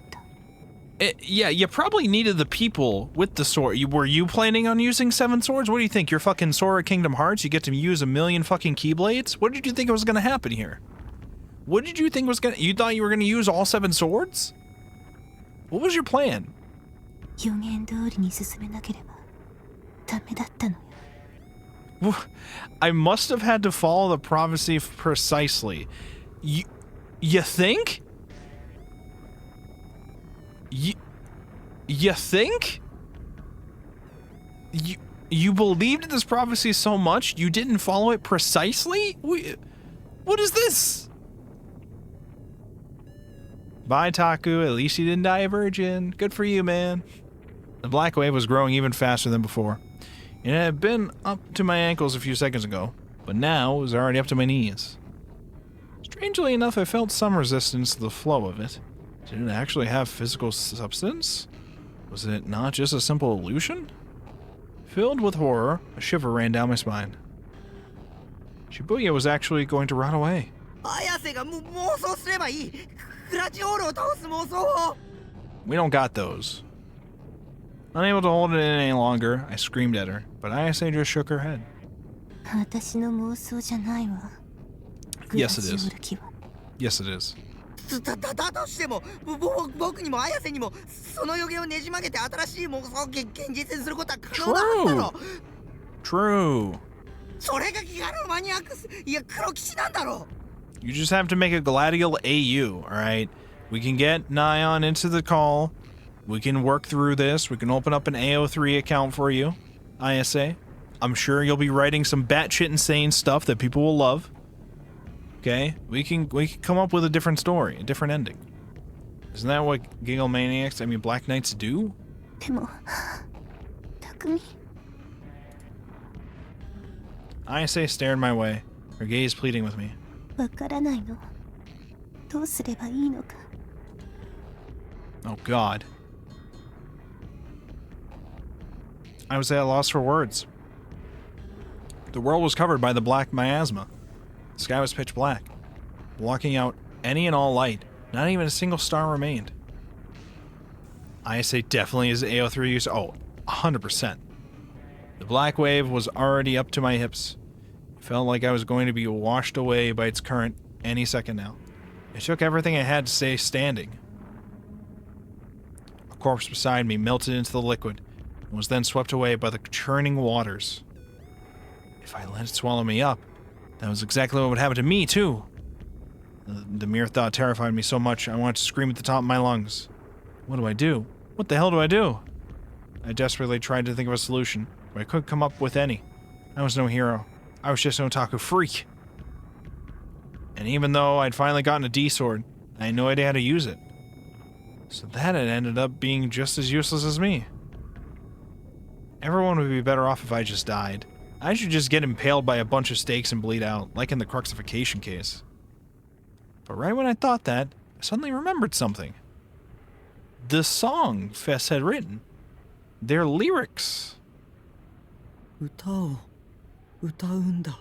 Yeah, you probably needed the people with the sword. Were you planning on using 7 swords? What do you think? You're fucking Sora Kingdom Hearts? You get to use 1,000,000 fucking Keyblades? What did you think was going to happen here? What did you think was going to... You thought you were going to use all 7 swords? What was your plan? 予言通りに進めなければダメだったのよ I must have had to follow the prophecy precisely. You think? You think? You believed in this prophecy so much you didn't follow it precisely? What is this? Bye, Taku. At least you didn't die a virgin. Good for you, man. The black wave was growing even faster than before. It had been up to my ankles a few seconds ago, but now it was already up to my knees. Strangely enough, I felt some resistance to the flow of it. Did it actually have physical substance? Was it not just a simple illusion? Filled with horror, a shiver ran down my spine. Shibuya was actually going to run away. 綾瀬が妄想すればいい。グラジオールを倒す妄想を。We don't got those. Unable to hold it in any longer, I screamed at her, but Ayase just shook her head. 私の妄想じゃないわ Yes, it is. グラジオール記は Yes, it is. だとしても僕にも綾瀬にもその予言をねじ曲げて新しい妄想を現実にすることは可能なはずだろ True. それがギガルマニアックスいや黒騎士なんだろ You just have to make a Gladial AU, alright? We can get Nyan into the call. We can work through this. We can open up an AO3 account for you, Ayase. I'm sure you'll be writing some batshit insane stuff that people will love. Okay? We can come up with a different story, a different ending. Isn't that what Black Knights do? でも匠 Ayase stared my way, her gaze pleading with me. わからないのどうすればいいのか Oh god. I was at a loss for words. The world was covered by the black miasma. The sky was pitch black, blocking out any and all light. Not even a single star remained. Ayase definitely is AO3 user. Oh, 100%. The black wave was already up to my hips. It felt like I was going to be washed away by its current any second now. It took everything I had to stay standing. A corpse beside me melted into the liquid and was then swept away by the churning waters. If I let it swallow me up, that was exactly what would happen to me, too. The mere thought terrified me so much I wanted to scream at the top of my lungs. What do I do? What the hell do I do? I desperately tried to think of a solution, but I couldn't come up with any. I was no hero. I was just an otaku freak. And even though I'd finally gotten a D-sword, I had no idea how to use it. So that had ended up being just as useless as me. Everyone would be better off if I just died. I should just get impaled by a bunch of stakes and bleed out, like in the crucifixion case. But right when I thought that, I suddenly remembered something. The song Fess had written. Their lyrics. 歌を歌うんだ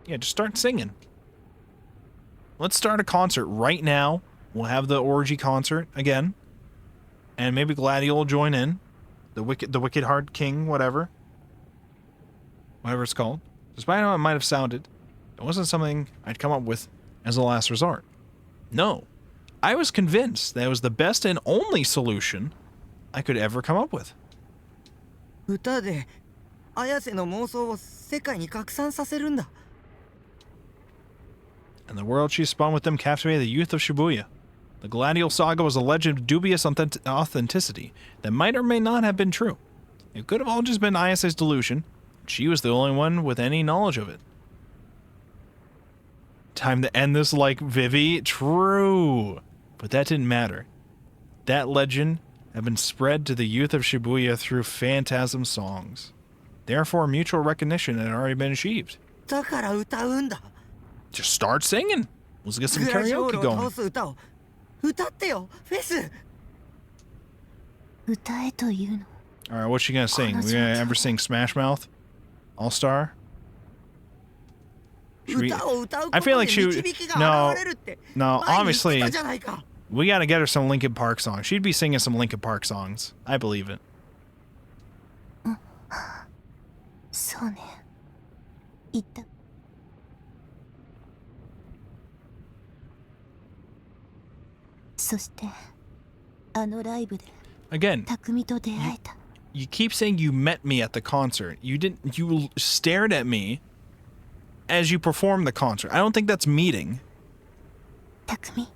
Yeah, just start singing. Let's start a concert right now. We'll have the orgy concert again. And maybe Gladiol will join in. The Wicked Heart King, whatever. Whatever it's called. Despite how it might have sounded, it wasn't something I'd come up with as a last resort. No. I was convinced that it was the best and only solution I could ever come up with. 歌で綾瀬の妄想を世界に拡散させるんだ And the world she spun with them captivated the youth of Shibuya. The Gladiol saga was a legend of dubious authenticity that might or may not have been true. It could have all just been Ayase's delusion. She was the only one with any knowledge of it. Time to end this like Vivi? True. But that didn't matter. That legend had been spread to the youth of Shibuya through phantasm songs. Therefore, mutual recognition had already been achieved. だから歌うんだ Just start singing. Let's get some グラジオー karaoke ルを going. 倒す歌を歌ってよフェス歌えというの Alright, what's she gonna sing? We gonna ever sing Smash Mouth? All Star? Should we- 歌を歌うこ I と feel で like she 導きが現れるって No, 前に言って obviously, たじゃないか we gotta get her some Linkin Park songs. She'd be singing some Linkin Park songs. I believe it. そうね言ったそしてあのライブで Again, 匠と出会えた you keep saying you met me at the concert. You didn't. You stared at me as you performed the concert. I don't think that's meeting. 匠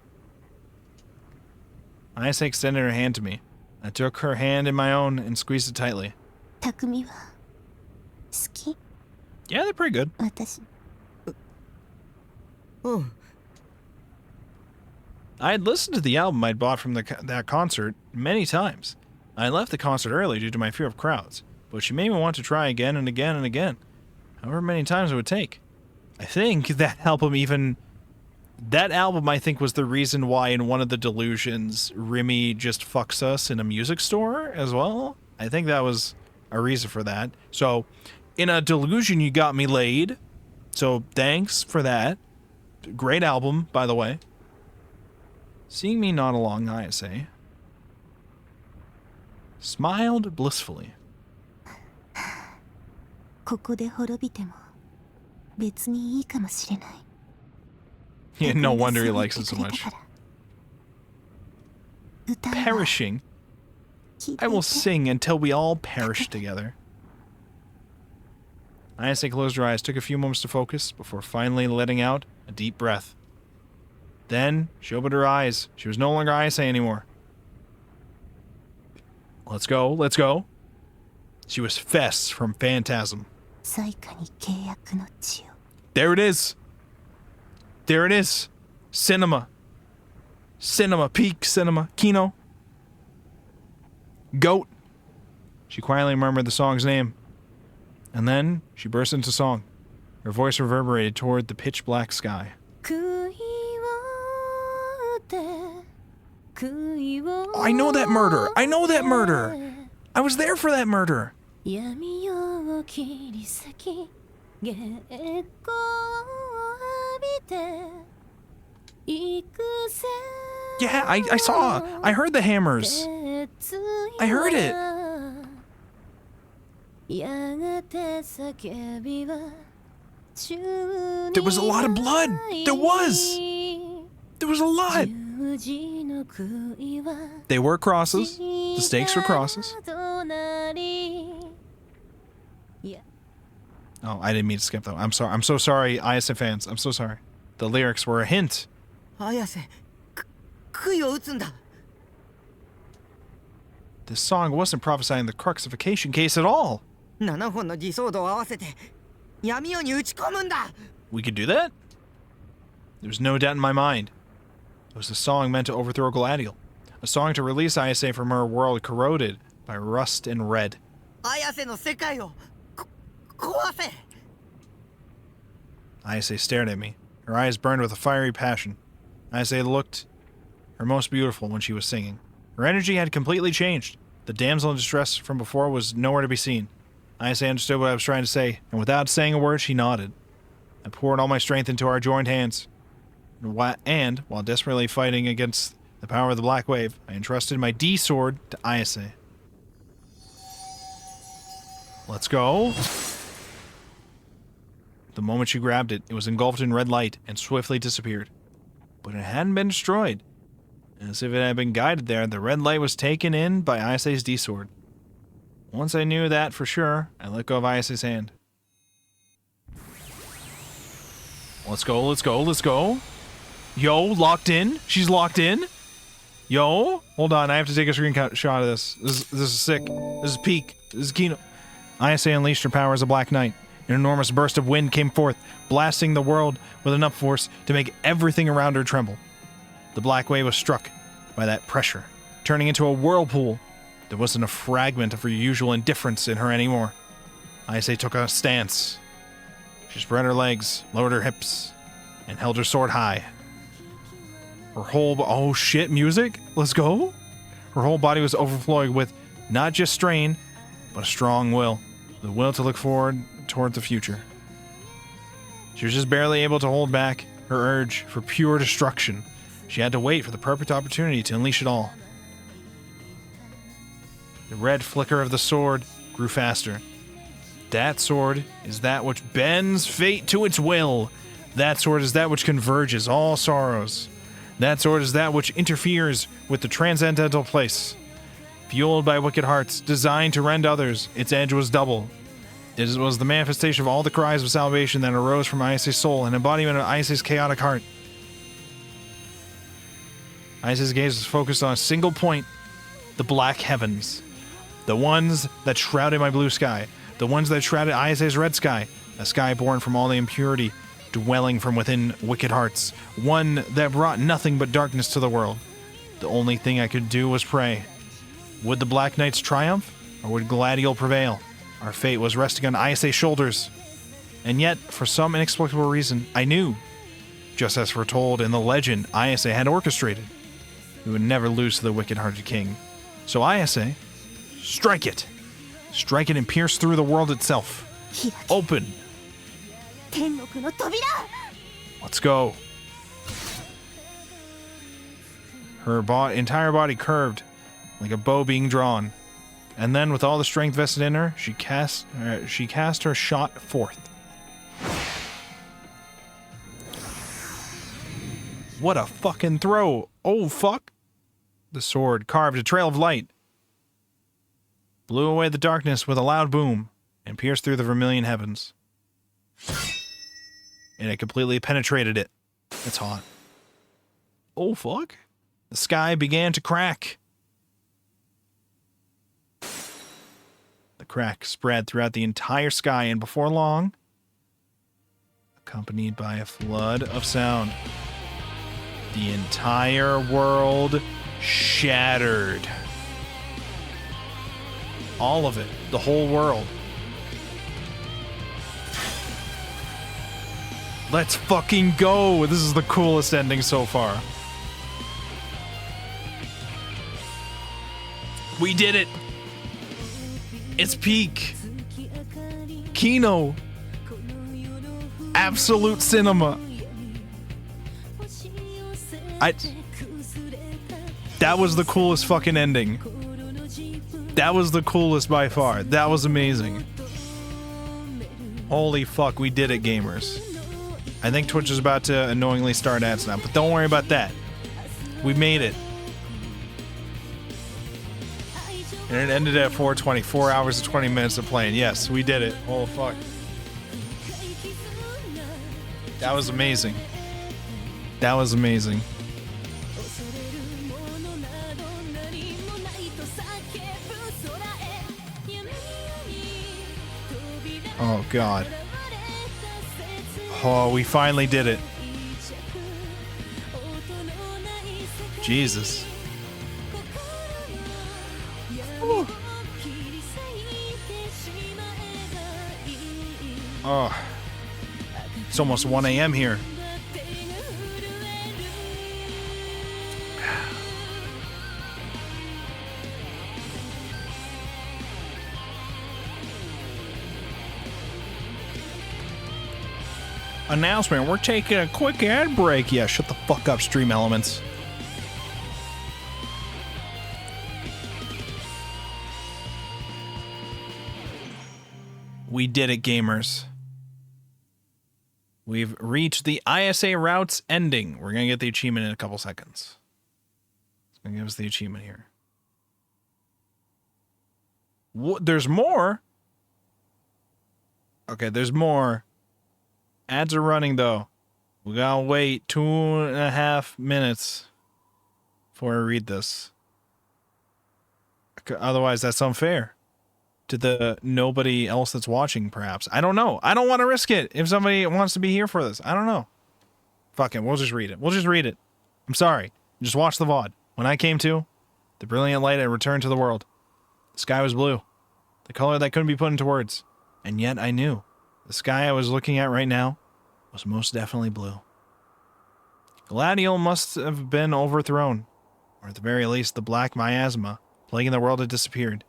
Ayase extended her hand to me. I took her hand in my own and squeezed it tightly. 匠は好き Yeah, they're pretty good. 私うん I had listened to the album I'd bought from that concert many times. I left the concert early due to my fear of crowds, but she made me want to try again and again and again, however many times it would take. I think that album I think was the reason why in one of the delusions Remy just fucks us in a music store as well. I think that was a reason for that. So, in a delusion you got me laid, so thanks for that. Great album, by the way. Seeing me nod along, Ayase smiled blissfully. ここで滅びても別にいいかもしれない Yeah, no wonder he likes it so much. 歌うわ Perishing. 聞いて I い will て sing until we all perish together. Ayase closed her eyes, took a few moments to focus before finally letting out a deep breath. Then she opened her eyes. She was no longer Ayase anymore. Let's go, let's go. She was Fess from Phantasm. 最下に契約の地を There it is. There it is. Cinema. Cinema. Peak cinema. Kino. Goat. She quietly murmured the song's name. And then she burst into song. Her voice reverberated toward the pitch black sky. 悔いをって悔いを I know that murder. I know that murder. I was there for that murder. 闇夜を切り裂き月光を浴びて行くせ Yeah, I heard the hammers. I heard it. やがて叫びは There was a lot of blood. There was a lot. They were crosses. The stakes were crosses. Oh, I didn't mean to skip though. I'm sorry. I'm so sorry, Ayase fans. I'm so sorry. The lyrics were a hint. 綾瀬杭を打つんだ This song wasn't prophesying the crucifixion case at all. 7本の自走度を合わせて闇夜に打ち込むんだ We could do that? There was no doubt in my mind. It was a song meant to overthrow Gladial. A song to release Ayase from her world corroded by rust and red. 綾瀬の世界を壊せ Ayase stared at me. Her eyes burned with a fiery passion. Ayase looked her most beautiful when she was singing. Her energy had completely changed. The damsel in distress from before was nowhere to be seen. Ayase understood what I was trying to say, and without saying a word, she nodded. I poured all my strength into our joined hands. And, while desperately fighting against the power of the Black Wave, I entrusted my D sword to Ayase. Let's go. The moment she grabbed it, it was engulfed in red light and swiftly disappeared. But it hadn't been destroyed. As if it had been guided there, the red light was taken in by Ayase's D sword. Once I knew that for sure, I let go of Ayase's hand. Let's go, let's go, let's go. Yo, locked in. She's locked in. Yo, hold on, I have to take a screenshot of this. This is sick. This is peak. This is Kino. Ayase unleashed her power as a Black Knight. An enormous burst of wind came forth, blasting the world with enough force to make everything around her tremble. The Black Wave was struck by that pressure, turning into a whirlpool. There wasn't a fragment of her usual indifference in her anymore. Ayase took a stance. She spread her legs, lowered her hips, and held her sword high. Her whole... Oh shit, music? Let's go? Her whole body was overflowing with not just strain, but a strong will. The will to look forward toward the future. She was just barely able to hold back her urge for pure destruction. She had to wait for the perfect opportunity to unleash it all. The red flicker of the sword grew faster. That sword is that which bends fate to its will. That sword is that which converges all sorrows. That sword is that which interferes with the transcendental place. Fueled by wicked hearts, designed to rend others, its edge was double. It was the manifestation of all the cries of salvation that arose from Ayase's soul, an embodiment of Ayase's chaotic heart. Ayase's gaze was focused on a single point, the black heavens. The ones that shrouded my blue sky. The ones that shrouded Ayase's red sky. A sky born from all the impurity, dwelling from within wicked hearts. One that brought nothing but darkness to the world. The only thing I could do was pray. Would the Black Knights triumph, or would Gladial prevail? Our fate was resting on Ayase's shoulders. And yet, for some inexplicable reason, I knew. Just as foretold in the legend Ayase had orchestrated. We would never lose to the wicked-hearted king. So Ayase, strike it. Strike it and pierce through the world itself. Open. Let's go. Her entire body curved, like a bow being drawn. And then, with all the strength vested in her, she cast her shot forth. What a fucking throw! Oh, fuck! The sword carved a trail of light, blew away the darkness with a loud boom, and pierced through the vermilion heavens. And it completely penetrated it. It's hot. Oh, fuck. The sky began to crack. The crack spread throughout the entire sky, and before long, accompanied by a flood of sound, the entire world shattered. All of it. The whole world. Let's fucking go! This is the coolest ending so far. We did it! It's peak! Kino! absolute cinema. That was the coolest fucking ending. That was the coolest by far. That was amazing. Holy fuck, we did it, gamers. I think Twitch is about to annoyingly start ads now, but don't worry about that. We made it. And it ended at 4:20. 4 hours and 20 minutes of playing. Yes, we did it. Oh, fuck. That was amazing. That was amazing. Oh, God. Oh, we finally did it. Jesus. Ooh. Oh. It's almost 1 a.m. here. Announcement, we're taking a quick ad break. Yeah, shut the fuck up, Stream Elements. We did it, gamers. We've reached the Ayase route's ending. We're gonna get the achievement in a couple seconds. It's gonna give us the achievement here. What? There's more? Okay, there's more. Ads are running, though. We gotta wait 2.5 minutes before I read this. Otherwise, that's unfair to the nobody else that's watching, perhaps. I don't know. I don't want to risk it if somebody wants to be here for this. I don't know. Fuck it. We'll just read it. We'll just read it. I'm sorry. Just watch the VOD. When I came to, the brilliant light had returned to the world. The sky was blue. The color that couldn't be put into words. And yet I knew. The sky I was looking at right now was most definitely blue. Gladiol must have been overthrown, or at the very least the black miasma plaguing the world had disappeared.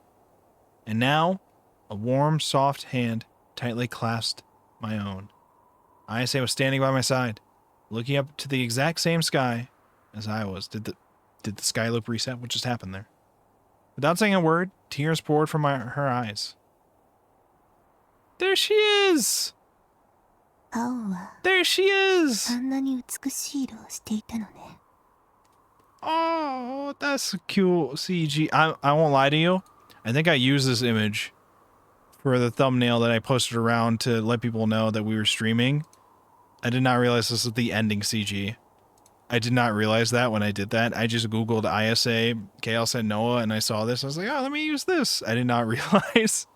And now, a warm, soft hand tightly clasped my own. Ayase was standing by my side, looking up to the exact same sky as I was. Did the sky loop reset? What just happened there? Without saying a word, tears poured from her eyes. There she is! There she is! Oh, that's a cute CG. I won't lie to you. I think I used this image for the thumbnail that I posted around to let people know that we were streaming. I did not realize this was the ending CG. I did not realize that when I did that. I just Googled Ayase, Chaos and Noah, and I saw this. I was like, oh, let me use this. I did not realize.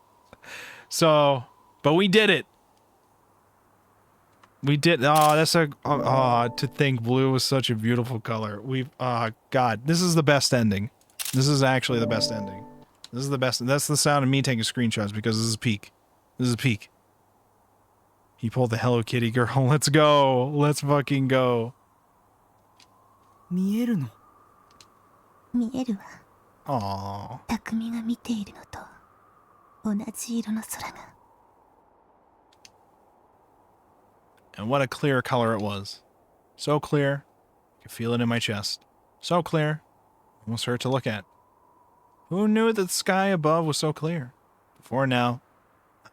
So, but we did it. We did. Oh, that's a. Oh, to think blue was such a beautiful color. God, this is the best ending. This is actually the best ending. This is the best. That's the sound of me taking screenshots because this is peak. This is peak. He pulled the Hello Kitty girl. Let's go. Let's fucking go. 見えるの?見えるわ。 Aww. 匠が見ているのと同じ色の空が。 And what a clear color it was. So clear, I could feel it in my chest. So clear, almost hurt to look at. Who knew that the sky above was so clear? Before now,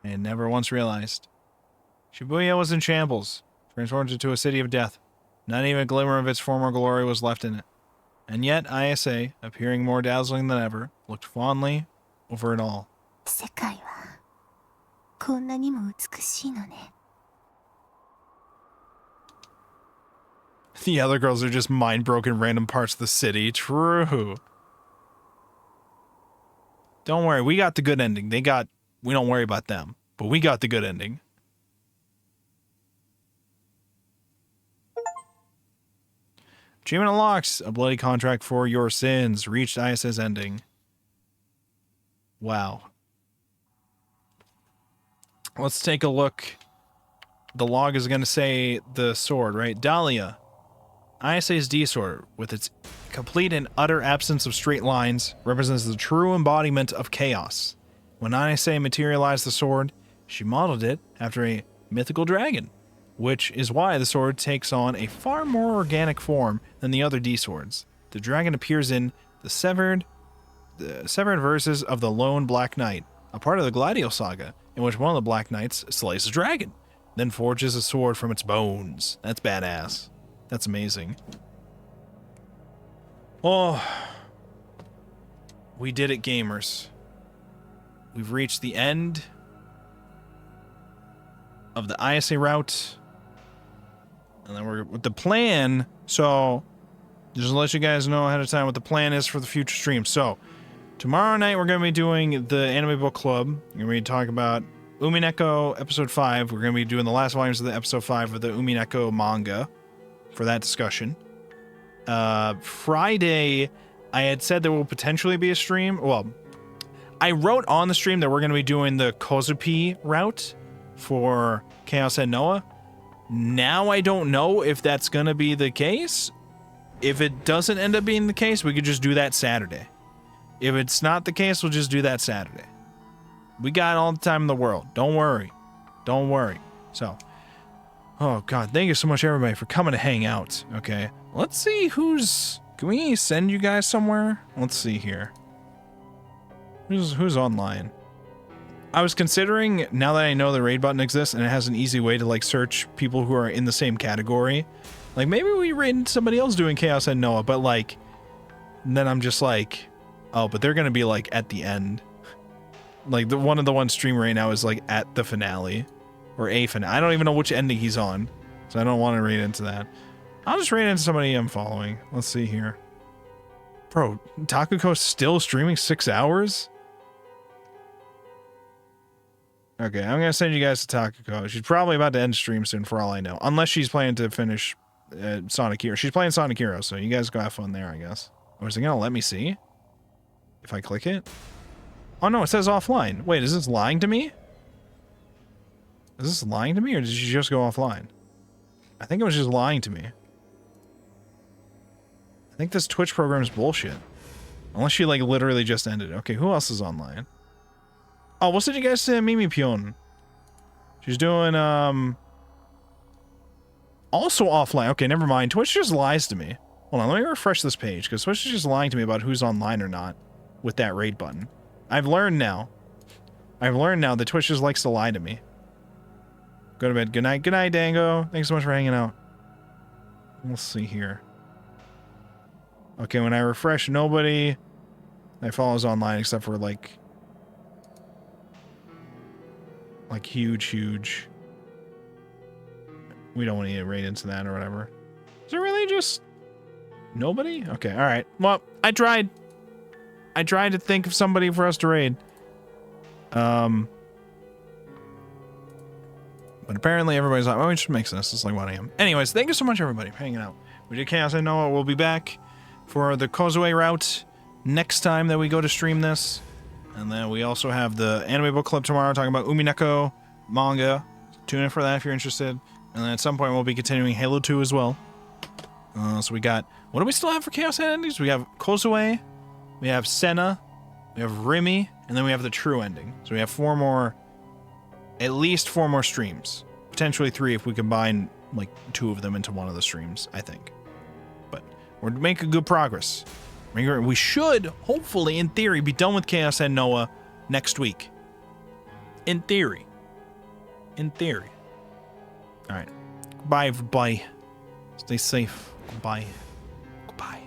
I had never once realized. Shibuya was in shambles, transformed into a city of death. Not even a glimmer of its former glory was left in it. And yet Ayase, appearing more dazzling than ever, looked fondly over it all. 世界はこんなにも美しいのね。 The other girls are just mind-broken random parts of the city. True. Don't worry, we got the good ending. We don't worry about them, but we got the good ending. Achievement unlocks. A bloody contract for your sins. Reached Ayase's ending. Wow. Let's take a look. The log is going to say the sword, right? Dahlia. Ayase's D-sword, with its complete and utter absence of straight lines, represents the true embodiment of chaos. When Ayase materialized the sword, she modeled it after a mythical dragon. which is why the sword takes on a far more organic form than the other D swords. The dragon appears in the severed verses of the Lone Black Knight, a part of the Gladio saga, in which one of the Black Knights slays a dragon, then forges a sword from its bones. That's badass. That's amazing. Oh, we did it, gamers. We've reached the end of the Ayase route. And then we're with the plan. So, just to let you guys know ahead of time what the plan is for the future stream. So, tomorrow night we're going to be doing the Anime Book Club. We're going to be talking about Umineko episode 5. We're going to be doing the last volumes of the episode 5 of the Umineko manga for that discussion. Friday, I had said there will potentially be a stream. Well, I wrote on the stream that we're going to be doing the Kozupi route for Chaos and Noah. Now I don't know if that's going to be the case. If it doesn't end up being the case, we could just do that Saturday. If it's not the case, we'll just do that Saturday. We got all the time in the world. Don't worry. Don't worry. So, oh God, thank you so much everybody for coming to hang out. Okay, let's see who's... Can we send you guys somewhere? Let's see here. Who's online? I was considering, now that I know the raid button exists and it has an easy way to like search people who are in the same category, like maybe we raid somebody else doing Chaos and Noah, but like, then I'm just like, oh, but they're gonna be like at the end. Like the one streaming right now is like at the finale or a finale. I don't even know which ending he's on, so I don't want to raid into that. I'll just raid into somebody I'm following. Let's see here. Bro, Takuko's still streaming 6 hours? Okay, I'm gonna send you guys to Takuko. She's probably about to end stream soon for all I know. Unless she's planning to finish Sonic Hero. She's playing Sonic Hero, so you guys go have fun there, I guess. Or is it gonna let me see? If I click it? Oh no, it says offline. Wait, is this lying to me? Is this lying to me, or did she just go offline? I think it was just lying to me. I think this Twitch program is bullshit. Unless she like literally just ended. Okay, who else is online? Oh, what did you guys say? Mimi Pion. She's doing, also offline. Okay, never mind. Twitch just lies to me. Hold on, let me refresh this page, because Twitch is just lying to me about who's online or not with that raid button. I've learned now that Twitch just likes to lie to me. Go to bed. Good night. Good night, Dango. Thanks so much for hanging out. Let's see here. Okay, when I refresh, nobody I follow is online except for like huge. We don't want to raid into that or whatever. Is it really just nobody? Okay, all right. Well, I tried to think of somebody for us to raid. But apparently everybody's like, oh, it just makes sense. It's like 1 a.m. Anyways, thank you so much, everybody, for hanging out. We did Chaos and Noah. We'll be back for the Kozue route next time that we go to stream this. And then we also have the Anime Book Club tomorrow talking about Umineko manga. Tune in for that if you're interested. And then at some point we'll be continuing Halo 2 as well. So we got... What do we still have for Chaos Head endings? We have Kozue, we have Senna, we have Rimi, and then we have the true ending. So we have 4 more... At least 4 more streams. Potentially 3 if we combine, like, 2 of them into one of the streams, I think. But we're making good progress. We should, hopefully, in theory, be done with Chaos and Noah next week. In theory. In theory. Alright. Goodbye, everybody. Stay safe. Goodbye. Goodbye.